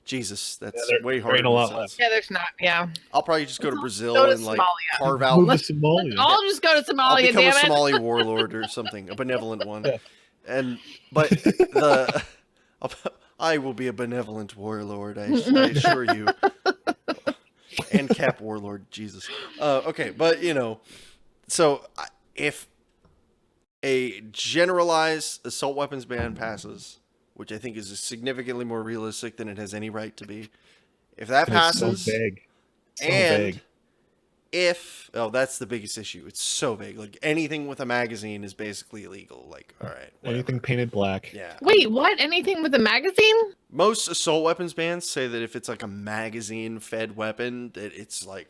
Jesus, that's way harder. There ain't a lot left. Yeah, there's not. Yeah. I'll probably just go to Brazil Go to and like Somalia. carve out. Move to Somalia. I'll just go to Somalia. I'll become a damn it. Somali warlord or something, a benevolent one. Yeah. But I will be a benevolent warlord. I assure you. And Cap warlord, Jesus. Okay, but so if a generalized assault weapons ban passes, which I think is significantly more realistic than it has any right to be, if that passes, so vague. and if that's the biggest issue, it's so vague. Like anything with a magazine is basically illegal. Like, all right, anything painted black. yeah. Wait, what? Anything with a magazine? Most assault weapons bans say that if it's like a magazine-fed weapon, that it's like,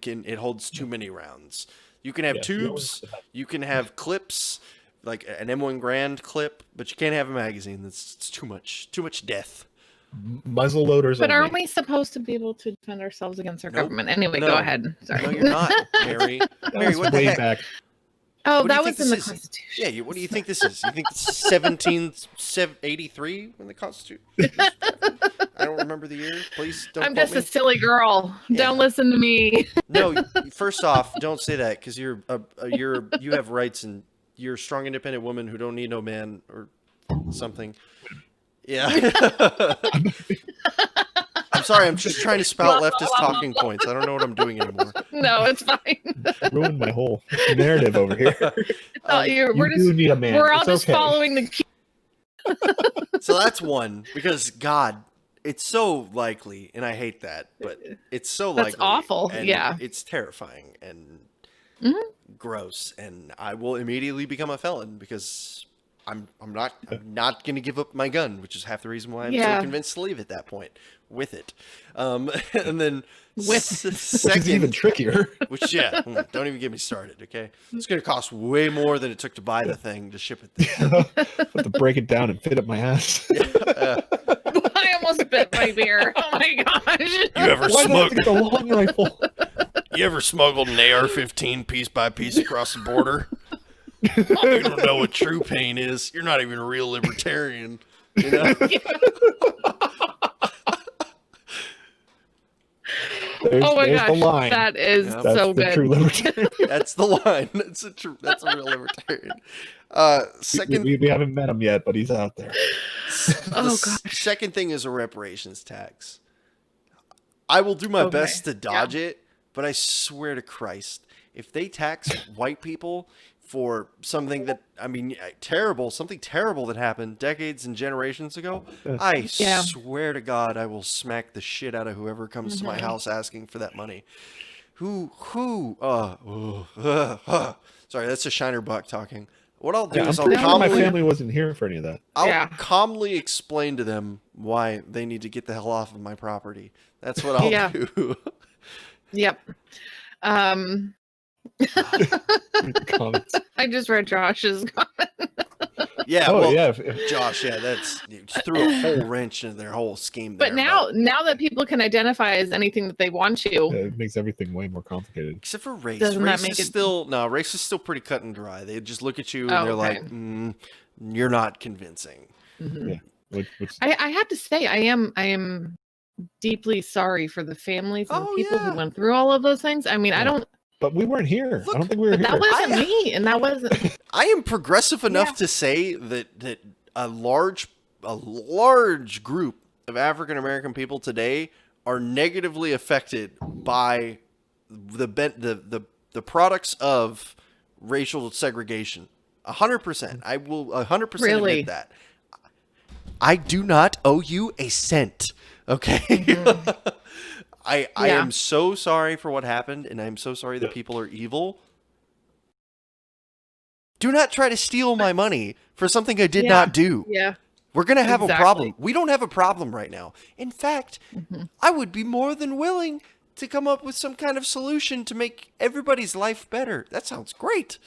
it holds too many rounds. You can have tubes, you can have clips, like an M1 Grand clip, but you can't have a magazine. It's too much death. Muzzle loaders. But only. aren't we supposed to be able to defend ourselves against our Nope. government? Anyway, No. go ahead. Sorry. No, you're not, Mary. Mary, what the way heck? back? Oh, What do you that think was in the this is? Constitution. Yeah, what do you think this is? You think it's 1783 when the Constitution? I don't remember the year. Please don't. I'm quote just me. a silly girl. Yeah. Don't listen to me. No, first off, don't say that, because you have rights, and you're a strong, independent woman who don't need no man or something. Yeah. I'm sorry. I'm just trying to spout leftist talking points. I don't know what I'm doing anymore. No, it's fine. Ruined my whole narrative over here. We're You do need a man. we're all It's just okay. following the cue. So that's one, because God, it's so likely, and I hate that, but it's so likely. That's awful, and yeah. It's terrifying and gross, and I will immediately become a felon, because I'm not going to give up my gun, which is half the reason why I'm so convinced to leave at that point with it. And then With- Which is even trickier. which don't even get me started. Okay, it's going to cost way more than it took to buy the thing to ship it there. Have to break it down and fit up my ass. I almost bit my beer. Oh my gosh. You ever Why not get the long rifle? You ever smuggled an AR-15 piece by piece across the border? You don't know what true pain is. You're not even a real libertarian. You know? Oh my there's gosh. the line. That is Yeah. That's so the good. true libertarian. That's the line. That's a real libertarian. Second, we haven't met him yet, but he's out there. Oh, the second thing is a reparations tax. I will do my Okay. best to dodge it, but I swear to Christ, if they tax white people for something that, something terrible that happened decades and generations ago, I swear to God, I will smack the shit out of whoever comes to my house asking for that money. Sorry, that's a Shiner Buck talking. What I'll do Yeah, I'm is I'll pretty sure my calmly, family wasn't here for any of that. I'll calmly explain to them why they need to get the hell off of my property. That's what I'll do. Yep. Comments. I just read Josh's comment. Yeah, Oh well, yeah. Josh, that's you just threw a whole wrench into their whole scheme there. But now that people can identify as anything that they want to, It makes everything way more complicated. except for race, Doesn't that race make is it- still race is still pretty cut and dry. They just look at you and Oh, they're okay. like, You're not convincing. Mhm. Yeah. I have to say, I am deeply sorry for the families and Oh, people who yeah. went through all of those things. I mean, I Yeah. don't, But we weren't here. Look, I don't think we were but here. that wasn't I- me, and that wasn't. I am progressive enough Yeah. to say that a large group of African American people today are negatively affected by the products of racial segregation. 100%. I will 100% Really? admit that. I do not owe you a cent. Okay. I Yeah. am so sorry for what happened, and I'm so sorry that people are evil. Do not try to steal my money for something I did Yeah. not do. Yeah. We're going to have a Exactly. problem. We don't have a problem right now. In fact, Mhm. I would be more than willing to come up with some kind of solution to make everybody's life better. That sounds great.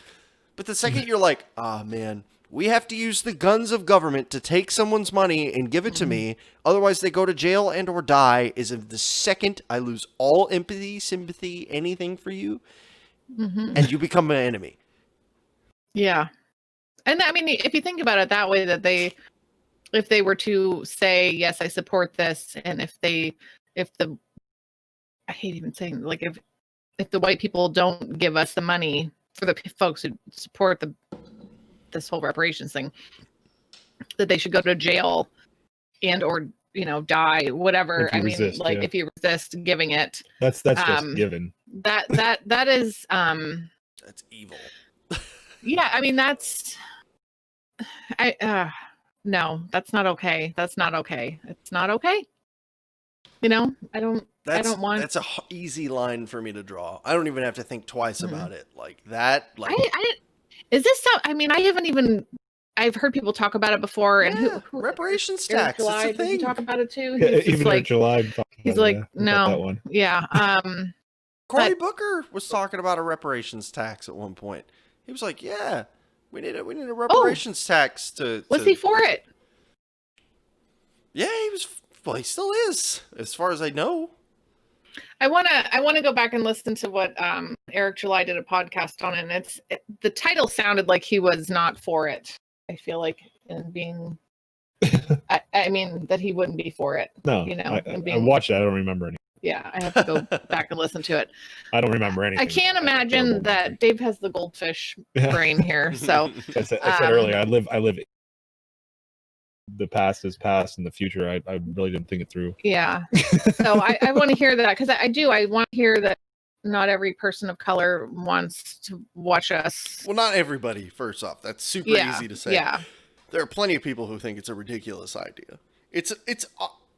But the second you're like, ah, man, we have to use the guns of government to take someone's money and give it to me, otherwise they go to jail and or die, is the second I lose all empathy, sympathy, anything for you, Mhm. and you become an enemy. Yeah. And I mean, if you think about it that way, that if they were to say, yes, I support this, and I hate even saying, like, if the white people don't give us the money for the folks who support this whole reparations thing, that they should go to jail and or die, whatever. If you I mean, resist, like, yeah. if you resist giving it, That's just given. that is That's evil. yeah. I mean, that's no, that's not okay. That's not okay. It's not okay. I don't want. That's a easy line for me to draw. I don't even have to think twice Mhm. about it. Like that. Like Is this so? I mean, I haven't even. I've heard people talk about it before, and yeah, who reparations Eric tax. It's July, a did he thing. talk about it too? Yeah, He's just even like, Eric July talked he's about like, it, yeah, about that no, one. yeah, Cory but- Booker was talking about a reparations tax at one point. He was like, "Yeah, we need a reparations tax to." was he for it? Yeah, he was. Well, he still is, as far as I know. I wanna go back and listen to what Eric July did a podcast on, and the title sounded like he was not for it. I feel like, and being, I mean that he wouldn't be for it. No, and I watched it. I don't remember anything. Yeah, I have to go back and listen to it. I don't remember anything. I can't That's a imagine terrible that memory. Dave has the goldfish brain here. So I said earlier, I live. The past is past, and the future, I really didn't think it through. yeah. So I want to hear that, because I do. I want to hear that not every person of color wants to watch us. Well, not everybody. First off, that's super Yeah, easy to say. yeah. There are plenty of people who think it's a ridiculous idea. It's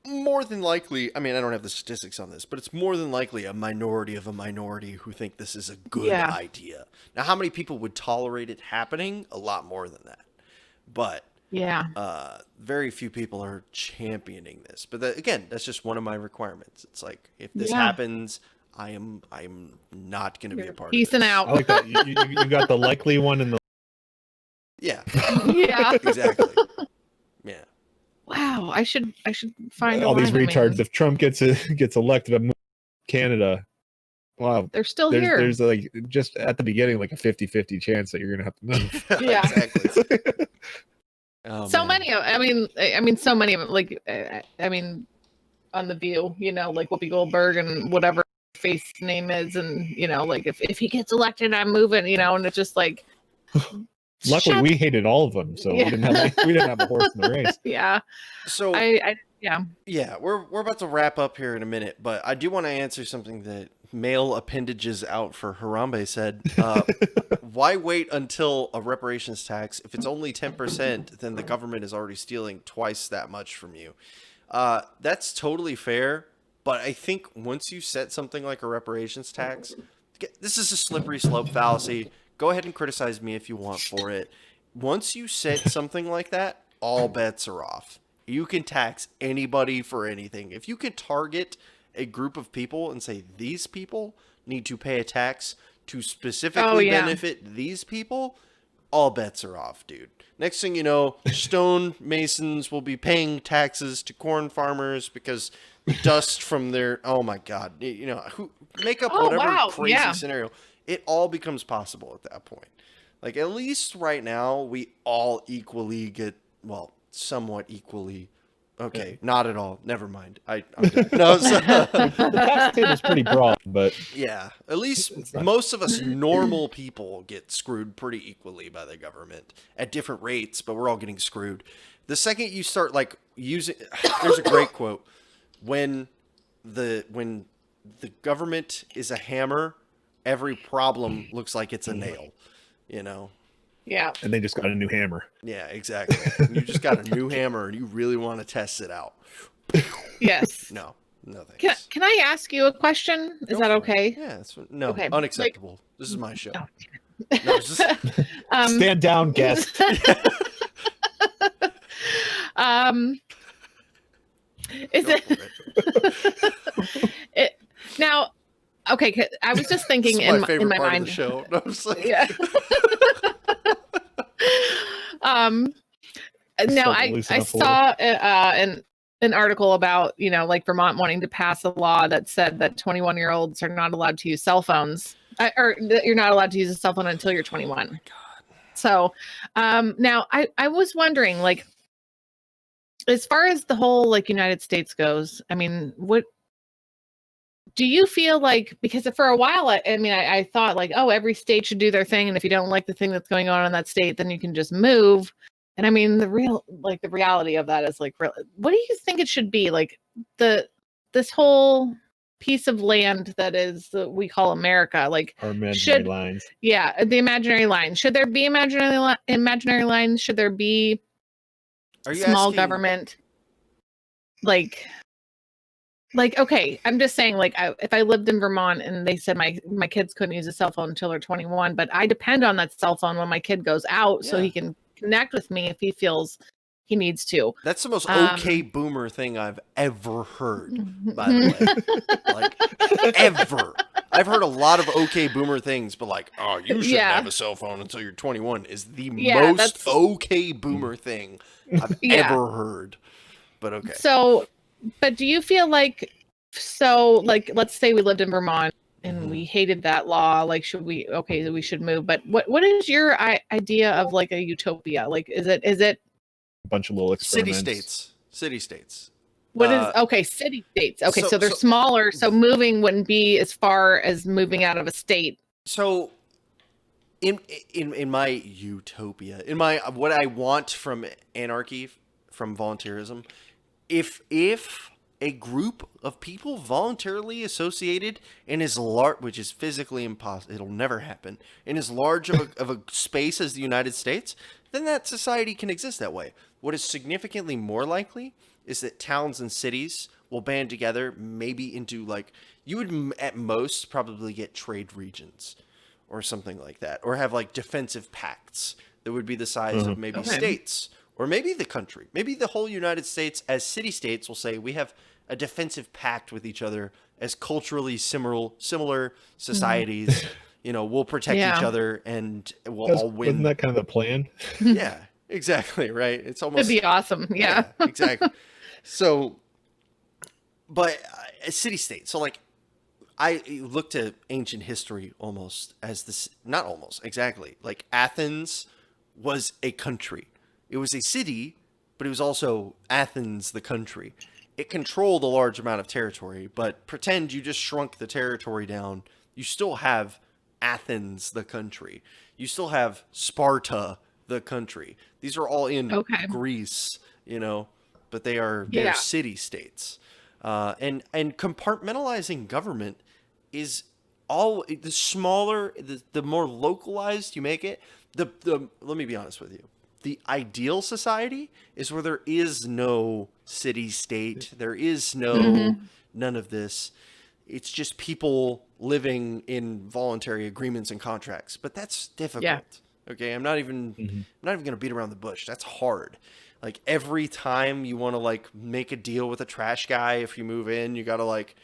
more than likely. I mean, I don't have the statistics on this, but it's more than likely a minority of a minority who think this is a good Yeah. idea. Now, how many people would tolerate it happening? A lot more than that. But Yeah. very few people are championing this. But again, that's just one of my requirements. It's like, if this Yeah. happens, I'm not going to be a part of Peacing this. out. I like that. You got the likely one and the. Yeah, Yeah. exactly. Yeah. Wow. I should find all a these line, retards. man. If Trump gets elected, I'm moving to Canada. Wow. They're still here. There's like just at the beginning like a 50-50 chance that you're gonna have to move. Yeah. Exactly. Oh, So man. many of, I mean, so many of them. Like, I mean, on The View, like Whoopi Goldberg and whatever face name is, and like if he gets elected, I'm moving. And it's just like. Luckily, shut- we hated all of them, so Yeah. we didn't have a horse in the race. Yeah. So Yeah. yeah, we're about to wrap up here in a minute, but I do want to answer something that male appendages out for Harambe said. Why wait until a reparations tax? If it's only 10%, then the government is already stealing twice that much from you. That's totally fair, but I think once you set something like a reparations tax, this is a slippery slope fallacy. Go ahead and criticize me if you want for it. Once you set something like that, all bets are off. You can tax anybody for anything. If you can target a group of people and say these people need to pay a tax to specifically benefit these people, all bets are off, dude. Next thing you know, stone masons will be paying taxes to corn farmers because dust from their, oh my God, who make up whatever crazy scenario. It all becomes possible at that point. Like, at least right now, we all equally get, well, somewhat equally. Okay, not at all. Never mind. I'm done. No, The tax table's pretty broad, but yeah, at least it's not. most of us normal people get screwed pretty equally by the government at different rates, but we're all getting screwed. The second you start like using, there's a great quote: when the government is a hammer, every problem looks like it's a nail. You know. Yeah. And they just got a new hammer. Yeah, exactly. You just got a new hammer and you really want to test it out. Yes. No thanks. Can I ask you a question? Is that okay? Yeah, no, Okay, unacceptable. This is my show. Oh, No, it's just, Stand down, guest. Is go it, for it. now? Okay, 'cause I was just thinking This is my in favorite my part mind. of the show. No, I'm just like, Yeah. Now I saw an article about, like Vermont wanting to pass a law that said that 21-year-olds are not allowed to use cell phones, or that you're not allowed to use a cell phone until you're 21. So now I was wondering, like, as far as the whole like United States goes, I mean, what do you feel like? Because for a while, I thought like, oh, every state should do their thing, and if you don't like the thing that's going on in that state, then you can just move. And I mean, the reality of that is like, what do you think it should be? Like this whole piece of land that is we call America, like Our imaginary lines. Yeah, the imaginary line. Should there be imaginary lines? Should there be are you small asking, government? Like, okay, I'm just saying, like, if I lived in Vermont and they said my kids couldn't use a cell phone until they're 21, but I depend on that cell phone when my kid goes out so Yeah. he can connect with me if he feels he needs to. That's the most okay boomer thing I've ever heard, by the way. Like, ever. I've heard a lot of okay boomer things, but like, oh, you shouldn't have a cell phone until you're 21 is the most okay boomer thing I've ever heard. But okay. So, but do you feel like, let's say we lived in Vermont and we hated that law, like, we should move, but what is your idea of like a utopia? Like, is it A bunch of little experiments. City states. What is city states? Okay, so they're smaller, so moving wouldn't be as far as moving out of a state. So in my utopia, in my what I want from anarchy, from volunteerism, if a group of people voluntarily associated in as large, which is physically impossible, it'll never happen, in as large of a space as the United States, then that society can exist that way. What is significantly more likely is that towns and cities will band together, maybe into like, you would at most probably get trade regions or something like that, or have like defensive pacts that would be the size of maybe states, or maybe the country, maybe the whole United States as city states will say, we have a defensive pact with each other as culturally similar societies. We'll protect each other and we'll all win. Wasn't that kind of the plan? Yeah, exactly. Right. It's almost, It'd be awesome. Yeah, exactly. So, but a city state. So like, I look to ancient history almost as this, not almost, exactly. Like Athens was a country. It was a city, but it was also Athens, the country. It controlled a large amount of territory, but pretend you just shrunk the territory down. You still have Athens, the country. You still have Sparta, the country. These are all in Greece, but they're city states. And compartmentalizing government is all the smaller, the more localized you make it. Let me be honest with you. The ideal society is where there is no city state. There is none of this. It's just people living in voluntary agreements and contracts. But that's difficult. Yeah. Okay, I'm not even going to beat around the bush. That's hard. Like every time you want to like make a deal with a trash guy, if you move in, you got to like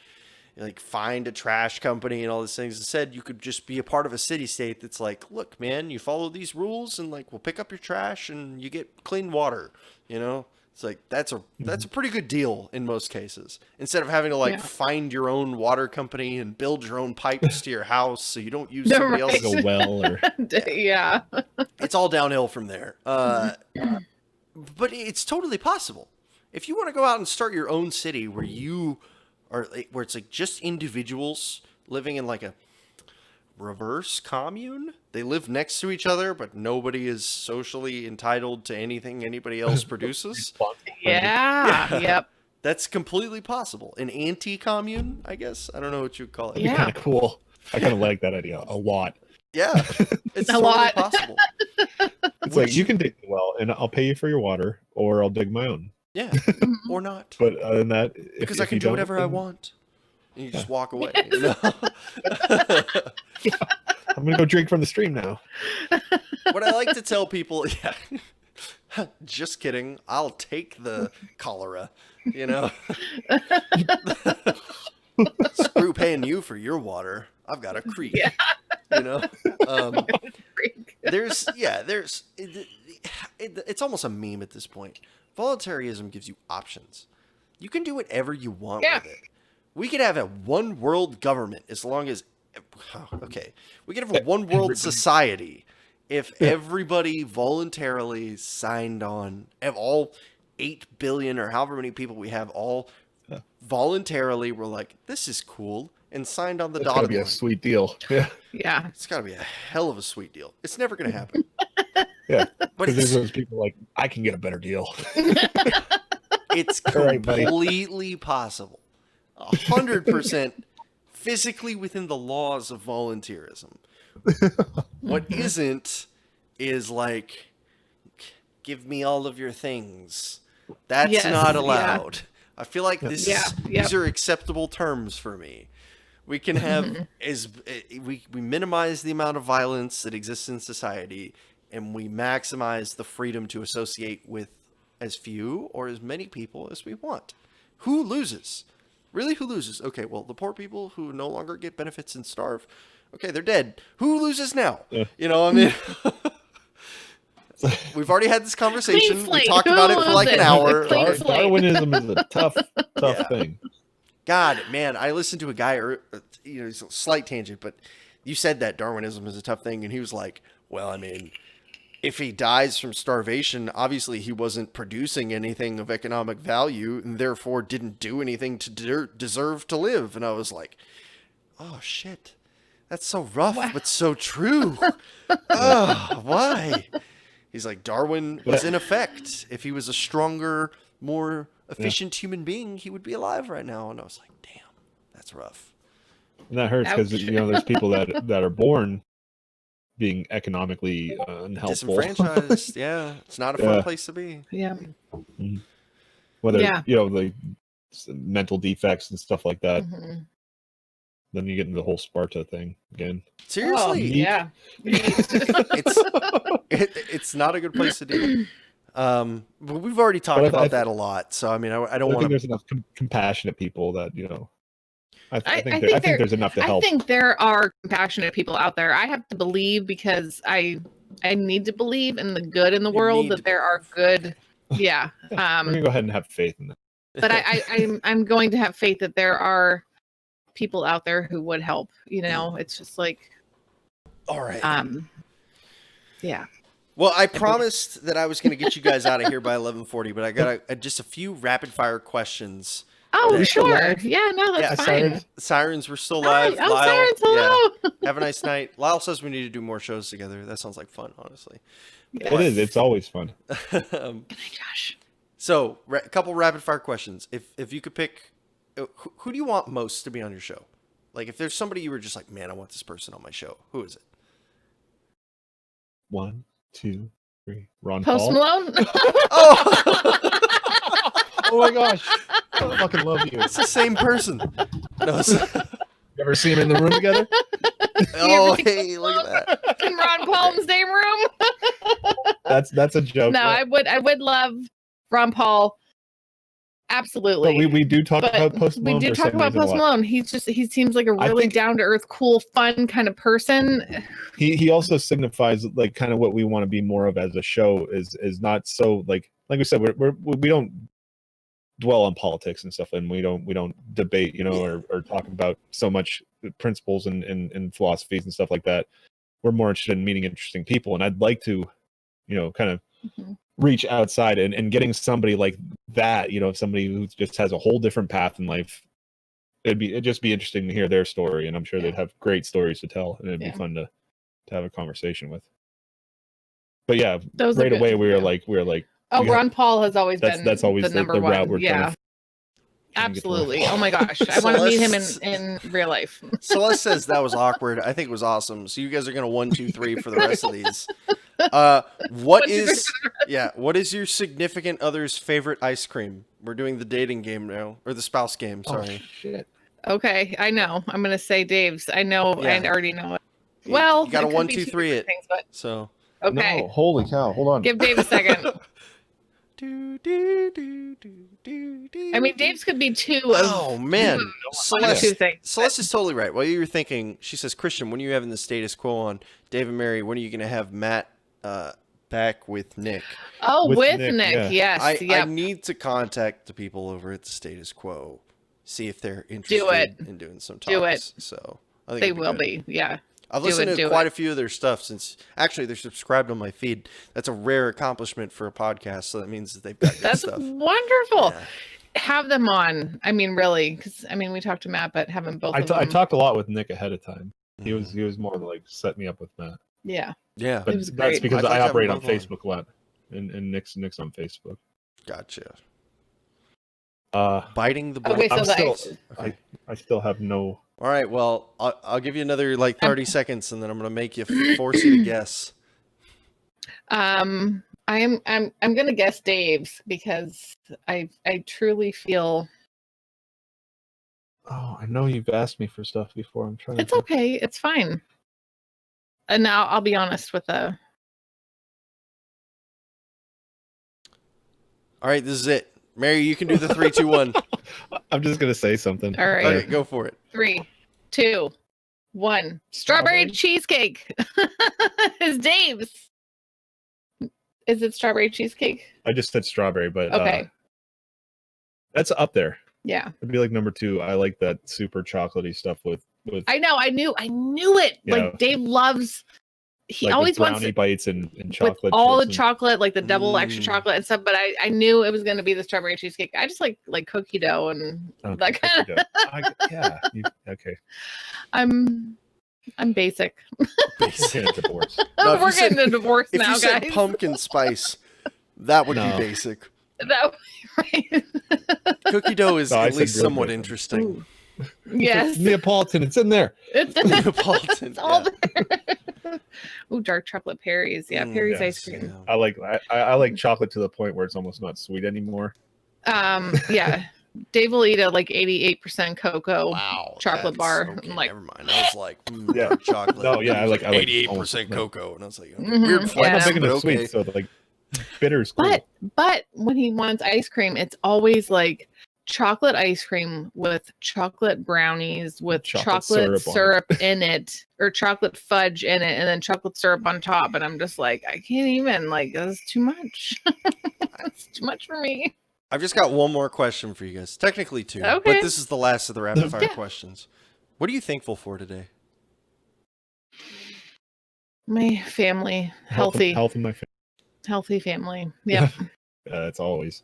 find a trash company and all these things. Instead, you could just be a part of a city state that's like, look, man, you follow these rules and like we'll pick up your trash and you get clean water. It's It's like that's a pretty good deal in most cases. Instead of having to find your own water company and build your own pipes to your house so you don't use somebody else's. Like a well or yeah. It's all downhill from there. But it's totally possible. If you want to go out and start your own city where where it's like just individuals living in like a reverse commune. They live next to each other, but nobody is socially entitled to anything anybody else produces. Yeah. Yep. That's completely possible. An anti-commune, I guess. I don't know what you'd call it. That'd be kind of cool. I kind of like that idea a lot. Yeah, it's totally possible. It's like you can dig the well, and I'll pay you for your water, or I'll dig my own. Yeah, or not. But other than that, because I can do whatever I want. And you just walk away. Yes. You know? I'm gonna go drink from the stream now. What I like to tell people, just kidding. I'll take the cholera. You know, screw paying you for your water. I've got a creek. Yeah. You know, it's almost a meme at this point. Voluntarism gives you options. You can do whatever you want with it. We could have a one world government as long as, we could have a one world society if everybody voluntarily signed on, all 8 billion or however many people we have all voluntarily were like, this is cool, and signed on the dotted line. It's gotta be a sweet deal. Yeah. It's gotta be a hell of a sweet deal. It's never gonna happen. Yeah. Because there's those people like, I can get a better deal. It's completely possible. 100% physically within the laws of volunteerism. What isn't is like, give me all of your things. That's not allowed. Yeah. I feel like these are acceptable terms for me. We can have we minimize the amount of violence that exists in society, and we maximize the freedom to associate with as few or as many people as we want. Who loses? Really, who loses? Okay, well, the poor people who no longer get benefits and starve. Okay, they're dead. Who loses now? Yeah. You know, I mean, we've already had this conversation. We talked about it for like an hour. Darwinism is a tough thing. God, man, I listened to a guy, it's a slight tangent, but you said that Darwinism is a tough thing, and he was like, well, I mean, if he dies from starvation, obviously he wasn't producing anything of economic value and therefore didn't do anything to deserve to live. And I was like, oh, shit. That's so rough, but so true. Oh, why? He's like, Darwin was in effect. If he was a stronger, more efficient human being, he would be alive right now. And I was like, damn, that's rough. And that hurts because, there's people that are born being economically unhelpful. Disenfranchised, yeah. It's not a fun place to be. Yeah. Mm-hmm. Whether, like mental defects and stuff like that. Mm-hmm. Then you get into the whole Sparta thing again. Seriously? Yeah. It's not a good place to be. But we've already talked about that a lot. So, I mean, I don't want to... think there's enough compassionate people that, I think there's enough to help. I think there are compassionate people out there. I have to believe because I need to believe in the good in the world, that there are good. Yeah. I'm going to go ahead and have faith in that. But I'm going to have faith that there are people out there who would help. It's just like, all right. Yeah. Well, I promised that I was going to get you guys out of here by 11:40, but I got just a few rapid fire questions. Oh, sure. Yeah, no, that's fine. Sirens, we're still live. Oh, Lyle, Sirens, hello. Yeah. Have a nice night. Lyle says we need to do more shows together. That sounds like fun, honestly. Yeah. It is. It's always fun. Good night, Josh. So, a couple rapid fire questions. If you could pick, who do you want most to be on your show? Like, if there's somebody you were just like, man, I want this person on my show. Who is it? 1, 2, 3. Ron Post Paul. Malone? Oh! Oh my gosh. I fucking love you. It's the same person. No, you ever see him in the room together? Oh, hey, look at that. In Ron Paul in the same room? That's a joke. No, I would love Ron Paul Absolutely. But we do talk But about Post we Malone. do for talk some about reason a Post lot. Malone. He seems like a I really think- down to earth, cool, fun kind of person. He also signifies like kind of what we want to be more of as a show is not so like we said we don't dwell on politics and stuff, and we don't debate, you know, or talk about so much principles and philosophies and stuff like that. We're more interested in meeting interesting people, and I'd like to, you know, kind of reach outside and getting somebody like that, you know, somebody who just has a whole different path in life. It'd just be interesting to hear their story, and I'm sure they'd have great stories to tell, and it'd be fun to have a conversation with. But yeah, Those are right good. away we were like, Oh, we Ron Paul has always been that's always the number one. route we're trying Yeah. to Absolutely. Oh my gosh. I want to meet him in real life. Celeste says that was awkward. I think it was awesome. So you guys are gonna 1, 2, 3 for the rest of these. What is your significant other's favorite ice cream? We're doing the dating game now, or the spouse game. Sorry. Oh, shit. Okay, I know. I'm gonna say Dave's. I know. Yeah. I already know it. Well, you got to it could 1, be 2, two 3 different it. things, but So. okay. No, holy cow! Hold on. Give Dave a second. Do, do, do, do, do, do, I mean, do. Dave's could be two. Oh man, two Celeste. things. Celeste is totally right. While you were thinking, she says, Christian, when are you having the status quo on Dave and Mary? When are you going to have Matt back with Nick? Oh, With with Nick, Nick. yeah. Yes. I Yep. need to contact the people over at the status quo, see if they're interested it. in doing some talks. Do it. So I think They it'd will good. be. Yeah. I've Do listened it, to do quite it. a few of their stuff since actually they're subscribed on my feed. That's a rare accomplishment for a podcast, so that means that they've got good That's stuff. wonderful. Yeah. Have them on. I mean, really, because I mean, we talked to Matt, but having both I of them. talked a lot with Nick ahead of time. He Mm-hmm. was more like set me up with Matt. Yeah. Yeah, But was that's great. because I thought I you had operate on both on. Facebook a lot, and Nick's on Facebook. gotcha. Uh, Biting the bullet. Okay, so I'm the still I still have no. All right, well, I'll give you another like 30 seconds, and then I'm gonna make you force you to guess. I'm gonna guess Dave's because I truly feel Oh, I know you've asked me for stuff before. I'm trying. it's okay. It's fine. And now I'll be honest with the. All right, this is it. Mary, you can do the 3, 2, 1. I'm just gonna say something. All right. Okay, go for it. 3, 2, 1. Strawberry cheesecake is Dave's. Is it strawberry cheesecake? I just said strawberry, but Okay. that's up there. Yeah. It'd be like number 2. I like that super chocolatey stuff with I know. I knew it. Yeah. Like Dave loves. He like always with wants brownie bites and chocolate. with all the chips and- chocolate, like the double extra Mm. chocolate and stuff. But I knew it was going to be the strawberry cheesecake. I just like cookie dough and Okay, that kind cookie of. dough. Yeah. Okay. I'm basic. Let's get a divorce. No, if We're you said- getting a divorce If now, you said guys. pumpkin spice, that would No. be basic. That, right? Cookie dough is No, I at said least real somewhat basic. interesting. Yes. Neapolitan. It's in there. It's Neapolitan. It's all yeah. there. Ooh, dark chocolate Perry's. Yeah, Perry's yes, ice cream. Yeah. I like chocolate to the point where it's almost not sweet anymore. Yeah. Dave will eat a like 88% cocoa. Wow. chocolate that's- bar, Okay, like- never mind. I was like, Yeah. dark chocolate. No, yeah, I like 88% almost, like- cocoa, and I was like, Mhm, weird yeah. I'm flex, not big but into okay. sweets, so like bitter's cool. But when he wants ice cream, it's always like chocolate ice cream with chocolate brownies with Chocolate chocolate syrup syrup in it or chocolate fudge in it and then chocolate syrup on top. And I'm just like, I can't even, like, that's too much. That's too much for me. I've just got one more question for you guys. Technically 2, Okay. but this is the last of the rapid fire Yeah. questions. What are you thankful for today? My family, Health healthy in my family. healthy family. Yep. It's always.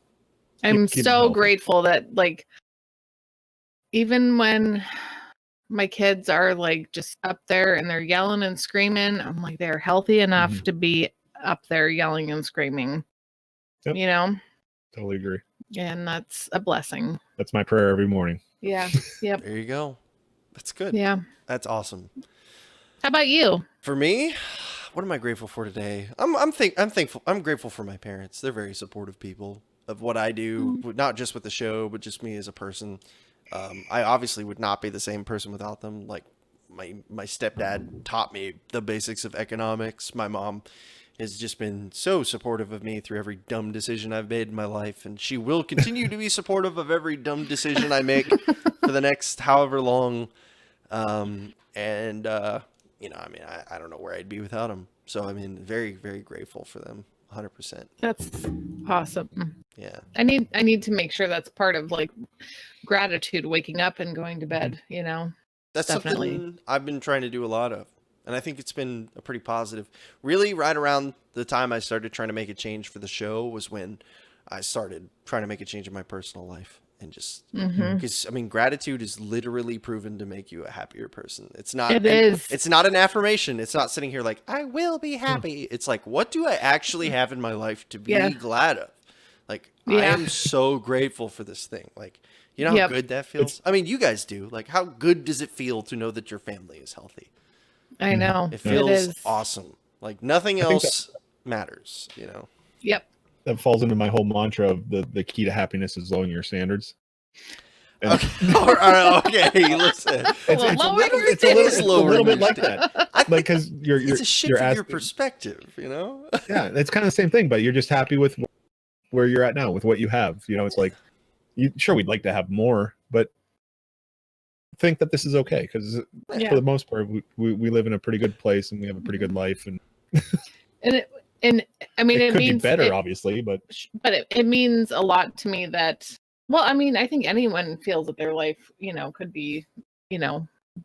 I'm keep 'em so healthy. grateful that, like, even when my kids are like just up there and they're yelling and screaming, I'm like, they're healthy enough Mhm. to be up there yelling and screaming, Yep. you know, Totally agree. and that's a blessing. That's my prayer every morning. Yeah. Yep. There you go. That's good. Yeah. That's awesome. How about you? For me, what am I grateful for today? I'm thankful. I'm grateful for my parents. They're very supportive people of what I do, not just with the show, but just me as a person. I obviously would not be the same person without them. Like my stepdad taught me the basics of economics. My mom has just been so supportive of me through every dumb decision I've made in my life, and she will continue to be supportive of every dumb decision I make for the next however long. I don't know where I'd be without them. So, I mean, very, very grateful for them. 100%. That's awesome. Yeah. I need to make sure that's part of like gratitude, waking up and going to bed, That's Definitely. something I've been trying to do a lot of. And I think it's been a pretty positive. Really, right around the time I started trying to make a change for the show was when I started trying to make a change in my personal life. And just because, gratitude is literally proven to make you a happier person. It's not, it's not an affirmation. It's not sitting here like, I will be happy. It's like, what do I actually have in my life to be glad of? Like, I am so grateful for this thing. Like, you know how good that feels? You guys do. Like, how good does it feel to know that your family is healthy? I know. It feels awesome. Like, nothing else matters, Yep. That falls into my whole mantra of the key to happiness is lowering your standards. And okay. All right, okay, listen. It's a little bit like that. Like, because it's a shift of your perspective, Yeah, it's kind of the same thing, but you're just happy with where you're at now, with what you have. It's like, sure, we'd like to have more, but think that this is okay, because for the most part, we live in a pretty good place and we have a pretty good life, and it could means be better, obviously, but it means a lot to me that, well, I think anyone feels that their life, could be,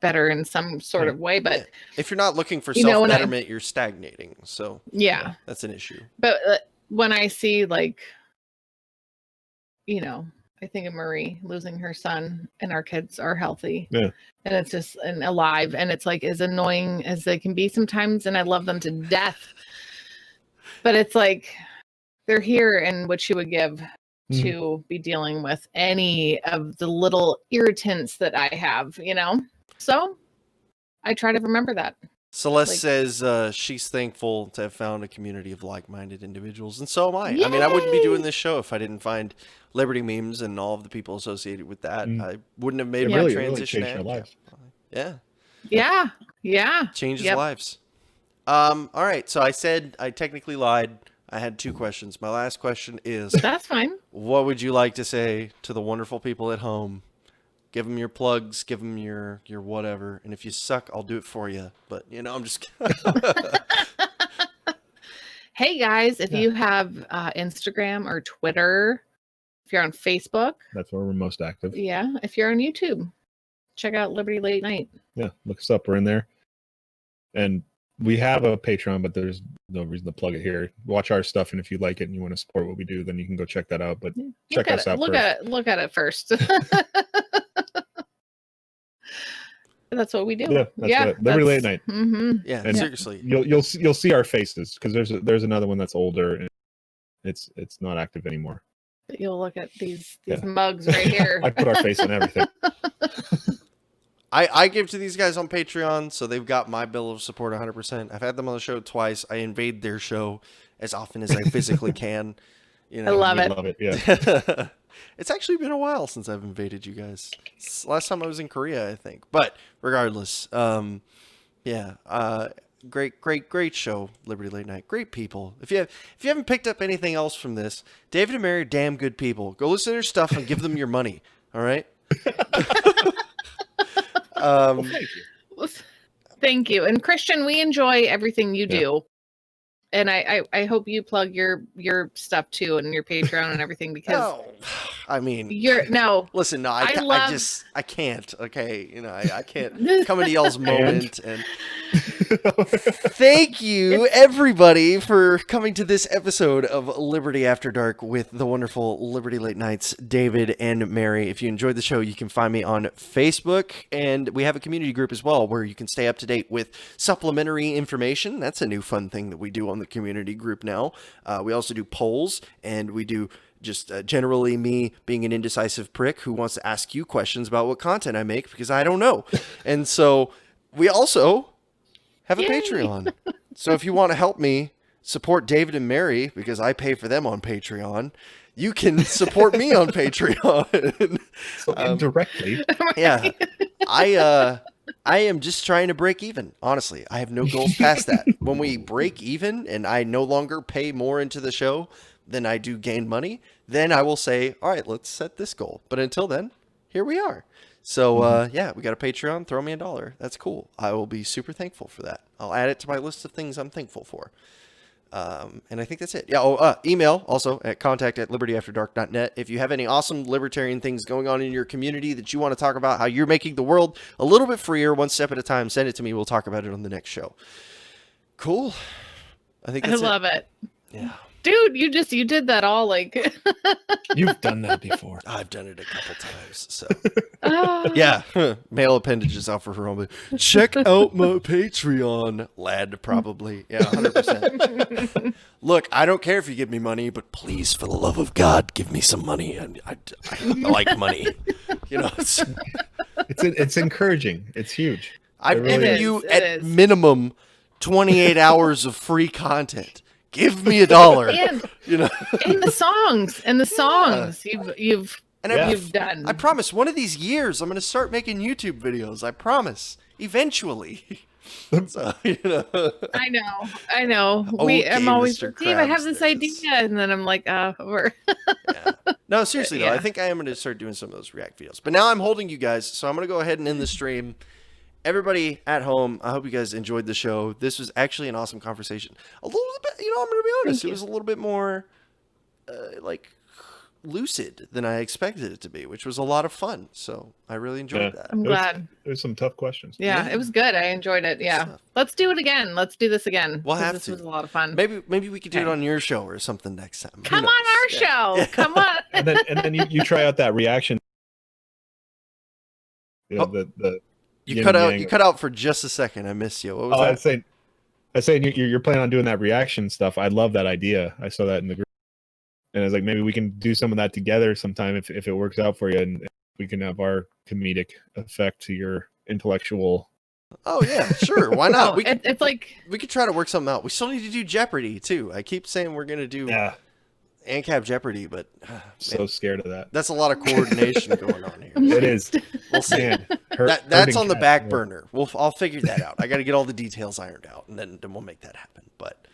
better in some sort of way, but if you're not looking for self-betterment, you're stagnating. So that's an issue. But when I see, like, I think of Marie losing her son and our kids are healthy. Yeah. And it's just alive. And it's like as annoying as they can be sometimes. And I love them to death. But it's like they're here and what you would give to be dealing with any of the little irritants that I have, So I try to remember that. Celeste says she's thankful to have found a community of like-minded individuals, and so am I. Yay! I wouldn't be doing this show if I didn't find Liberty Memes and all of the people associated with that. I wouldn't have made my transition. Really changed our lives. Yeah. Changes lives. All right. So I said I technically lied. I had 2 questions. My last question is, that's fine. What would you like to say to the wonderful people at home? Give them your plugs, give them your whatever. And if you suck, I'll do it for you. But, I'm just Hey, guys, if you have Instagram or Twitter, if you're on Facebook. That's where we're most active. Yeah. If you're on YouTube, check out Liberty Late Night. Yeah. Look us up. We're in there. And we have a Patreon, but there's no reason to plug it here. Watch our stuff, and if you like it and you want to support what we do, then you can go check that out. But check us out first. Look at it first. That's what we do. Yeah, that's Liberty Late Night. Mm-hmm. Yeah, and seriously. You'll see our faces, because there's another one that's older and it's not active anymore. But you'll look at these mugs right here. I put our face on everything. I give to these guys on Patreon, so they've got my bill of support 100%. I've had them on the show twice. I invade their show as often as I physically can. I love it. Love it. Yeah. It's actually been a while since I've invaded you guys. Last time I was in Korea, I think. But regardless, great show, Liberty Late Night. Great people. If you haven't picked up anything else from this, David and Mary are damn good people. Go listen to their stuff and give them your money. All right. Well, thank you. Thank you. And Christian, we enjoy everything you do. And I hope you plug your stuff too, and your Patreon and everything, because listen, no, I can't. Okay, I can't come into y'all's moment and thank you everybody for coming to this episode of Liberty After Dark with the wonderful Liberty Late Nights, David and Mary. If you enjoyed the show, you can find me on Facebook, and we have a community group as well where you can stay up to date with supplementary information. That's a new fun thing that we do on the community group now. We also do polls, and we do just generally me being an indecisive prick who wants to ask you questions about what content I make, because I don't know. And so we also have a Patreon. So if you want to help me support David and Mary, because I pay for them on Patreon, you can support me on Patreon. So indirectly. Yeah. I am just trying to break even. Honestly, I have no goals past that. When we break even and I no longer pay more into the show than I do gain money, then I will say, all right, let's set this goal. But until then, here we are. So yeah, we got a Patreon. Throw me $1. That's cool. I will be super thankful for that. I'll add it to my list of things I'm thankful for. And I think that's it. Yeah. Email also at contact@libertyafterdark.net. If you have any awesome libertarian things going on in your community that you want to talk about, how you're making the world a little bit freer, one step at a time, send it to me. We'll talk about it on the next show. Cool. I think that's love it. Yeah. Dude, you did that all like. You've done that before. I've done it a couple times. So Ah. yeah, male appendages out for her own. Check out my Patreon, lad. Probably, yeah, 100%. Look, I don't care if you give me money, but please, for the love of God, give me some money. I like money. You know, It's encouraging. It's huge. I've really given is. you It at is. minimum 28 hours of free content. Give me $1. And You know, and the songs you've and Yeah. you've done. I promise one of these years I'm going to start making YouTube videos. I promise. Eventually. So, you know. I know. Okay, I'm always Mr. like, Dave, I have Krabs, this there it idea, is. and then I'm like, we're Yeah. No, seriously though, I Yeah. think I am going to start doing some of those React videos. But now I'm holding you guys, so I'm going to go ahead and end the stream. Everybody at home, I hope you guys enjoyed the show. This was actually an awesome conversation. A little bit, I'm going to be honest, it was a little bit more like lucid than I expected it to be, which was a lot of fun. So I really enjoyed Yeah. that. I'm glad. There's some tough questions. Yeah, Yeah. it was good. I enjoyed it. Yeah. Stuff. Let's do it again. Let's do this again. We'll 'cause have this to. was a lot of fun. Maybe we could do it Okay. on your show or something next time. Who Come knows? on our Yeah. show. Come on. And then you try out that reaction. You know, the You yin cut and out. yang. You cut out for just a second. I missed you. What was Oh, that? I was saying you're planning on doing that reaction stuff. I love that idea. I saw that in the group, and I was like, maybe we can do some of that together sometime if it works out for you, and we can have our comedic effect to your intellectual. Oh yeah, sure. Why not? Oh, it's like We could try to work something out. We still need to do Jeopardy too. I keep saying we're gonna do Yeah, ANCAP Jeopardy, but so scared of that. that's a lot of coordination going on here. It is. We'll see. Man, That's hurting on the cats, back yeah. burner. I'll figure that out. I got to get all the details ironed out, and then we'll make that happen. But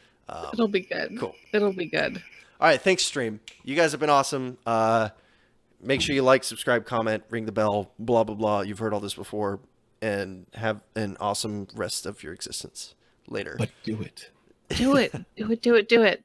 it'll be good. cool. It'll be good. All right, thanks, stream. You guys have been awesome. Make sure you like, subscribe, comment, ring the bell, blah blah blah. You've heard all this before, and have an awesome rest of your existence. Later. But do it. Do it. Do it. Do it. Do it.